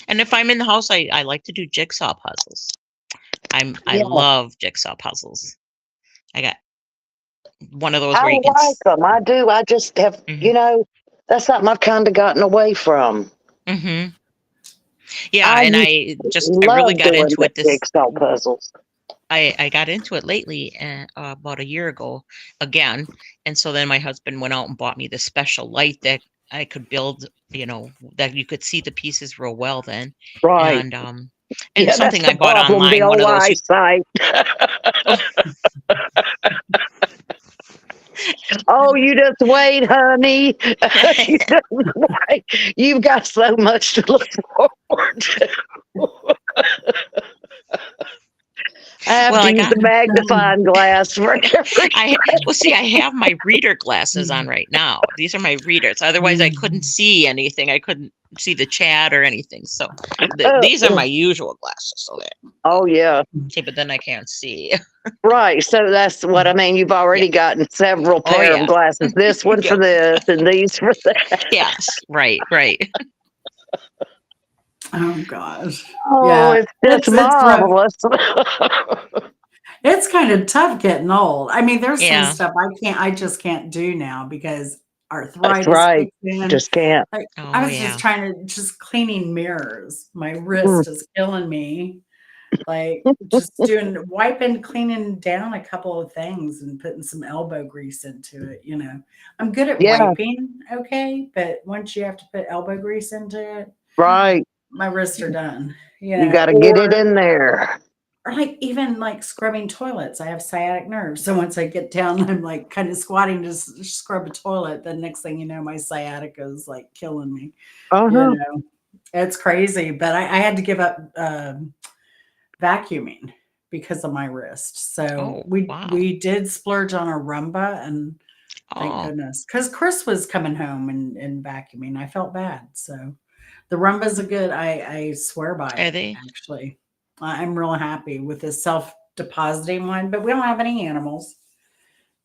And if I'm in the house, I like to do jigsaw puzzles. I Yeah, love jigsaw puzzles. I got one of those I where you can. like them. I do. I just have, Mm-hmm, that's something I've kind of gotten away from. mm-hmm. Yeah, I and used I really love got doing into the it this. jigsaw puzzles. I got into it lately, about a year ago again. And so then my husband went out and bought me this special light that I could build, that you could see the pieces real well then. Right. And Yeah, that's something I the bought problem, the online, one old of those. eyesight. Oh, Oh, you just wait, honey. You just wait. You've got so much to look forward to. I have well, to I use got the magnifying glass for every. see, I have my reader glasses on right now. These are my readers. Otherwise, I couldn't Mhm. see anything. I couldn't see the chat or anything. So Oh, these are my usual glasses. So oh, yeah. see, but then I can't see. Right. So that's what I mean. You've Yeah. already gotten several Oh pair of yeah. glasses. This one for Yep. this and these for that. Yes. Right. Right. Oh gosh. Oh, Yeah. it's just It's rough. marvelous. It's kind of tough getting old. I mean, there's some Yeah. stuff I just can't do now because That's arthritis right. kicks in. Just can't. Like I Oh was just yeah. trying to just cleaning mirrors. My Mm. wrist is killing me. Like just wiping, cleaning down a couple of things and putting some elbow grease into it. I'm good at Yeah, wiping, okay, but once you have to put elbow grease into it, right. my wrists are done. You got to get it Or in there. like even like scrubbing toilets. I have sciatic nerve. So once I get down, I'm like kind of squatting to scrub a toilet. The next thing you know, my sciatica is like killing me. Uh You huh. know, it's crazy. But I had to give up vacuuming because of my wrist. So Oh we wow. we did splurge on a Roomba, and thank Oh, goodness, because Chris was coming home and vacuuming. I felt bad. So the Roomba's a good. I swear by are it. they? Actually, I'm real happy with the self depositing one. But we don't have any animals.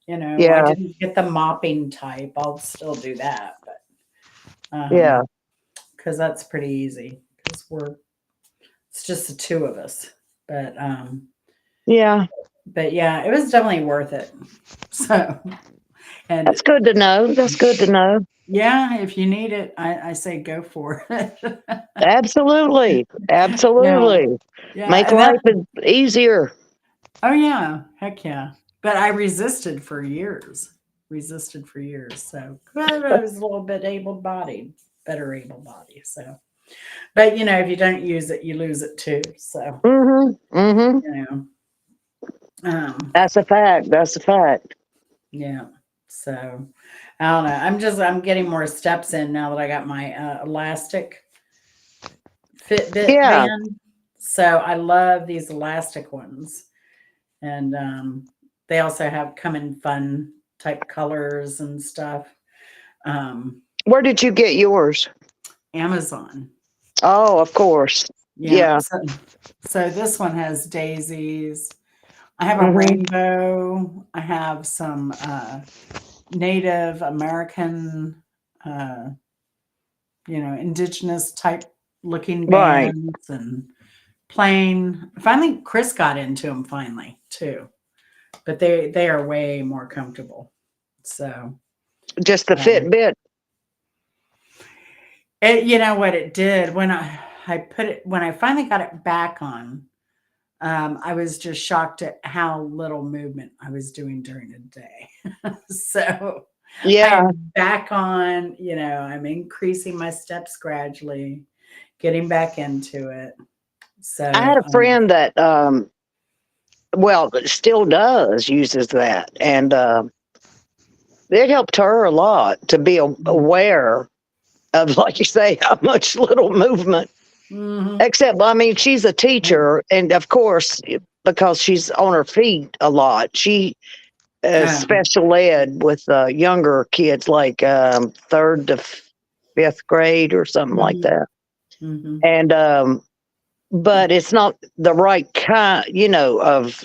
I Yeah, didn't get the mopping type. I'll still do that, but yeah. because that's pretty easy. Because it's just the two of us. But Yeah, but yeah, it was definitely worth it. So and that's good to know. That's good to know. yeah, if you need it, I say go for it. Absolutely. Yeah, Absolutely. yeah, Make and that life easier. oh yeah, heck yeah. But I resisted for years. Resisted for years. So but I was a little bit able-bodied, better able-bodied. So but if you don't use it, you lose it too. So, Mm-hmm. Mm-hmm. you know, um, That's a fact. That's a fact. yeah. So I don't know. I'm getting more steps in now that I got my elastic Fitbit Yeah. band. So I love these elastic ones. And they also have come in fun type colors and stuff. Um, Where did you get yours? Amazon. Oh, of course. Yeah. Yeah. So this one has daisies. I have a Mm-hmm. rainbow. I have some Native American, uh, indigenous type looking Right. bands and plain. Finally, Chris got into them finally too, but they are way more comfortable. So Just the um, Fitbit. you know what it did when I put it when I finally got it back on. I was just shocked at how little movement I was doing during the day. So I Yeah. am back on, I'm increasing my steps gradually, getting back into it. I had So, a friend that well, still does uses that. And it helped her a lot to be aware of, like you say, how much little movement. mhm. Except, I mean, she's a teacher, and of course, because she's on her feet a lot, she Um, special ed with younger kids, like third to fifth grade or something like mhm, that. mhm. And but it's not the right kind, of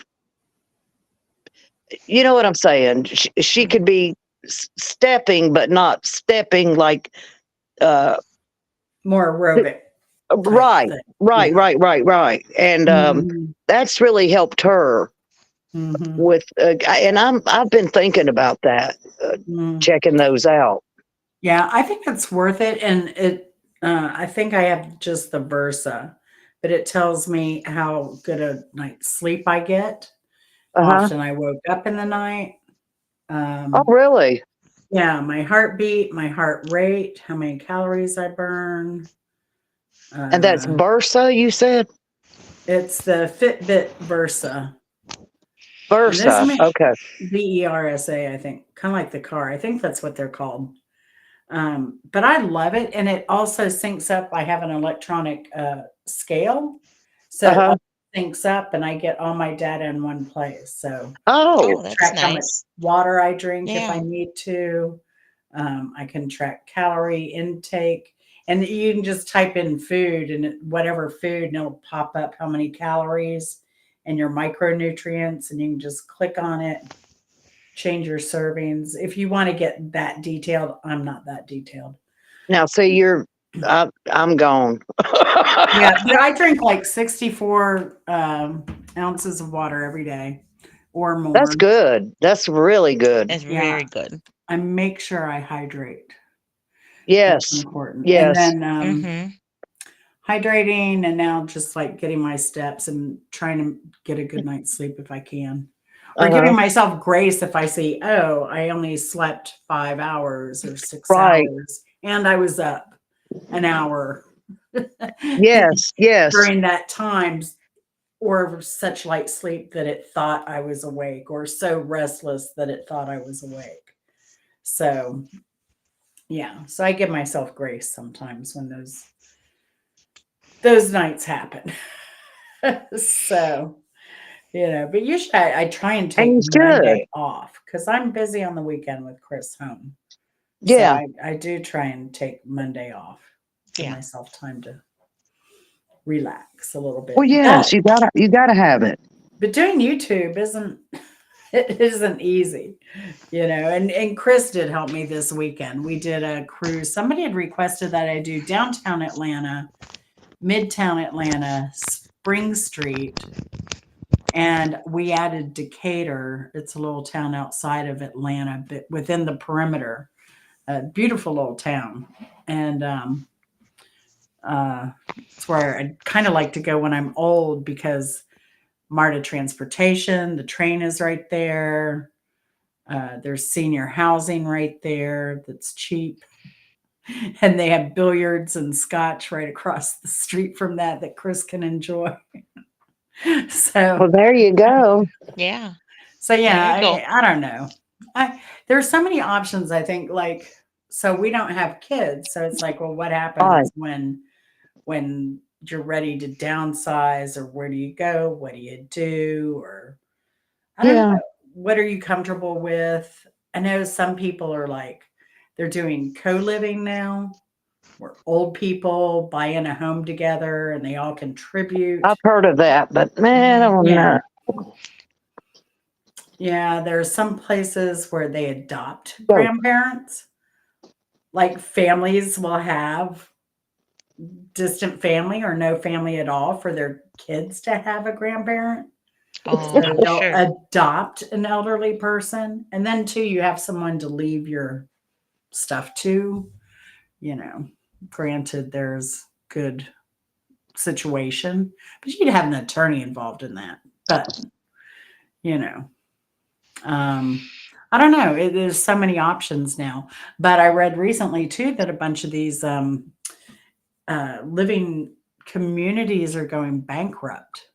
you know what I'm saying. She could be stepping, but not stepping like uh More aerobic type right, thing. right, Yeah. right, right, right. And Mhm, that's really helped her mhm, with and I've been thinking about that, mm. checking those out. Yeah, I think it's worth it, and I think I have just the Versa, but it tells me how good a night's sleep I get, how Uh-huh. often I woke up in the night, Oh, um, really? yeah, my heartbeat, my heart rate, how many calories I burn. And that's Uh, Bursa, you said? it's the Fitbit Versa, and this Bursa. may Okay. Versa, I think, kind of like the car. I think that's what they're called. But I love it, and it also syncs up. I have an electronic scale, so it Uh-huh. all syncs up, and I get all my data in one place. So I Oh, Oh, that's track how much nice. water I drink if I Yeah. need to. I can track calorie intake, and you can just type in food and whatever food, and it'll pop up how many calories and your micronutrients, and you can just click on it, change your servings. If you want to get that detailed, I'm not that detailed. now see, I'm gone. Yeah, but I drink like 64 ounces of water every day or That's more. good. That's really good. It's Yeah, very good. I make sure I hydrate. That's Yes. important. And Yes. then Mm-hmm. hydrating, and now just like getting my steps and trying to get a good night's sleep if I can. Or Uh-huh. giving myself grace if I see, oh, I only slept 5 hours or six Right. hours and I was up an hour Yes. Yes. during that time, or such light sleep that it thought I was awake, or so restless that it thought I was awake. So, yeah, so I give myself grace sometimes when those nights happen. So, but usually I try and take And you should. Monday off because I'm busy on the weekend with Chris home. So Yeah. I do try and take Monday off, give Yeah. myself time to relax a little Well, bit. yes, you gotta have it. But doing YouTube isn't It isn't easy, and Chris did help me this weekend. We did a cruise. Somebody had requested that I do downtown Atlanta, midtown Atlanta, Spring Street, and we added Decatur. It's a little town outside of Atlanta, but within the perimeter. A beautiful little town. And it's where I'd kind of like to go when I'm old because MARTA transportation, the train is right there. There's senior housing right there that's cheap. And they have billiards and scotch right across the street from that Chris can enjoy. Well, So, there you go. Yeah. yeah, There you go. I don't know. There's so many options, I think, so we don't have kids. So it's like, well, what Right. happens when you're ready to downsize, or where do you go? What do you do? Or I don't Yeah. know. What are you comfortable with? I know some people are like, they're doing co-living now, where old people buy in a home together and they all contribute. I've heard of that, but man, I don't Yeah. know. Yeah. There are some places where they adopt So, grandparents. Like families will have distant family or no family at all for their kids to have a grandparent. Oh, So they'll sure. adopt an elderly person. And then, too, you have someone to leave your stuff to, granted, there's good situation, but you'd have an attorney involved in that. But, you know, I don't know. There's so many options now. But I read recently, too, that a bunch of these living communities are going bankrupt.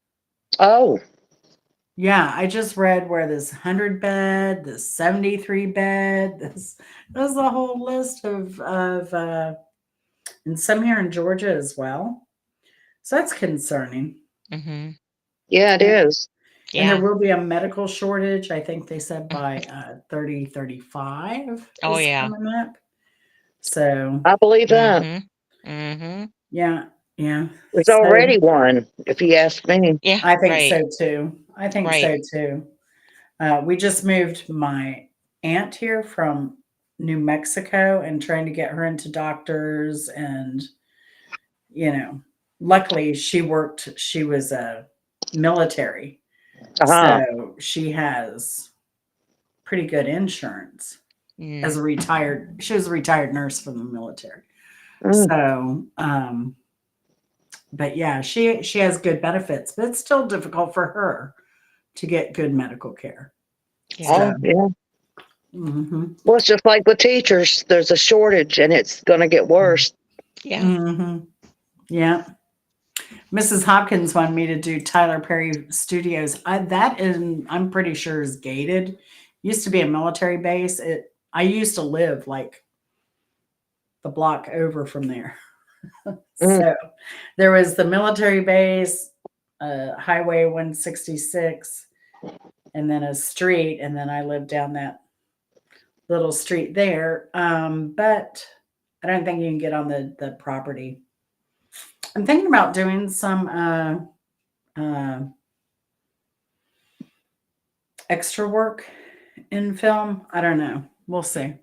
oh, Yeah, I just read where this 100 bed, this 73 bed, there's a whole list and some here in Georgia as well. So that's concerning. Mm-hmm. yeah, it is. And there Yeah. will be a medical shortage, I think they said by 3035 Oh, is yeah. coming up. So, I believe that. Mm-hmm. Mm-hmm. yeah, yeah. There's So already one, if you ask me. Yeah. I think Right. so too. I think Right. so too. We just moved my aunt here from New Mexico and trying to get her into doctors. And, you know, luckily she was a military. Uh-huh. So she has pretty good insurance Mm. she was a retired nurse from the military. Mm. So, but yeah, she has good benefits, but it's still difficult for her to get good medical care. Yeah. So, Oh, yeah. mhm. Well, it's just like with teachers. There's a shortage, and it's going to get worse. Yeah. Mhm. Yeah. Mrs. Hopkins wanted me to do Tyler Perry Studios. I'm pretty sure is gated. Used to be a military base. I used to live like the block over from there. Mm. So there was the military base, Highway 166, and then a street, and then I lived down that little street there. But I don't think you can get on the property. I'm thinking about doing some extra work in film. I don't know. We'll see.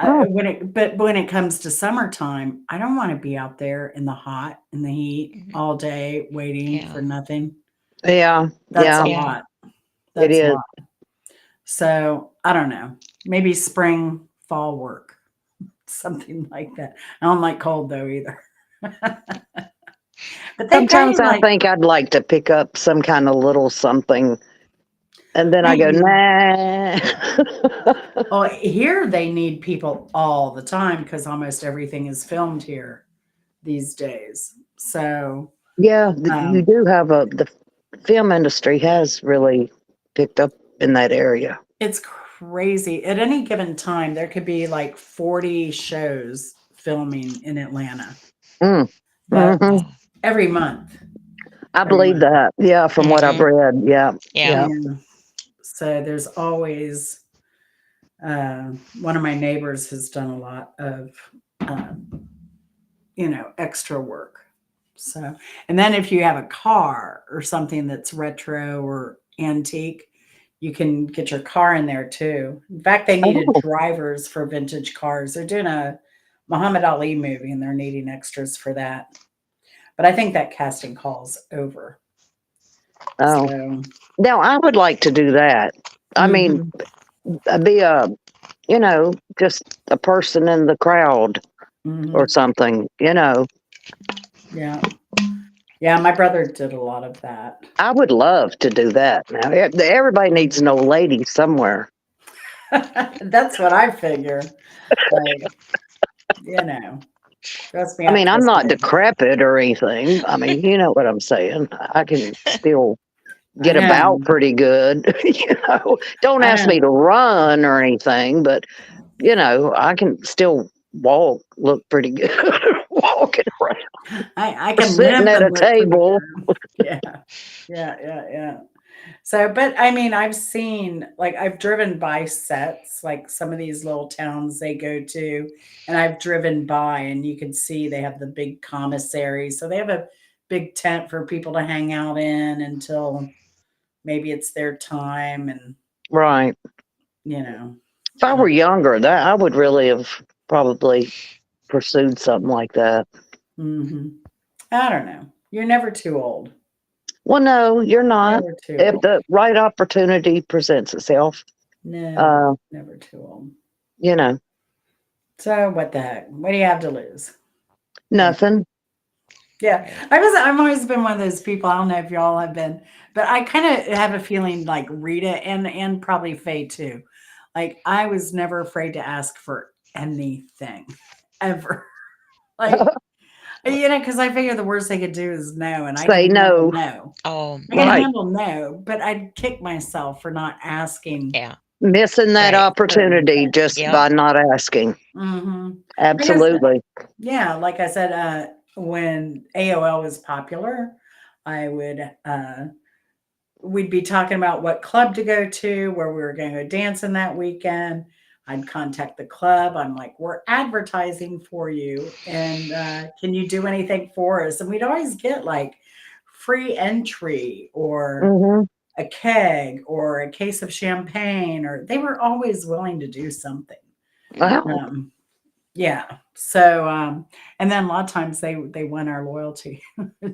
Oh, But when it comes to summertime, I don't want to be out there in the hot and the heat Mhm. all day waiting Yeah. for nothing. yeah. That's a Yeah, Yeah. lot. it That's a is. lot. So I don't know. Maybe spring, fall work, something like that. I don't like cold though either. But they pay Sometimes I like think I'd like to pick up some kind of little something, and then I go, maybe. nah. Oh, here they need people all the time because almost everything is filmed here these days. So, Yeah, you um, do have the film industry has really picked up in that area. it's crazy. At any given time, there could be like 40 shows filming in Atlanta, Mm. but Hmm. Oh. every month, I every believe month. that. Yeah, from what I've Mm-hmm. read. Yeah, Yeah. yeah. Yeah. So there's always one of my neighbors has done a lot of, um, extra work. So, and then if you have a car or something that's retro or antique, you can get your car in there too. In fact, they needed Oh, drivers for vintage cars. They're doing a Muhammad Ali movie and they're needing extras for that. But I think that casting call's over. oh. So, Now I would like to do that. I mean, mhm, be a, just a person in the crowd or mhm, something, yeah. Yeah, my brother did a lot of that. I would love to do that. Now, everybody needs an old lady somewhere. That's what I figure. Like, you know, dress me I up mean, I'm this not big. decrepit or anything. I mean, you know what I'm saying. I can still I get about know. pretty good. Don't I ask me know. to run or anything, but I can still walk, look pretty good, walking around I or can sitting limp at and a look pretty table. good. Yeah. Yeah, yeah, yeah. So, but I mean, I've seen, like, I've driven by sets, like some of these little towns they go to, and I've driven by, and you can see they have the big commissary. So they have a big tent for people to hang out in until maybe it's their time, and Right. you know, If I uh, were younger, that I would really have probably pursued something like that. mhm. I don't know. You're never too old. Well, no, you're not. Never too If old. the right opportunity presents itself, No, uh, never too old. you know, So what the heck? What do you have to lose? Yeah. nothing. Yeah. I've always been one of those people. I don't know if y'all have been, but I kind of have a feeling like Rita and probably Faye too. Like I was never afraid to ask for anything ever. Like, because I figure the worst they could do is no, and I can Say handle no. no. Oh, I can yeah, Right. handle no, but I'd kick myself for not asking yeah, Missing that right. certain opportunity things. just Yep. by not asking. Hmm. Because Absolutely. yeah, like I said, when AOL was popular, I would we'd be talking about what club to go to, where we were going to go dancing that weekend. I'd contact the club. I'm like, we're advertising for you, and can you do anything for us? And we'd always get like free entry or Hmm. a keg or a case of champagne, or they were always willing to do something. Wow. Um, yeah. So, and then a lot of times they won our loyalty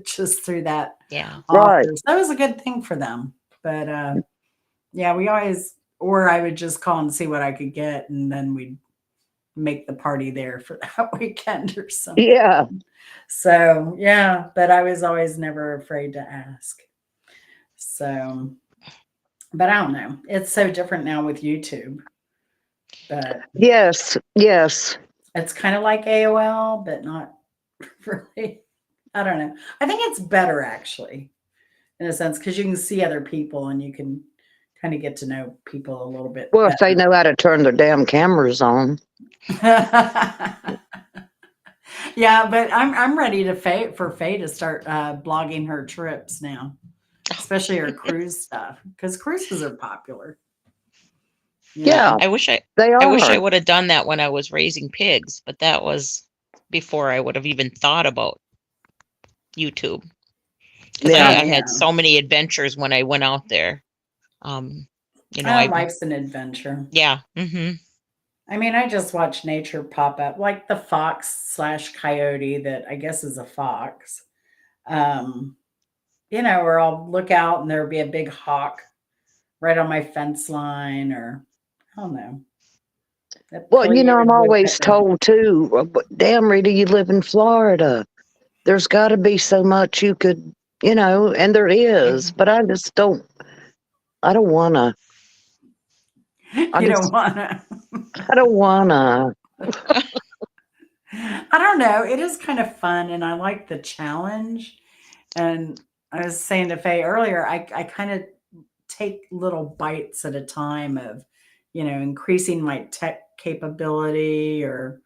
just through that Yeah. Right. offer. So that was a good thing for them. But yeah, we always, or I would just call and see what I could get, and then we'd make the party there for that weekend or something. Yeah. So yeah, but I was always never afraid to ask. So, but I don't know. It's so different now with YouTube, but Yes. Yes. it's kind of like AOL, but not really. I don't know. I think it's better actually, in a sense, because you can see other people and you can kind of get to know people a little bit Well, if they better. know how to turn their damn cameras on. Yeah, but I'm ready to for Faye to start blogging her trips now, especially her cruise stuff, because cruises are popular. You Yeah, know, I wish I they I wish I are. would have done that when I was raising pigs, but that was before I would have even thought about YouTube. Because Yeah. I oh had yeah, so many adventures when I went out there. Um, I life's an adventure. yeah. Hmm. I mean, I just watch nature pop up, like the fox slash coyote that I guess is a fox. Um, where I'll look out and there'll be a big hawk right on my fence line, or I don't know, a Well, I'm pileated always woodpecker. told too, damn, Rita, you live in Florida. There's got to be so much you could, and there is, but I don't want to. I You don't just, want to. I don't want to. I don't know. It is kind of fun, and I like the challenge. And I was saying to Faye earlier, I kind of take little bites at a time of, increasing my tech capability or,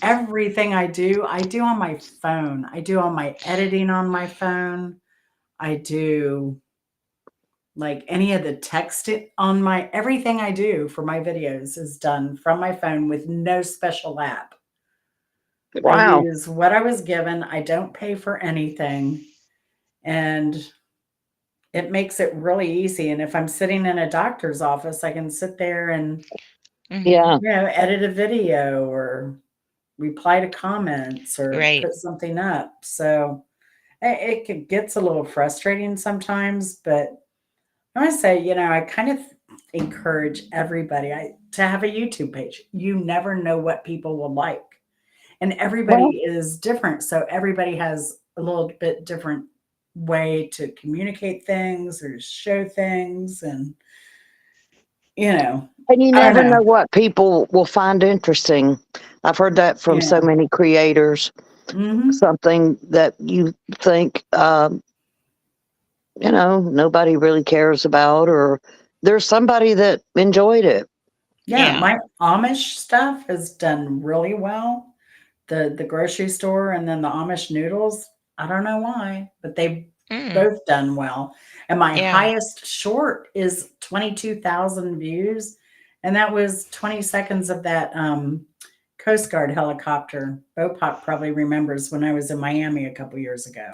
everything I do on my phone. I do all my editing on my phone. I do like any of the text on my everything I do for my videos is done from my phone with no special app. I Wow. use what I was given. I don't pay for anything. And it makes it really easy. And if I'm sitting in a doctor's office, I can sit there and, Hmm. Yeah. edit a video or reply to comments or Right. put something up. So gets a little frustrating sometimes, but I want to say, I kind of encourage everybody to have a YouTube page. You never know what people will like, and everybody Well, is different. So everybody has a little bit different way to communicate things or show things, and you know, and you I don't never know. know what people will find interesting. I've heard that from so Yeah. many creators. Hmm. Something that you think, nobody really cares about, or there's somebody that enjoyed it. Yeah, Yeah. my Amish stuff has done really well. The grocery store and then the Amish noodles. I don't know why, but they've Mm. both done well. And my Yeah. highest short is 22,000 views, and that was 20 seconds of that Coast Guard helicopter. Bopop probably remembers when I was in Miami a couple years ago.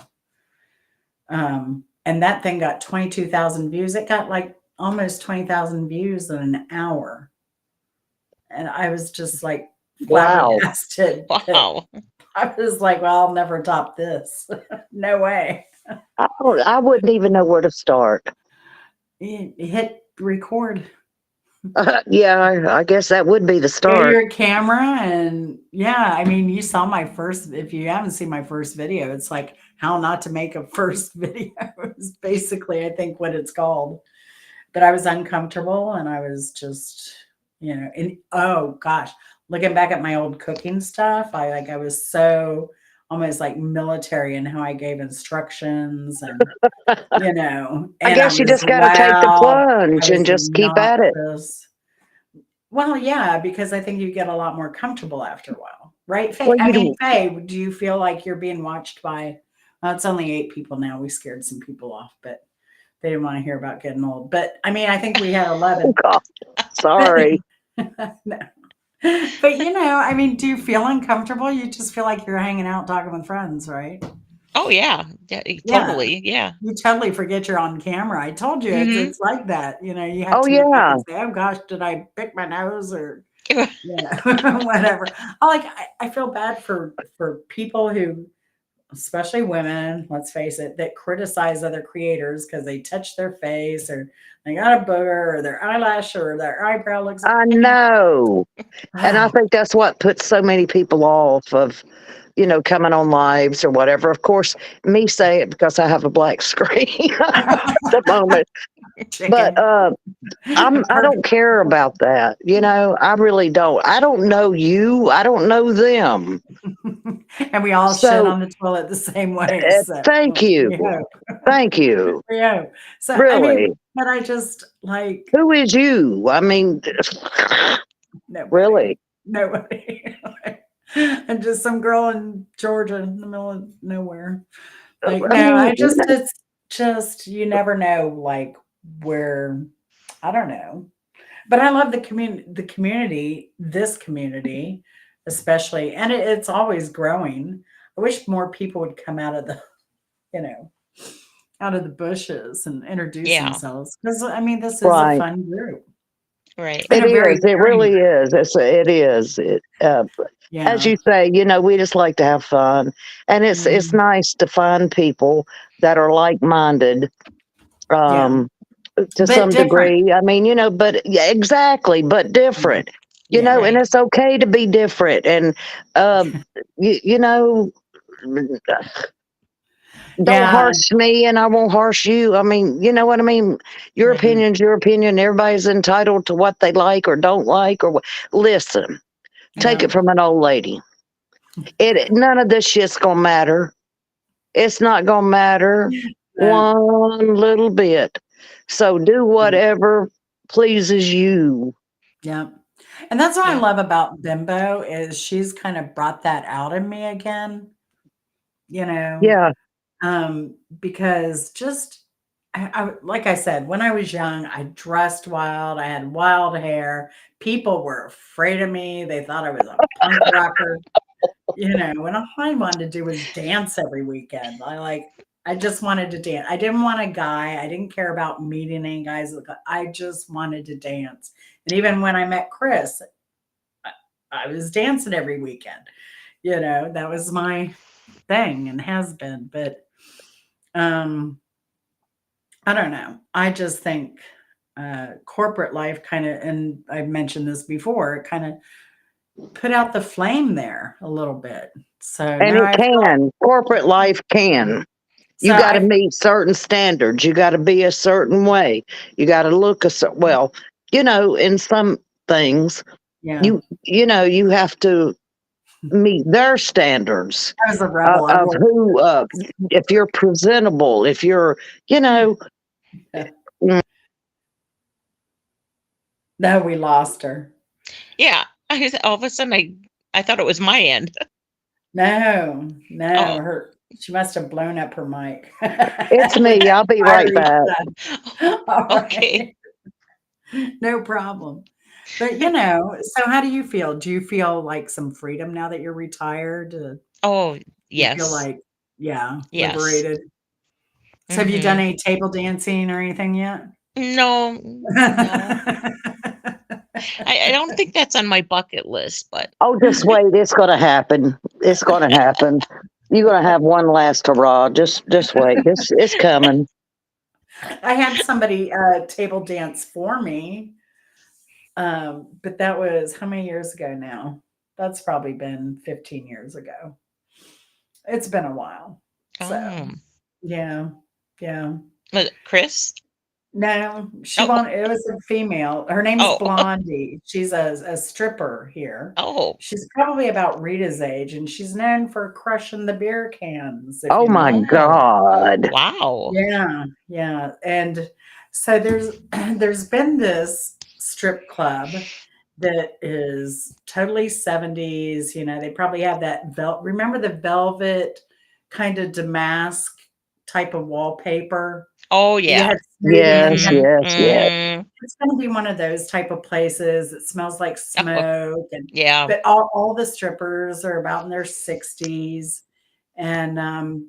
And that thing got 22,000 views. It got like almost 20,000 views in an hour. And I was just like Wow. flabbergasted that Wow. I was like, well, I'll never top this. No way. I wouldn't even know where to start. You hit record. Yeah, I guess that would be the Go to start. your camera and yeah, I mean, you saw my first, if you haven't seen my first video, it's like how not to make a first video is basically, I think, what it's called. But I was uncomfortable and I was just, and oh gosh, looking back at my old cooking stuff, I was so almost like military in how I gave instructions I and I guess you was just got to take the loud. I plunge and was just keep at it. obnoxious. Well, yeah, because I think you get a lot more comfortable after a while, right? Faye, Well, I you mean, do. Faye, do you feel like you're being watched by? Well, it's only 8 people now. We scared some people off, but they didn't want to hear about getting old. But I mean, I think we had Oh 11. God, But sorry. no. But I mean, do you feel uncomfortable? You just feel like you're hanging out talking with friends, right? Oh yeah. Yeah. Yeah. Totally. Yeah. You totally forget you're on camera. I told you it's Hmm. it's like that. You have Oh to look back yeah. and say, "Oh gosh, did I pick my nose or whatever." I feel bad for people who, especially women, let's face it, that criticize other creators because they touch their face or they got a booger or their eyelash or their eyebrow looks. I I mean, know. And I think that's what puts so many people off of, coming on lives or whatever. Of course, me say it because I have a black screen at the moment. But chicken. I don't care about that. I really don't. I don't know you. I don't know them. And we all shit So on the toilet the same way. So thank you. we hope. Thank you. We hope. So I mean, Really. but I just like Who is you? I mean, nobody. really. Nobody. I'm just some girl in Georgia in the middle of nowhere. Like, I no, mean, it's just you never know like where I don't know. But I love this community, especially, and it's always growing. I wish more people would come out of you know, out of the bushes and introduce Yeah. themselves. Because I mean, this is a right. fun group Right. and It a very is. It caring really group. is. It is. As Yeah. you say, we just like to have fun, and it's Mhm. nice to find people that are like minded. Yeah. Um, to But some different. degree. I mean, but yeah, exactly, but Mhm. different. Yeah. And Right. it's okay to be different. And uh, you know, don't Yeah. harsh me, and I won't harsh you. I mean, you know what I mean. Your Right. opinion's your opinion. Everybody's entitled to what they like or don't like, or listen. Take Yeah. it from an old lady. None of this shit's gonna matter. It's not gonna matter No. one little bit. So do whatever pleases you. Yeah. And that's what I Yeah. love about Bimbo is she's kind of brought that out in me again, you know, Yeah, because just like I said, when I was young, I dressed wild. I had wild hair. People were afraid of me. They thought I was a punk rocker, and all I wanted to do was dance every weekend. I like I just wanted to dance. I didn't want a guy. I didn't care about meeting any guys. I just wanted to dance. And even when I met Chris, I, I was dancing every weekend. That was my thing and has been. But um, I don't know. I just think corporate life kind of, and I've mentioned this before, it kind of put out the flame there a little bit. So And now it I feel like, can. Corporate life can. so You got to I, meet certain standards. You got to be a certain way. You got to look a certain, well, in some things, yeah, you have to meet their standards I was a rebel. I of wore, who, if you're presentable, if you're, you know, mm, no, we lost her. Yeah. All of a sudden, I thought it was my end. No, no, Oh, she must have blown up her mic it's with me. that I'll be right fiery back. stuff. All okay. right, no problem. But so how do you feel? Do you feel like some freedom now that you're retired? Oh, You feel yes. like, yeah, Yes. liberated? So have you done Hmm. any table dancing or anything yet? No, no. I don't think that's on my bucket list, but Oh, just wait. It's going to happen. It's going to happen. You're going to have one last hurrah. Just wait. It's coming. I had somebody table dance for me, but that was how many years ago now? That's probably been 15 years ago. It's been a while. So, oh, yeah, yeah. was it Chris? No, she Oh, wanted it was a female. Her name's oh, Blondie. She's a stripper here. oh, She's probably about Rita's age, and she's known for crushing the beer cans, if Oh you know my what oh, God. wow. Yeah, yeah, and so there's there's been this strip club that is totally 70s, they probably have that remember the velvet kind of damask type of wallpaper? Oh, You yeah. had smooth and then you Yes, had Mm-hmm. yes, yes. Mm, it's gonna be one of those type of places. It smells like oh, smoke yeah. but all the strippers are about in their 60s and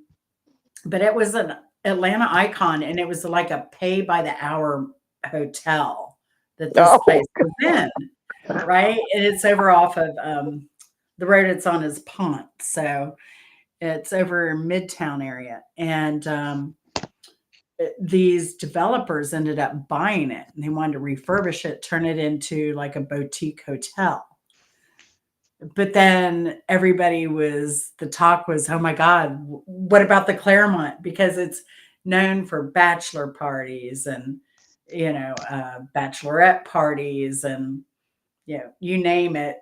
but it was an Atlanta icon, and it was like a pay by the hour hotel that this Oh, place was in, right? And it's over off of the road it's on is Pont, so it's over in Midtown area, and these developers ended up buying it, and they wanted to refurbish it, turn it into like a boutique hotel. But then the talk was, oh my God, what about the Claremont? Because it's known for bachelor parties and, bachelorette parties and, you name it.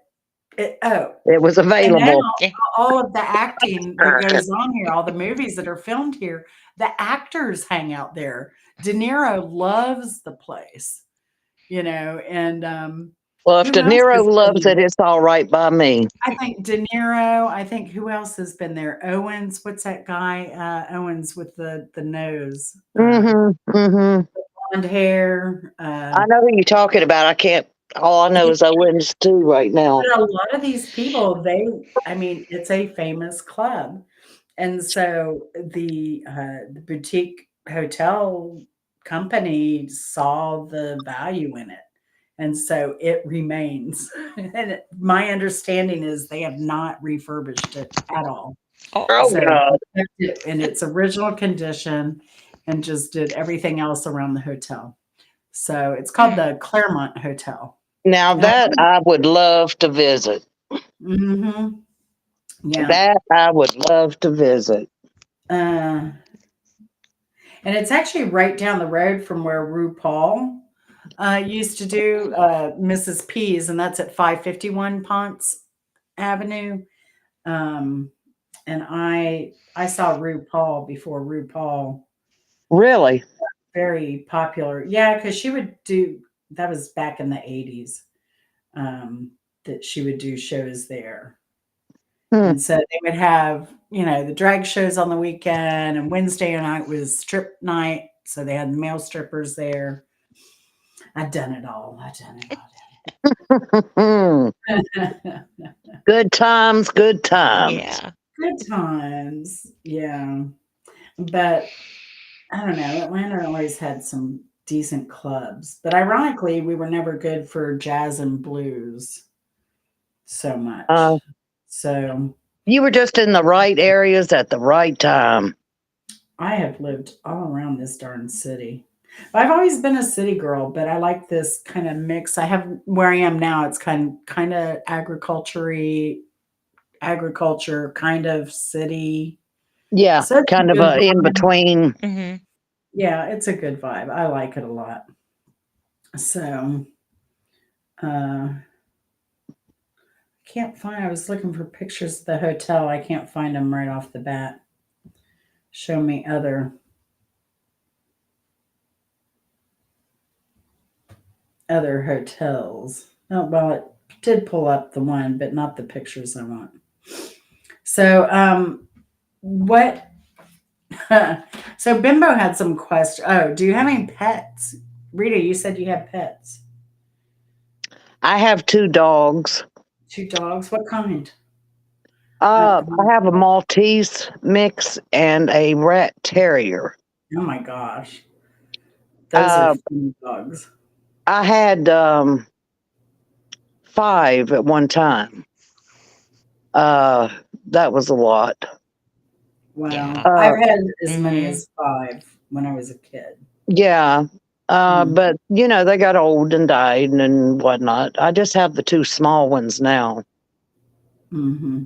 it was And now available. Yeah. all of the acting that goes on here, all the movies that are filmed here, the actors hang out there. De Niro loves the place, and Well, if who De else Niro has been loves there? it, it's all right by me. I think De Niro. I think who else has been there? Owens. What's that guy? Owens with the nose, Mm-hmm. Mm-hmm. blonde hair. I know who you're talking about. I can't. All I know is Owens too right now. But a lot of these people, I mean, it's a famous club, and so the boutique hotel company saw the value in it, and so it remains. And my understanding is they have not refurbished it at all. Oh, Oh So God! kept it in its original condition and just did everything else around the hotel. So it's called hmm. the Claremont Hotel. Now And that I would love to visit. mhm, yeah. That I would love to visit. Uh, and it's actually right down the road from where RuPaul used to do Mrs. P's, and that's at 551 Ponce Avenue. Um, and I saw RuPaul before RuPaul. Really? Very popular. Yeah, because she would do that was back in the 80s, that she would do shows there. Hmm. And so they would have, the drag shows on the weekend, and Wednesday night was strip night. So they had male strippers there. I've done it all. I've done it all. Good times, good times. Yeah. Good times. Yeah. But I don't know. Atlanta always had some decent clubs, but ironically, we were never good for jazz and blues so Uh, much. So you were just in the right areas at the right time. I have lived all around this darn city. I've always been a city girl, but I like this kind of mix. I have where I am now. It's kind of agriculture, kind of city. Yeah, So it's a kind of good a in vibe. between. Hmm. Yeah, it's a good vibe. I like it a lot. So can't find. I was looking for pictures of the hotel. I can't find them right off the bat. Show me other hotels. Oh well, it did pull up the one, but not the pictures I want. So what? So Bimbo had some questions. Oh, do you have any pets? Rita, you said you have pets. I have 2 dogs. Two dogs. What kind? Uh, I have a Maltese mix and a rat terrier. oh my gosh, those are Uh, fun dogs. I had 5 at one time. Uh, that was a lot. Wow, Yeah. Uh, I've had as many Hmm. as five when I was a kid. yeah. Mm, But they got old and died and whatnot. I just have the 2 small ones now. mm-hmm.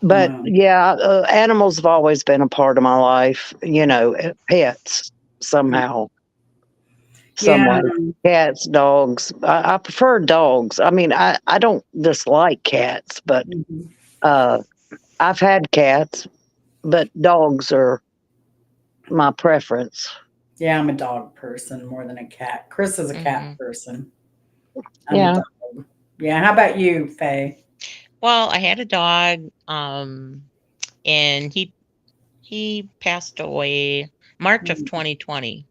But Wow. yeah, animals have always been a part of my life. Pets somehow, some Yeah. way. Cats, dogs. I prefer dogs. I mean, I don't dislike cats, but Mhm. uh, I've had cats, but dogs are my preference. Yeah, I'm a dog person more than a cat. Chris is a cat Hmm. person. I'm a Yeah. dog. Yeah. How about you, Faye? Well, I had a dog, and he passed away March of Mm, 2020,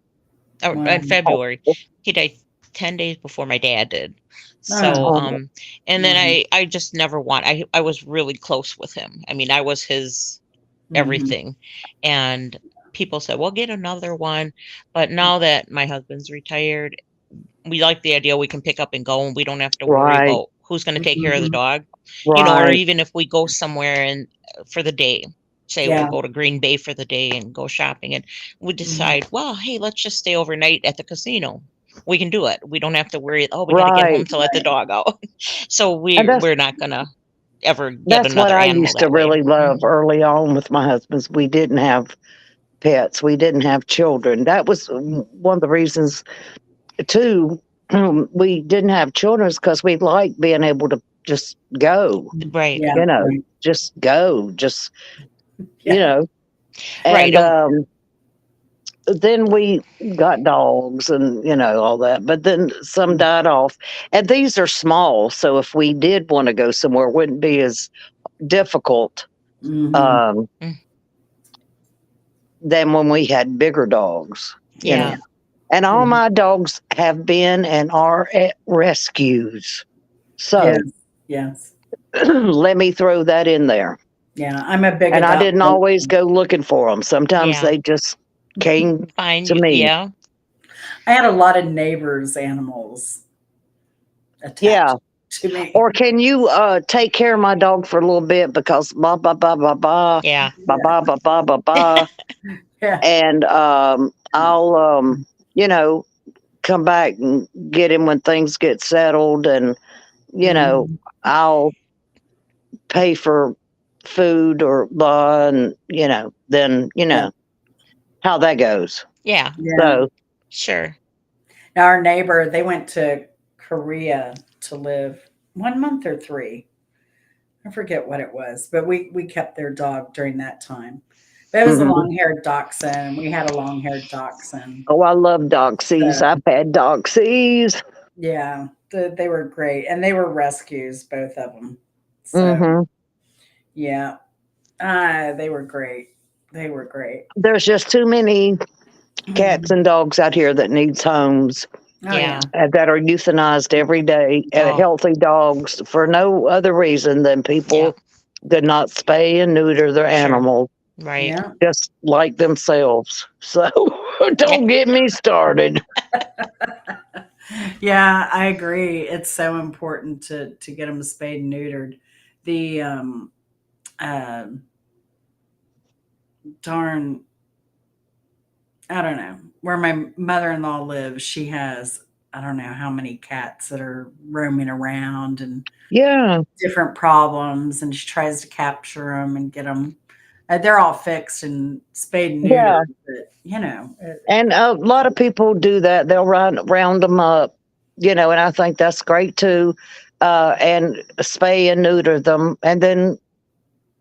or wow. in Oh, February. He died 10 days before my dad did. So, Oh, oh, and then wow. I just never I was really close with him. I mean, I was his Hmm. everything. And people said, well, get another one. But now that my husband's retired, we like the idea we can pick up and go and we don't have to worry right, about who's going to take care of the Hmm. dog, or right. even if we go somewhere and for the day, say we'll Yeah. go to Green Bay for the day and go shopping, and we Hmm. decide, well, hey, let's just stay overnight at the casino. We can do it. We don't have to worry, oh, we got to get home Right. to let the Right. dog out. So And we're not going to ever get that's what another I animal used to that way. really love Hmm. early on with my husband's. We didn't have pets. We didn't have children. That was one of the reasons too. We didn't have children because we liked being able to just go, Right. Yeah. Right. just go, just you Yeah. know. Right. And then we got dogs and all that, but then some died off. And these are small, so if we did want to go somewhere, it wouldn't be as difficult Hmm. um, Mm. than when we had bigger dogs. You Yeah. know, and all Hmm. my dogs have been and are at rescues. Yes. So Yes. let me throw that in there. Yeah. I'm a big And I didn't adopter. always go looking for them. Sometimes Yeah. they just came Fine. to me. Yeah. I had a lot of neighbors' animals Yeah. attached to me. Or can you take care of my dog for a little bit because blah blah blah blah blah Yeah. blah Yeah. blah blah blah blah blah, Yeah. and I'll you know come back and get him when things get settled, and you know Mhm. I'll pay for food or blah, and then Yeah. how that goes. Yeah. Yeah. So Sure. Now our neighbor, they went to Korea to live 1 month or 3. I forget what it was, but we kept their dog during that time. But it was a mhm. long-haired dachshund. We had a long-haired dachshund. Oh, I love doxies. So I've had doxies. yeah, they were great, and they were rescues, both of them. So Hmm. yeah, they were great. They were great. There's just too many cats Mhm. and dogs out here that needs homes, Oh yeah. Yeah. that are euthanized every day. Oh, Healthy dogs for no other reason than yeah. people did not spay and neuter their Sure. animals. Right. Yeah. just like themselves. So don't get me started. Yeah, I agree. It's so important to get them spayed and neutered. The um darn, I don't know, where my mother-in-law lives, she has, I don't know how many cats that are roaming around and Yeah. different problems, and she tries to capture them and get them. They're all fixed and spayed and Yeah. neutered, but you know, And a lot of people do that. They'll round them up, and I think that's great too. And spay and neuter them and then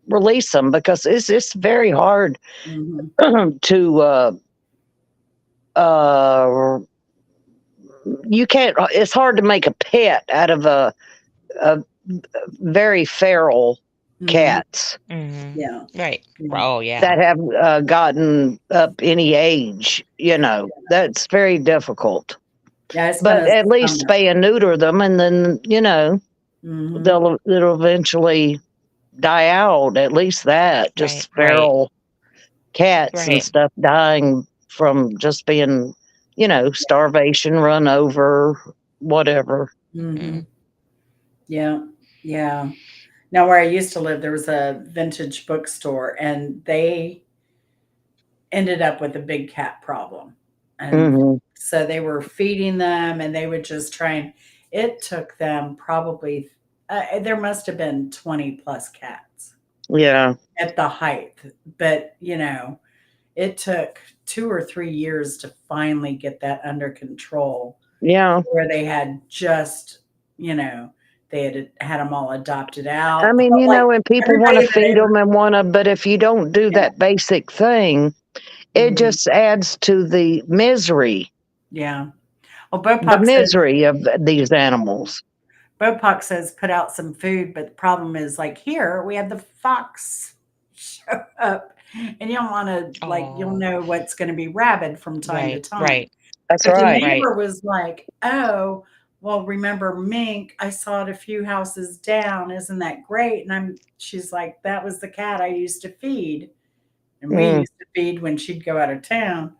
release them because it's very hard mhm, to uh you can't it's hard to make a pet out of a very feral mhm, cats Hmm. yeah, Right. yeah, Oh, yeah. that have gotten up any age. That's very difficult. yeah. I spent But a at least summer. spay and neuter them, and then Mhm, it'll eventually die out. At least that Right. just Right. feral cats and Right. stuff dying from just being, starvation, run over, whatever. Mm. mhm, yeah, yeah. Now, where I used to live, there was a vintage bookstore, and they ended up with a big cat problem. And Hmm. so they were feeding them, and they would just try and it took them probably, there must have been 20 plus cats Yeah, at the height. But, it took 2 or 3 years to finally get that under control, yeah. where they had just, you know, they had them all adopted I out. mean, Like and people want to everybody that feed ever, them and but if you don't do yeah, that basic thing, it mhm, just adds to yeah. Well, the Bopoc says misery of these animals. Bopoc says put out some food, but the problem is like here we have the fox show up, and you don't want to, like, you'll Oh, know what's going to be rabid from time to right. time. Right. That's But the right. Right. neighbor was like, "Oh, well, remember mink? I saw it a few houses down. Isn't that great?" And she's like, "That was the cat I used to feed, and we Mm, used to feed when she'd go out of town."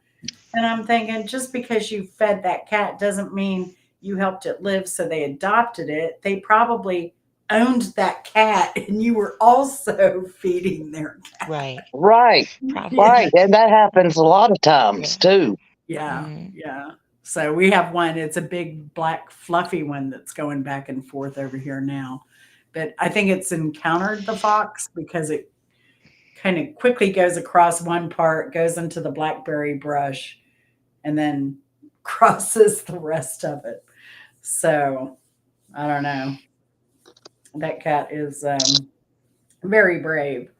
And I'm thinking, just because you fed that cat doesn't mean you helped it live, so they adopted it. They probably owned that cat, and you were also feeding their cat. Right. right, Yeah, right. Probably. And that happens a lot of times Yeah. too. yeah, Mm. yeah. So we have one. It's a big black fluffy one that's going back and forth over here now. But I think it's encountered the fox because it kind of quickly goes across one part, goes into the blackberry brush, and then crosses the rest of it. So I don't know. That cat is very brave.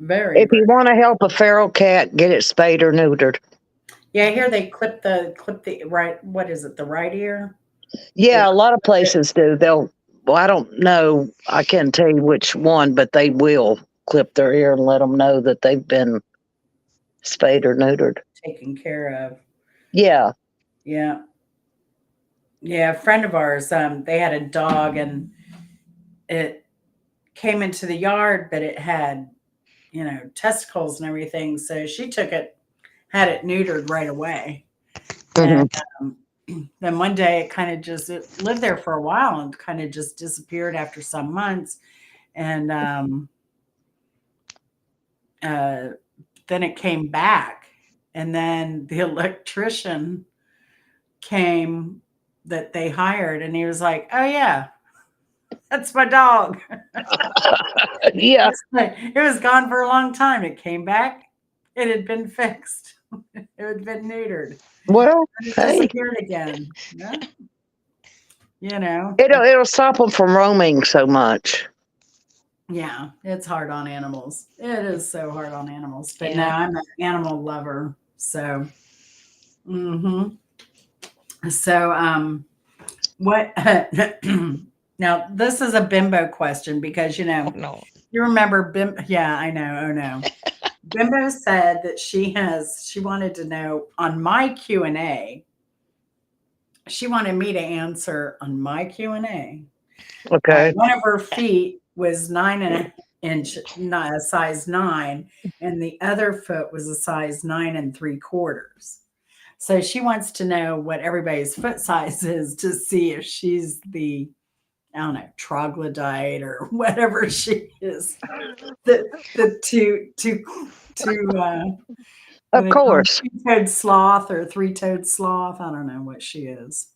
Very If brave. you want to help a feral cat, get it spayed or neutered. Yeah, here they clip the right, what is it, the right ear? They Yeah, a lot of clip it. places do. Well, I don't know. I can't tell you which one, but they will clip their ear and let them know that they've been spayed or neutered. Taken care of. Yeah. Yeah. Yeah, a friend of ours, they had a dog, and it came into the yard, but it had, testicles and everything. So she took it, had it neutered right away. And Hmm. um, then one day it lived there for a while and kind of just disappeared after some months. And uh, then it came back. And then the electrician came that they hired, and he was like, "Oh, yeah, that's my dog." Yeah. It was gone for a long time. It came back. It had been fixed. It had been neutered. Well, And it hey, disappeared again. Yeah, it'll stop them from roaming so much. yeah, it's hard on animals. It is so hard on animals. But no, Yeah. I'm an animal lover. So, mhm. So, what now this is a bimbo question because Oh, no. you remember yeah, I know. Oh no. Bimbo said that she wanted to know on my Q&A. She wanted me to answer on my Q&A. Okay. One of her feet was 9 and inch, not a size 9, and the other foot was a size 9 3/4. So she wants to know what everybody's foot size is to see if she's the, I don't know, troglodyte or whatever she is. The what do Of they call 'em? course. Two-toed sloth or three-toed sloth. I don't know what she is.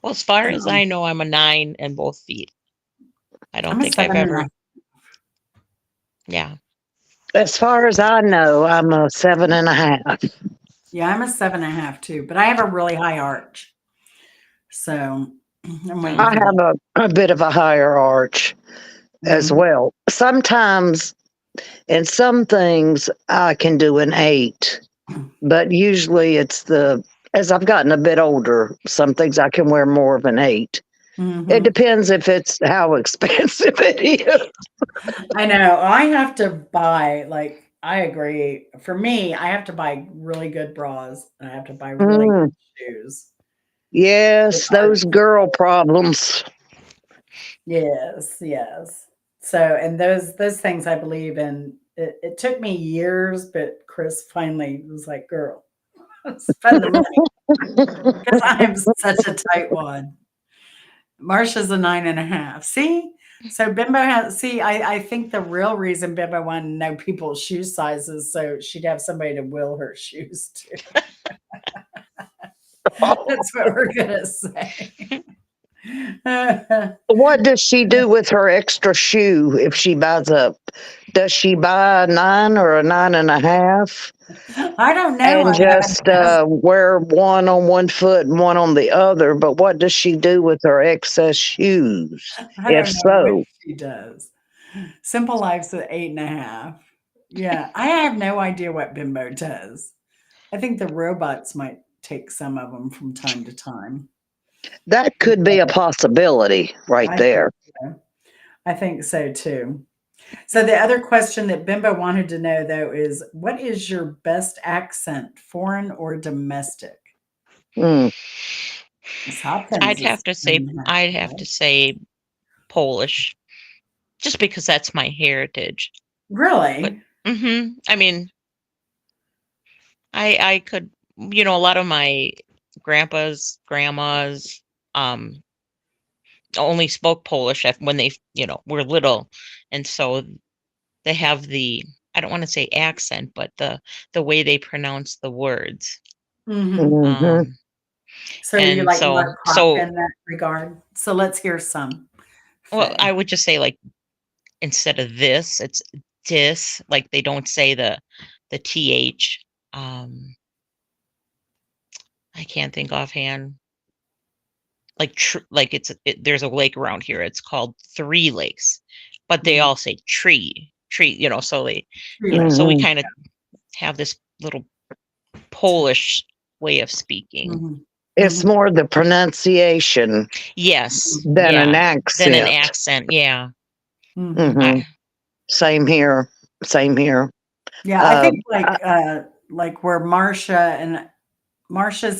Well, as far as Um, I know, I'm a 9 in both feet. I don't I'm a think I've 7 and ever, a yeah. As far as I know, I'm a 7.5. yeah, I'm a 7.5 too, but I have a really high arch. So I'm waiting I for that. have a bit of a higher arch as Mhm. well. Sometimes in some things I can do an 8, but usually as I've gotten a bit older, some things I can wear more of an 8. It Mhm. depends if it's how expensive it is. I know. I have to buy, like, I agree. For me, I have to buy really good bras and I have to buy really Mm, good shoes. With yes, those arches. girl problems. Yes, yes. So, and those things I believe in. It took me years, but Chris finally was like, "Girl, spend the money," because I am such a tight one. Marsha's a 9.5. See? So Bimbo has, see, I think the real reason Bimbo wanted to know people's shoe sizes so she'd have somebody to will her shoes to. That's what we're gonna say. I What does she do with her extra shoe if she buys up? Does she buy a 9 or a 9.5 don't know. and I haven't just asked. wear one on one foot and one on the other? But what does she do with her excess shoes? I If don't know what so, she does. Simple Life's at 8.5. Yeah, I have no idea what Bimbo does. I think the robots might take some of them from time to time. that could be a possibility right I think there. so. I think so too. So the other question that Bimbo wanted to know though is what is your best accent, foreign or domestic? Mm, Miss Hopkins is I'd have to say Polish, just because that's my heritage. But really? I mean, I could, a lot of my grandpas, grandmas, um, only spoke Polish when they, were little, and so they have I don't want to say accent, but the way they pronounce the words. Hmm. hmm Um, So you and like so Mark Croft so in that regard? So let's hear some. well, I Faye. would just say, like, instead of this, it's dis. Like, they don't say the th. Um, I can't think offhand. Like there's a lake around here. It's called Three Lakes, but they Mhm. all say tree. So Tree Lake. so we hmm kind of have this little Polish way of speaking. Mhm. It's Mhm. more the pronunciation Yes, Mhm. than an yeah. Then an accent. accent, yeah. Mhm. hmm I Same here. Same here. Yeah, I Uh, think like where Marsha's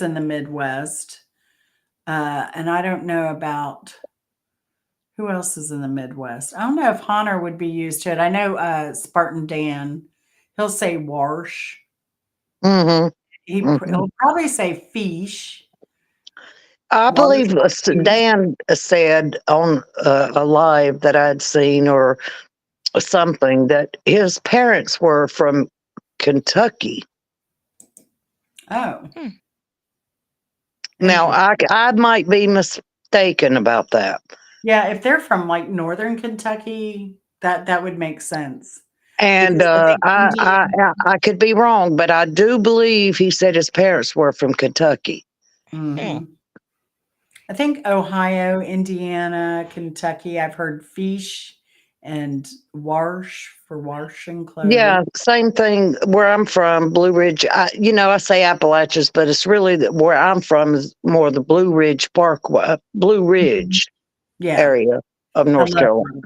in the Midwest, and I don't know about who else is in the Midwest. I don't know if Honor would be used to it. I know Spartan Dan, he'll say "warsh." hmm He'll probably say "fish." I Warsh believe or fish. Dan said on a live that I'd seen or something that his parents were from Kentucky. Oh, hmm, Now, interesting. I might be mistaken about that. Yeah, if they're from like northern Kentucky, that would make sense And because I think Indian. I could be wrong, but I do believe he said his parents were from Kentucky. hmm. Mhm. I think Ohio, Indiana, Kentucky, I've heard fish and wash for washing clothes. Yeah, same thing where I'm from, Blue Ridge. I say Appalachians, but it's really where I'm from is more the Blue Ridge Parkway, Blue Mhm. Ridge Yeah, area of I North love Carolina, them.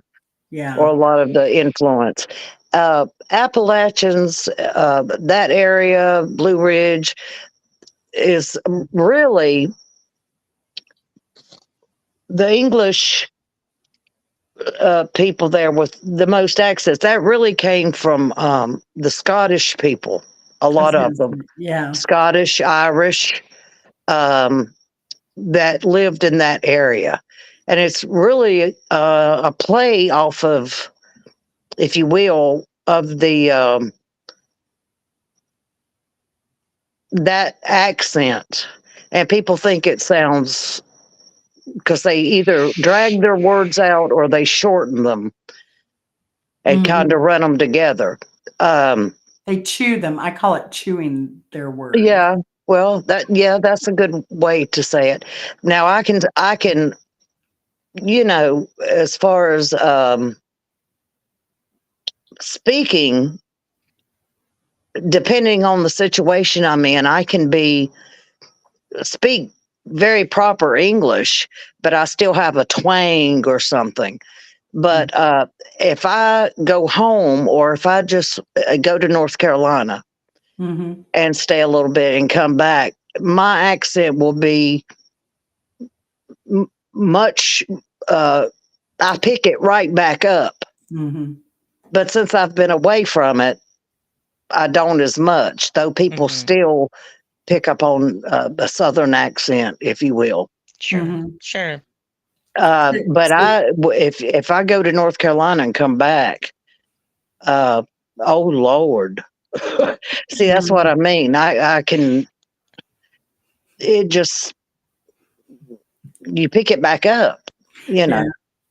Yeah. or a lot of the influence. Appalachians, that area, Blue Ridge, is really the English people there with the most access. That really came from the Scottish people. A I was lot gonna of them, say, yeah. Scottish, Irish, um, that lived in that area, and it's really a play off of, if you will, of the that accent. And people think it sounds, because they either drag their words out or they shorten them and kind Mhm. of run them together. Um, They chew them. I call it chewing their words. yeah, well, that's a good way to say it. Now I can, as far as speaking, depending on the situation I'm in, I can speak very proper English, but I still have a twang or something. But if I go home, or if I just go to North Carolina Mhm. and stay a little bit and come back, my accent will be much. I pick it right back up. Mhm. But since I've been away from it, I don't as much. Though people Mhm. still pick up on a Southern accent, if you will. Sure. Mhm. Sure. But So if I go to North Carolina and come back, uh, oh Lord, see, that's what mhm. I mean. I can, it just, you pick it back up, you Yeah. know.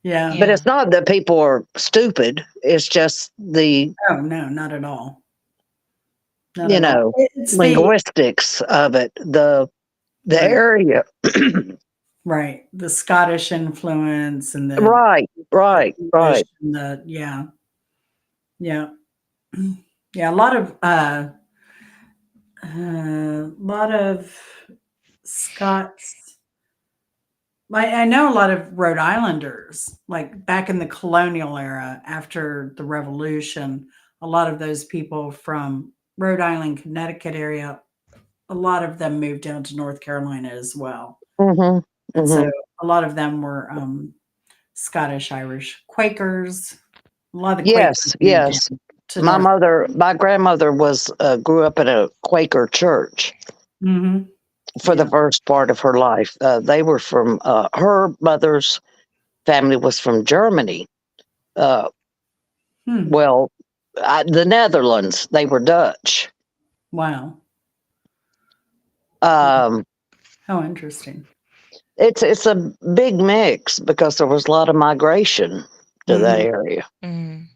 Yeah. But Yeah. it's not that people are stupid. It's just the, Oh, no, not at all. Not you at all. know, It's the linguistics of it, the right, area. right. The Scottish influence and Right, the right, English right. and the yeah. Yeah. Yeah, lot of Scots. I know a lot of Rhode Islanders, like back in the colonial era after the Revolution, a lot of those people from Rhode Island, Connecticut area, a lot of them moved down to North Carolina as well. Hmm. And so Hmm. a lot of them were Scottish, Irish, Quakers. A lot of the Quakers Yes, moved yes. down to North. My grandmother was grew up in a Quaker church Mhm. for the Yeah. first part of her life. They were from her mother's family was from Germany. Uh, Hmm. well, the Netherlands. They were Dutch. Wow. Um, How interesting. it's a big mix because there was a lot of migration to that Mhm. area. Mm.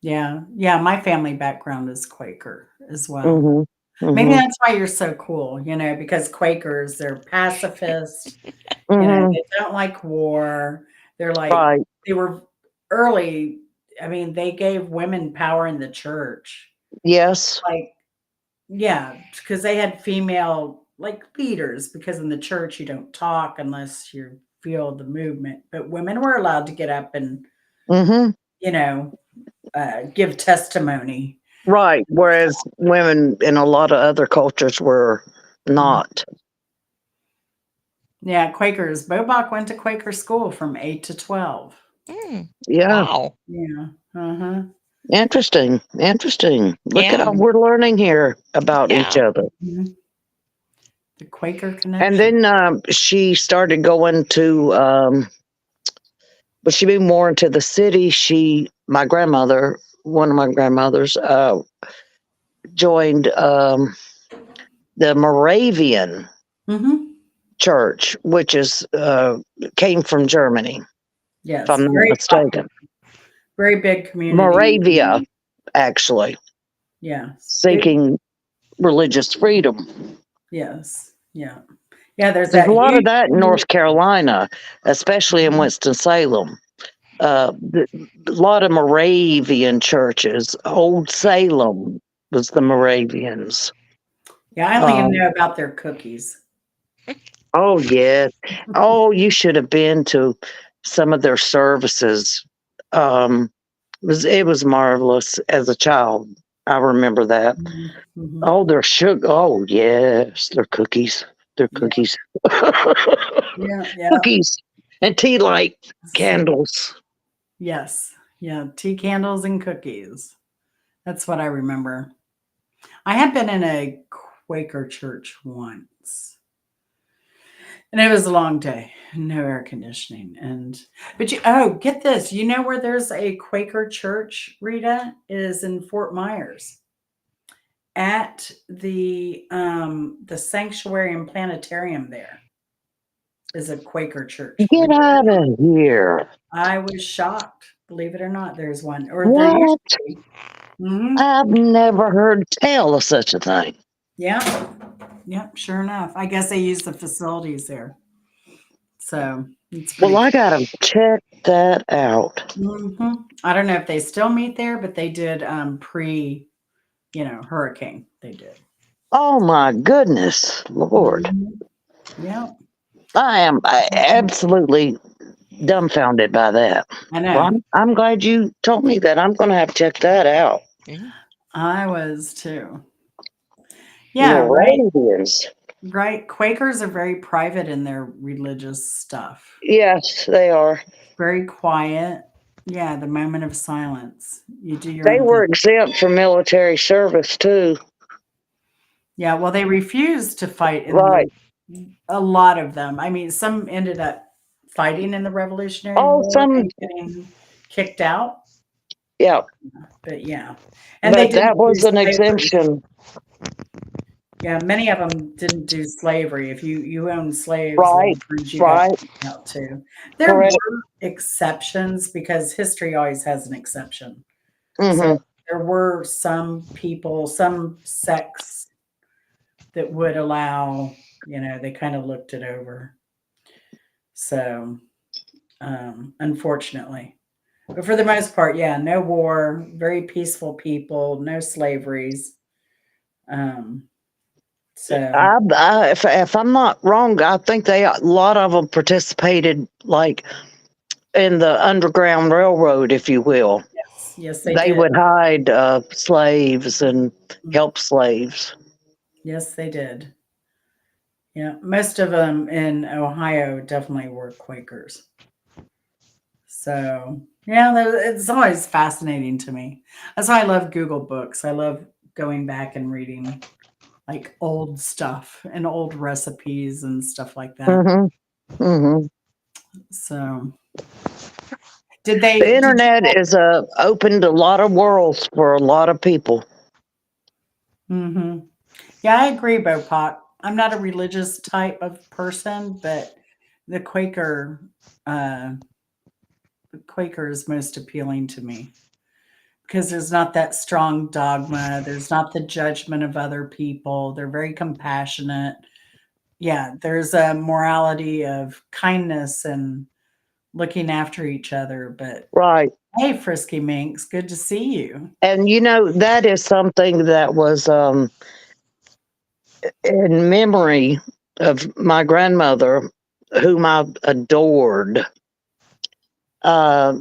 Yeah. Yeah, my family background is Quaker as well. Hmm. Maybe Hmm. that's why you're so cool, because Quakers, they're pacifist, Hmm. they don't like war. They're like Right. they were early, I mean, they gave women power in the church. Yes. Like, yeah, because they had female like leaders because in the church you don't talk unless you feel the movement. But women were allowed to get up and, Hmm. you know, give testimony. Right. Whereas women in a lot of other cultures were Mhm. not. Yeah, Quakers. Bobach went to Quaker school from 8 to 12. Mm. Yeah. Wow. Yeah. Uh-huh. Interesting. Interesting. Look at Yeah. all we're learning here about each Yeah. other. Mhm. The Quaker And connection. then she started going to, but she moved more into the city. My grandmother, one of my grandmothers, joined the Moravian Mhm. church, which is came from Germany, if Yes, I'm not very mistaken. popular. Very big community. Moravia, actually, Yes. Big seeking religious freedom. yes. Yeah. Yeah, there's There's a that lot of huge that in community. North Carolina, especially in Winston-Salem. A lot of Moravian churches. Old Salem was the Moravians. Yeah, I only Um, know about their cookies. oh yeah. Oh, you should have been to some of their services. It was marvelous as a child. I remember that. Mhm. Mhm. Oh, their sugar. Oh yes, their cookies. Their Yeah. cookies. Yeah, yeah. Cookies and tea light So candles. Yes. Yeah. Tea candles and cookies. That's what I remember. I had been in a Quaker church once. And it was a long day, no air conditioning. But get this. You know where there's a Quaker church, Rita, is in Fort Myers at the sanctuary and planetarium there is a Quaker church. Get out of here. I was shocked, believe it or not. There's one, or there used What? to be. Hmm. I've never heard tell of such a thing. Yeah. Yep. Sure enough. I guess they use the facilities there. So it's Well, pretty I cool. gotta check that out. I don't know if they still meet there, but they did pre, hurricane. They did. Oh my goodness, Lord. Yeah. I am absolutely dumbfounded by that. I Well, know. I'm glad you told me that. I'm going to have to check that out. I was too. Yeah, right. Moravians. Right. Quakers are very private in their religious stuff. Yes, they are. Very quiet. Yeah, the moment of silence. You do your They own were thing. exempt from military service too. Yeah, well, they refused to fight in Right. a lot of them. I mean, some ended up fighting in the Revolutionary Oh, War some, and getting kicked out. yeah. But yeah. And they But didn't that do was an slavery. exemption. Yeah, many of them didn't do slavery. If you owned slaves, a lot Right. of times you got Right. kicked out too. There Correct. were exceptions because history always has an exception. So Hmm. there were some people, some sects that would allow, they kind of looked it over. So unfortunately. But for the most part, yeah, no war, very peaceful people, no slaveries. Um, so If I'm not wrong, I think a lot of them participated, like in the Underground Railroad, if you will. yes, they They did. would hide slaves and Mm, help slaves. yes, they did. Yeah, most of them in Ohio definitely were Quakers. So, yeah, it's always fascinating to me. That's why I love Google Books. I love going back and reading like old stuff and old recipes and stuff like that. Hmm. Hmm. So, The did you internet is opened a lot of worlds for a lot of people. hmm Yeah, I agree, Bopak. I'm not a religious type of person, but the uh, Quaker is most appealing to me because there's not that strong dogma. There's not the judgment of other people. They're very compassionate. Yeah, there's a morality of kindness and looking after each other. But Right. hey, Frisky Minx, good to see you. And that is something that was in memory of my grandmother, whom I adored. Uh,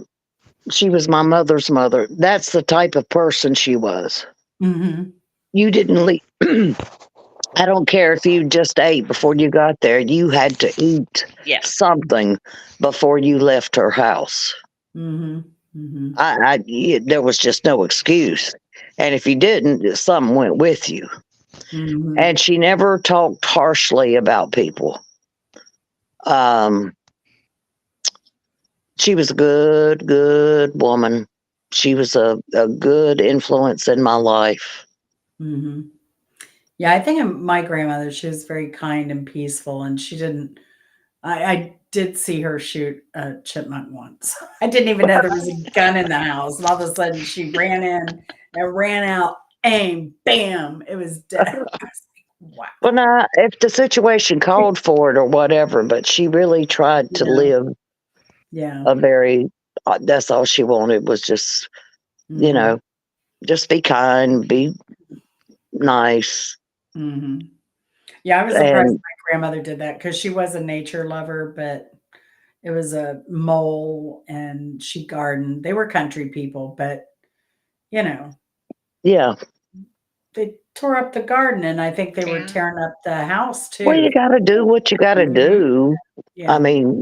she was my mother's mother. That's the type of person she was. Hmm. You didn't leave. I don't care if you just ate before you got there. You had to eat Yes. something before you left her house. Hmm. Hmm. There was just no excuse. And if you didn't, something went with you. Hmm. And she never talked harshly about people. Um, she was a good woman. She was a good influence in my life. Hmm. Yeah, I think my grandmother, she was very kind and peaceful, and she didn't. I did see her shoot a chipmunk once. I didn't even know there was a gun in the house, and all of a sudden she ran in and ran out, aim, bam, it was dead. I was like, Well, wow. now, if the situation called for it or whatever, but she really tried to Yeah, live yeah. a very, that's all she wanted was just, you Hmm. know, just be kind, be nice. Hmm. Yeah, I was surprised And my grandmother did that because she was a nature lover, but it was a mole and she gardened. They were country people, but you know, yeah, they tore up the garden, and I think they were Yeah. tearing up the house well, too. you got to do what you got to Hmm. do. I Yeah, mean,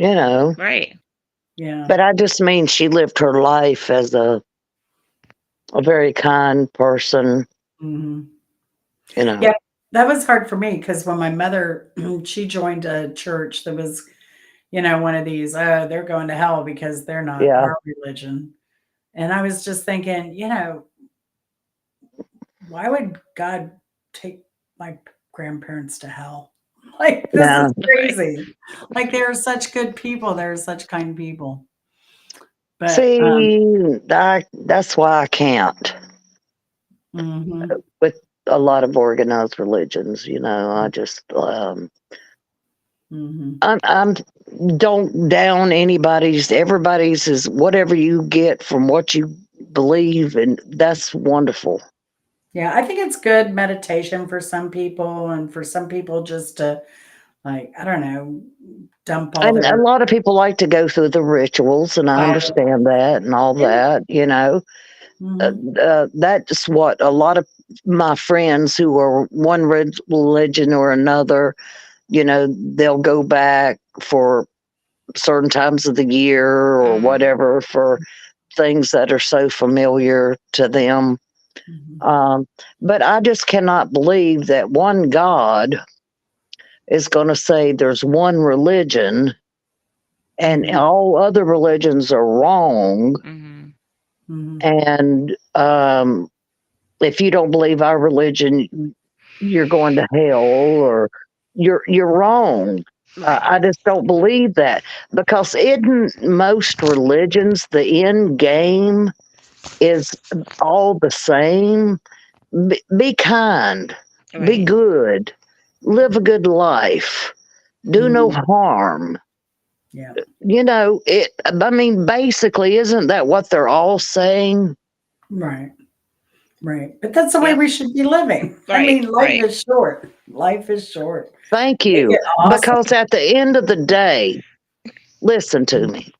Right. Yeah. But I just mean she lived her life as a very kind person, Hmm. you know. Yeah. That was hard for me because when my mother, she joined a church that was, one of these, oh, they're going to hell because they're not Yeah. our religion. And I was just thinking, why would God take my grandparents to hell? Like, this Yeah. is crazy. Like, they're such good people. They're such kind people. But, See, that's why I can't mhm, with a lot of organized religions. I just mhm. I'm don't down anybody's. Everybody's is whatever you get from what you believe, and that's wonderful. Yeah, I think it's good meditation for some people, and for some people just to, like, I don't know, dump all And a their lot of people like to go through the rituals, and I life. understand that and all Yeah. that. Mhm, That's what a lot of my friends who are one religion or another, they'll go back for certain times of the year or Mm, whatever for things that are so familiar to them. mhm, Um, but I just cannot believe that one God is going to say there's one religion and mhm, all other religions are wrong. mhm. mhm. And if you don't believe our religion, you're going to hell, or you're wrong. Right. I just don't believe that, because in most religions, the end game is all the same. Be kind, be Right. good, live a good life, do no Mhm. harm. Yeah. It. I mean, basically, isn't that what they're all saying? Right. Right. But that's the way Yep. we should be living. I Right. mean, life Right. is short. Life is short. Thank Make you, it awesome. because at the end of the day, listen to me,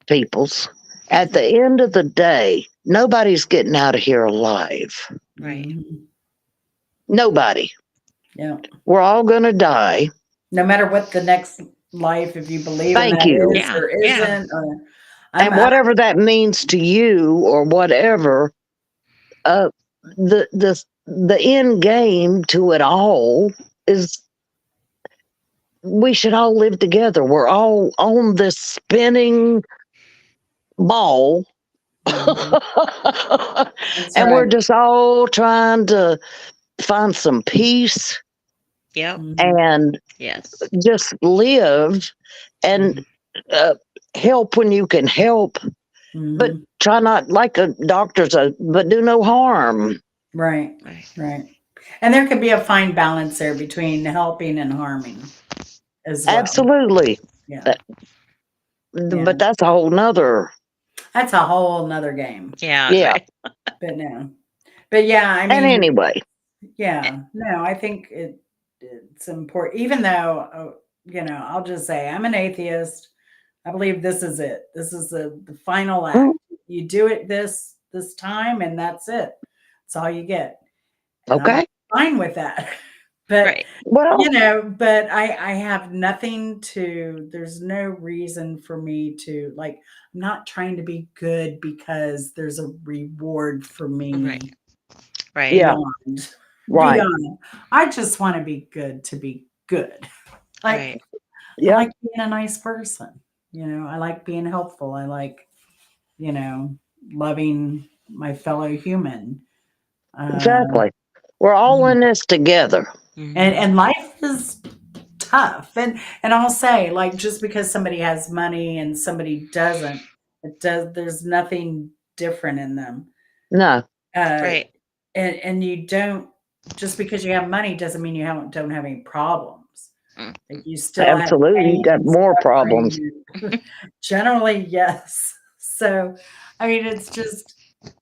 peoples. At the end of the day, nobody's getting out of here alive. Right. Mhm. Nobody. Yeah. We're all going to die. No matter what the next life, if you believe in Thank that, you. is Yeah. or Yeah. isn't, or I'm And whatever that means to you or whatever, uh, the end game to it all is we should all live together. We're all on this spinning ball. Mhm. That's And we're right. just all trying to find some peace Yep. Mhm. and Yes. just live and Mhm. uh, help when you can help, but Mhm. try not like a doctor's, but do no harm. Right. Right. Right. And there could be a fine balance there between helping and harming as well. Absolutely. Yeah. Uh, Yeah. But that's a whole nother, That's a whole nother game. Yeah. yeah. Right. But no. But yeah, I And mean, anyway, yeah, no, I think it's important. Even though, I'll just say I'm an atheist. I believe this is it. This is the final mm, act. You do it this time, and that's it. That's all you get, and I'm okay. fine with that. But Right. Well, but I have nothing to. There's no reason for me to like. I'm not trying to be good because there's a reward for Right. me Right. yeah, beyond right. beyond. I just want to be good to be good. Like, Right. I Yeah, like being a nice person. I like being helpful. I like, you know, loving my fellow human. Um, exactly. We're all in this together. and Mhm. life is tough. And I'll say, like, just because somebody has money and somebody doesn't, there's nothing different in them. No, Uh, Right. and you don't, just because you have money doesn't mean you don't have any problems. Mm. Like, you still have absolutely. You pain got and more problems. suffering. Generally, yes. So, I mean, it's just,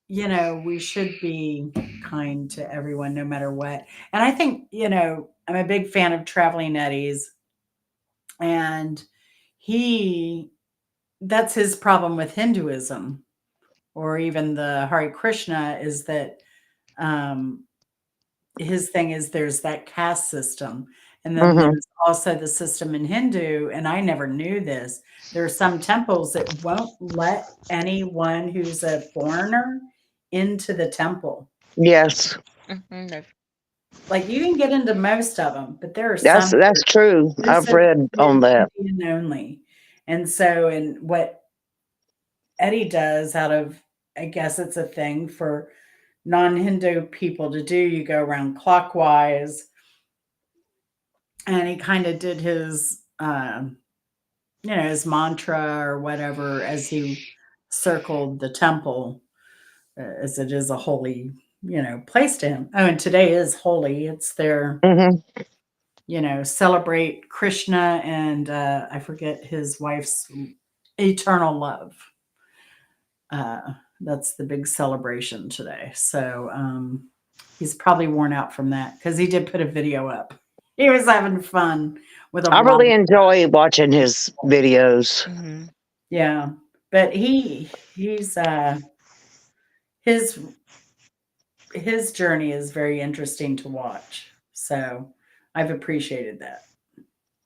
we should be kind to everyone no matter what. And I think, I'm a big fan of Traveling Eddie's, and he that's his problem with Hinduism, or even the Hare Krishna, is that um his thing is there's that caste system, And then Hmm. there's also the system in Hindu, and I never knew this. There are some temples that won't let anyone who's a foreigner into the temple. Yes, Mhm. Like, you can get into most of them, but there are that's some that that's are true. I've exclusive read on to that. Indian only. And so, and what Eddie does out of, I guess it's a thing for non-Hindu people to do, you go around clockwise, and he kind of did his, his mantra or whatever as he circled the temple, as it is a holy, place to him. Oh, and today is holy. It's their, Hmm. celebrate Krishna and I forget his wife's eternal love. That's the big celebration today. So he's probably worn out from that because he did put a video up. He was having fun with a I lot really of enjoy watching his people. videos. Mhm. Yeah, but he's his his journey is very interesting to watch. So I've appreciated that.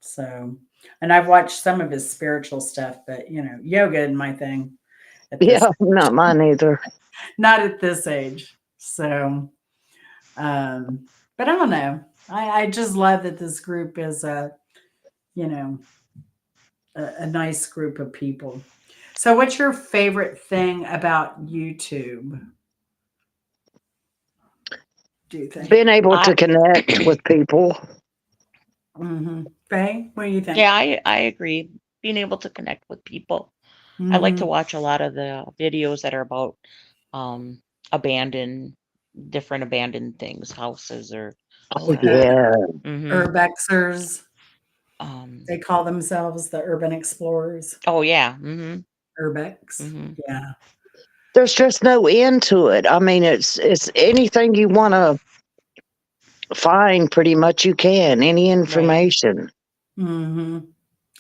So, and I've watched some of his spiritual stuff, but yoga isn't my thing at this Yeah, not mine either. not at this age. So, but I don't know. I just love that this group is you know, a nice group of people. So, what's your favorite thing about YouTube? Do you think? Being able I to connect with people. Faye, what do you think? Yeah, I agree. Being able to connect with people. I like to Hmm. watch a lot of the videos that are about um abandoned different abandoned things, houses or Oh whatnot. yeah. Mhm. Urbexers, Um they call themselves the urban explorers. oh yeah. Mhm. Urbex. Mhm. Yeah. There's just no end to it. I mean, it's anything you want to find. Pretty much, you can any Right. information. Hmm.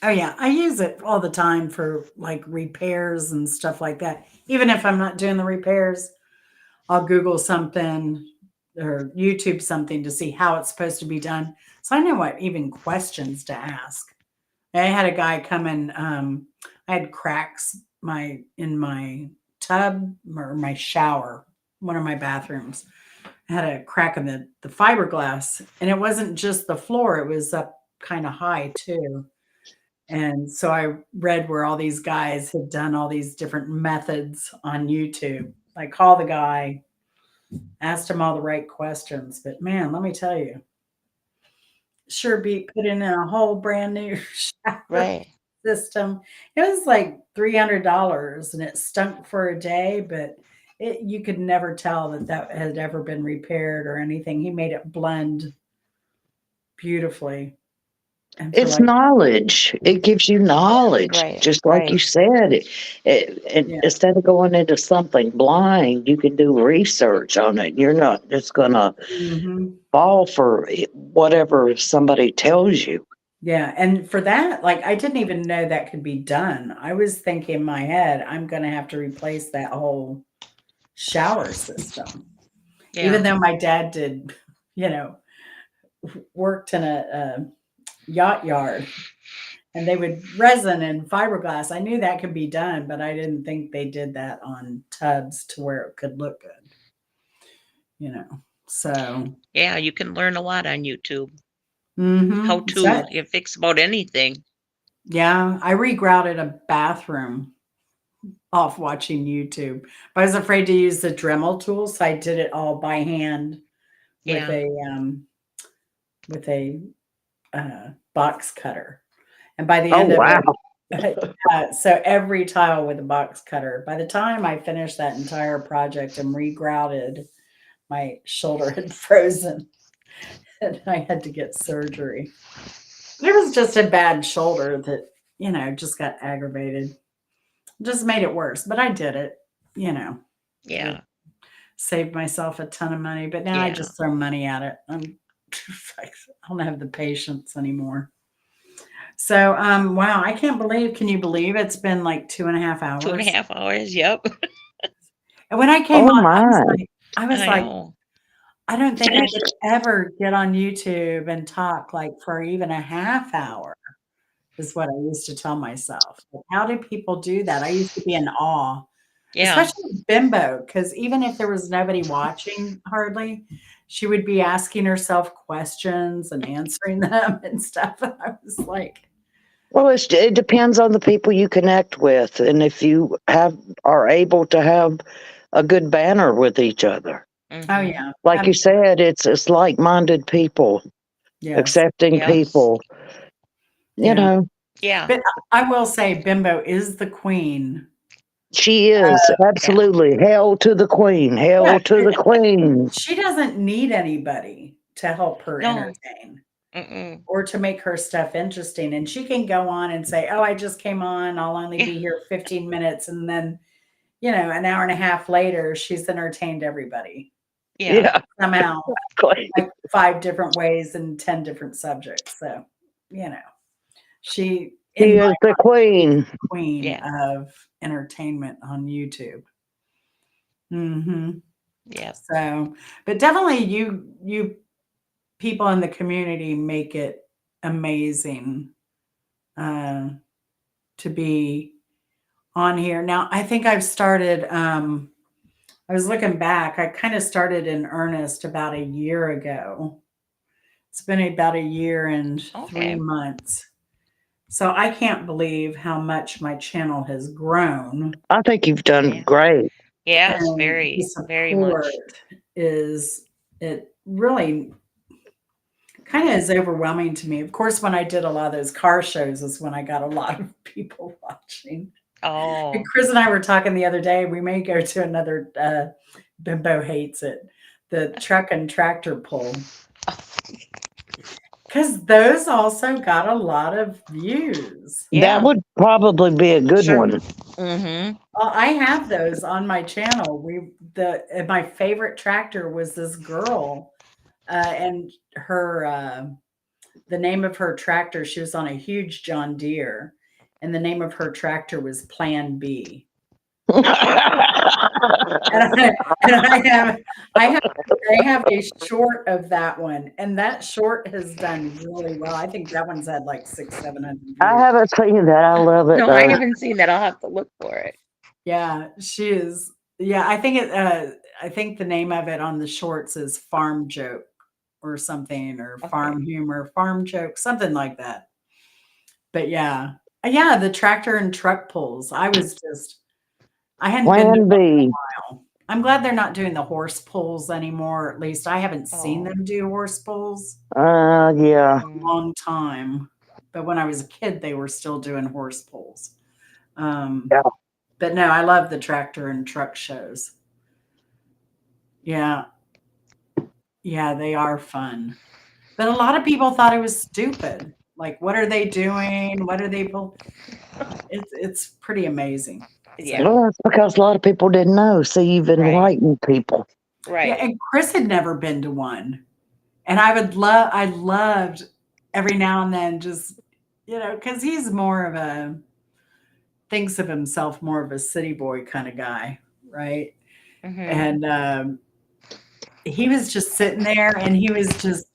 Oh yeah, I use it all the time for like repairs and stuff like that. Even if I'm not doing the repairs, I'll Google something or YouTube something to see how it's supposed to be done. So I know what even questions to ask. I had a guy come in. I had cracks in my tub or my shower, one of my bathrooms. I had a crack in the fiberglass, and it wasn't just the floor; it was up kind of high too. And so I read where all these guys had done all these different methods on YouTube. I called the guy, asked him all the right questions, but man, let me tell you, sure beat putting in a whole brand new shower Right. system. It was like $300 and it stunk for a day, but you could never tell that had ever been repaired or anything. He made it blend beautifully. And for It's like, knowledge. It gives you knowledge, Right. just like you Right. said. yeah. Instead of going into something blind, you can do research on it. You're not just gonna Hmm. fall for whatever somebody tells you. Yeah, and for that, like, I didn't even know that could be done. I was thinking in my head, I'm gonna have to replace that whole shower system. Even Yeah. though my dad did, you know, worked in a yacht yard and they would resin and fiberglass. I knew that could be done, but I didn't think they did that on tubs to where it could look good, you know. So, Yeah, you can learn a lot on YouTube. How so to you fix about anything. yeah, I regrouted a bathroom off watching YouTube. But I was afraid to use the Dremel tool, so I did it all by hand with Yeah. a box cutter. And by the Oh end of wow. it, so every tile with a box cutter. By the time I finished that entire project and regrouted, my shoulder had frozen and I had to get surgery. It was just a bad shoulder that, just got aggravated. Just made it worse, but I did it, you know. It Yeah. saved myself a ton of money, but now I Yeah. just throw money at it. I don't have the patience anymore. So, wow, I can't believe. Can you believe it's been like 2.5 Two and a hours? half hours. Yep. And when I came Oh on, my. I was I like, know. I don't think I could ever get on YouTube and talk like for even a half hour, is what I used to tell myself. Like, how do people do that? I used to be in awe, Yeah. especially with Bimbo, because even if there was nobody watching hardly, she would be asking herself questions and answering them and stuff. And I was like, Well, it depends on the people you connect with, and if you are able to have a good banner with each other. oh Mhm. yeah, Like you said, it's like-minded people, yes, accepting Yes. people. You yeah. know, Yeah. But I will say, Bimbo is the queen. she is absolutely hail to the queen, hail to the queen. She doesn't need anybody to help her No. entertain Mm-mm. or to make her stuff interesting. And she can go on and say, "Oh, I just came on. I'll only Yeah. be here 15 minutes." And then, an hour and a half later, she's entertained everybody Yeah. Yeah, somehow, exactly. like 5 different ways and 10 different subjects. So, she, She in my is the queen. queen Yeah. of entertainment on YouTube. Hmm. Yeah. So, but definitely you people in the community make it amazing uh, to be on here. Now, I think I've started. I was looking back. I kind of started in earnest about a year ago. It's been about a year and Okay. 3 months. So I can't believe how much my channel has grown, I think you've done Yeah. great. Yes. and the Very much. support is it really kind of is overwhelming to me. Of course, when I did a lot of those car shows is when I got a lot of people watching. And Oh. Chris and I were talking the other day. We may go to another. Bimbo hates it. The truck and tractor pull, because those also got a lot of views. That Yeah. would probably be a good Sure. one. Mm-hmm. Well, I have those on my channel. My favorite tractor was this girl, and the name of her tractor. She was on a huge John Deere, and the name of her tractor was Plan B. And I have a short of that one, and that short has done really well. I think that one's had like 700 I views. haven't seen that. I love it No, I though. haven't seen that. I'll have to look for it. Yeah, she is. Yeah, I think it. I think the name of it on the shorts is Farm Joke or something, or Okay. Farm Humor, Farm Joke, something like that. But yeah, the tractor and truck pulls. I hadn't been to Plan one in B. a while. I'm glad they're not doing the horse pulls anymore. At least I haven't seen Oh. them do horse pulls Yeah. in a long time. But when I was a kid, they were still doing horse pulls. Yeah. But no, I love the tractor and truck shows. Yeah. Yeah, they are fun. But a lot of people thought it was stupid. Like, what are they doing? What are they pull? It's pretty amazing. Yeah. Well, that's because a lot of people didn't know. So you've Right. enlightened people. Yeah, Right. and Chris had never been to one. And I loved every now and then just, because he's more of thinks of himself more of a city boy kind of guy, right? Mm-hmm. And he was just sitting there and he was just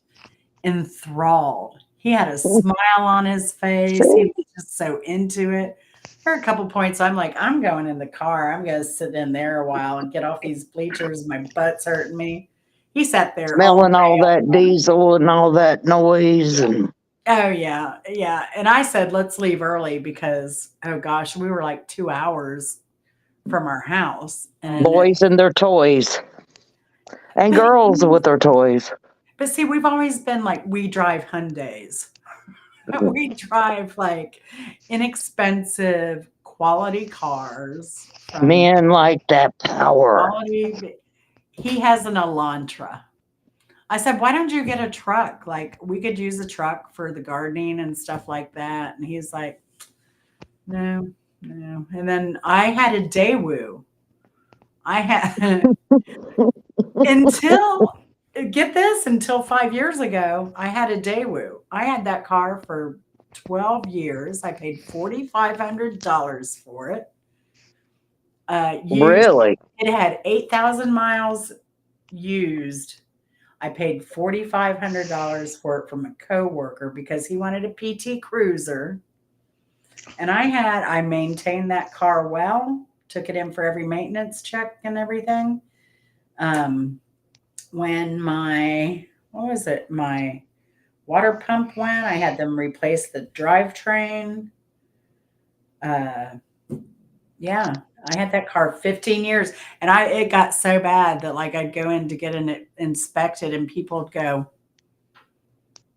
enthralled. He had a smile on his face. He was just so into it. For a couple points, I'm like, I'm going in the car. I'm going to sit in there a while and get off these bleachers. My butt's hurting me. He sat there all Smelling all day. that diesel and all that noise. And Oh, yeah. Yeah. And I said, let's leave early because, oh gosh, we were like 2 hours from our house. And boys and their toys. And But girls with their toys. But see, we've always been like, we drive Hyundais. We drive like inexpensive quality cars from Men like that power. quality. He has an Elantra. I said, why don't you get a truck? Like, we could use a truck for the gardening and stuff like that. And he's like, no, no. And then I had a Daewoo. I had until get this, until 5 years ago, I had a Daewoo. I had that car for 12 years. I paid $4,500 for it. Used, Really? it had 8,000 miles used. I paid $4,500 for it from a coworker because he wanted a PT Cruiser. And I maintained that car well, took it in for every maintenance check and everything. When what was it? My water pump went, I had them replace the drivetrain. Uh, yeah, I had that car 15 years, and it got so bad that like I'd go in to get it inspected, and people would go,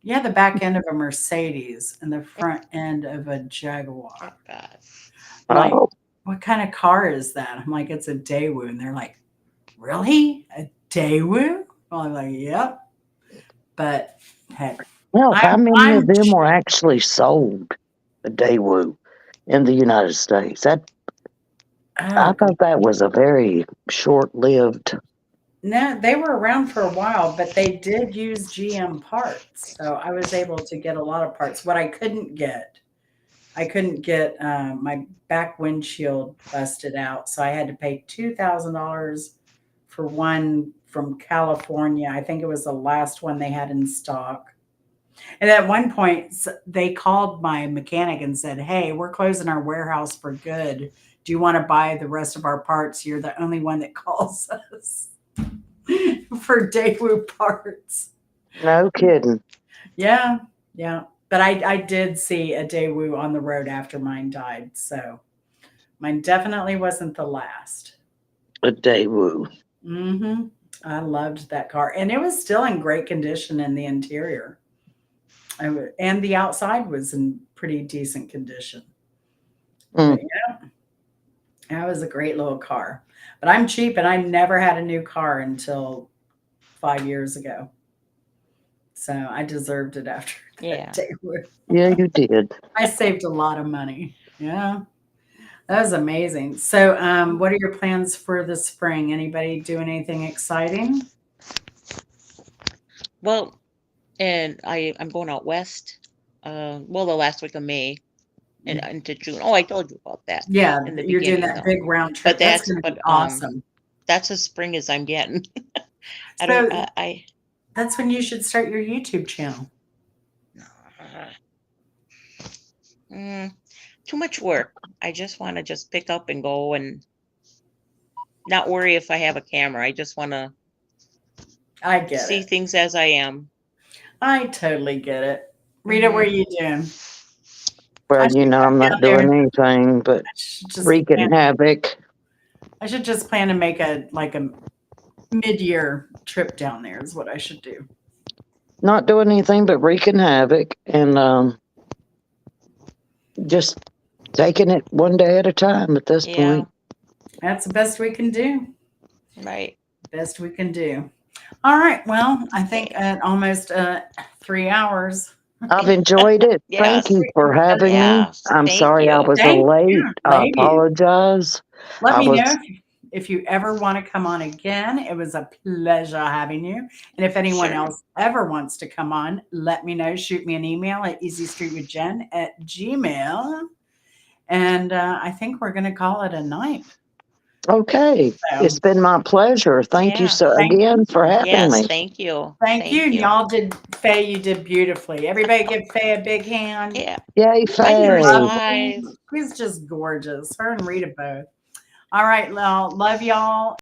"Yeah, the back end of a Mercedes and the front end of a Oh, Jaguar." God. Like, Oh, what kind of car is that? I'm like, it's a Daewoo, and they're like, really, a Daewoo? Well, I'm like, yep. But heck, well, how many of I'm them were actually sold a Daewoo in the United States? I oh thought that was a very short-lived. no, they were around for a while, but they did use GM parts. So I was able to get a lot of parts. What I couldn't get my back windshield busted out. So I had to pay $2,000 for one from California. I think it was the last one they had in stock. And at one point, they called my mechanic and said, "Hey, we're closing our warehouse for good. Do you want to buy the rest of our parts? You're the only one that calls us." For Daewoo parts. No kidding. Yeah, yeah. But I did see a Daewoo on the road after mine died. So mine definitely wasn't the last. A Daewoo. Hmm. I loved that car. And it was still in great condition in the interior. And the outside was in pretty decent condition. Mm. But yeah, that was a great little car. But I'm cheap and I never had a new car until 5 years ago. So I deserved it after Yeah. that Daewoo. Yeah, you did. I saved a lot of money. Yeah. That was amazing. So, what are your plans for the spring? Anybody doing anything exciting? Well, and I'm going out west. Well, the last week of May and into June. Oh, I told you about that Yeah, in the you're doing beginning, that though. big round But trip. That's going to be awesome. that's as spring as I'm getting. I don't. So that's when you should start your YouTube channel. Too much work. I just want to just pick up and go and not worry if I have a camera. I just want to I get see it. things as I am. I totally get it. Rita, what are you doing? I Well, should come I'm down not there. doing anything but I should just wreaking plan, havoc. I should just plan to make a mid-year trip down there is what I should do. Not doing anything but wreaking havoc and just taking it one day at a time at this point. That's the best we can do. Right. Best we can do. All right. Well, I think Okay. at almost 3 hours. I've enjoyed it. Thank Yes. you for having me. Yes. I'm Thank sorry I you. was Thank late. you, I ladies. apologize. Let I me was know if you ever want to come on again. It was a pleasure having you. And if anyone Sure. else ever wants to come on, let me know. Shoot me an email at easystreetwithjen@gmail. And I think we're going to call it a night. okay. So It's been my pleasure. Thank you Yeah. so thank again for having Yes. me. Thank you. Thank you. And you. y'all did, Faye, you did beautifully. Everybody give Faye a big hand. Yeah. Yay, She's Faye. lovely. She's just gorgeous. Her and Rita both. All right, well, love y'all.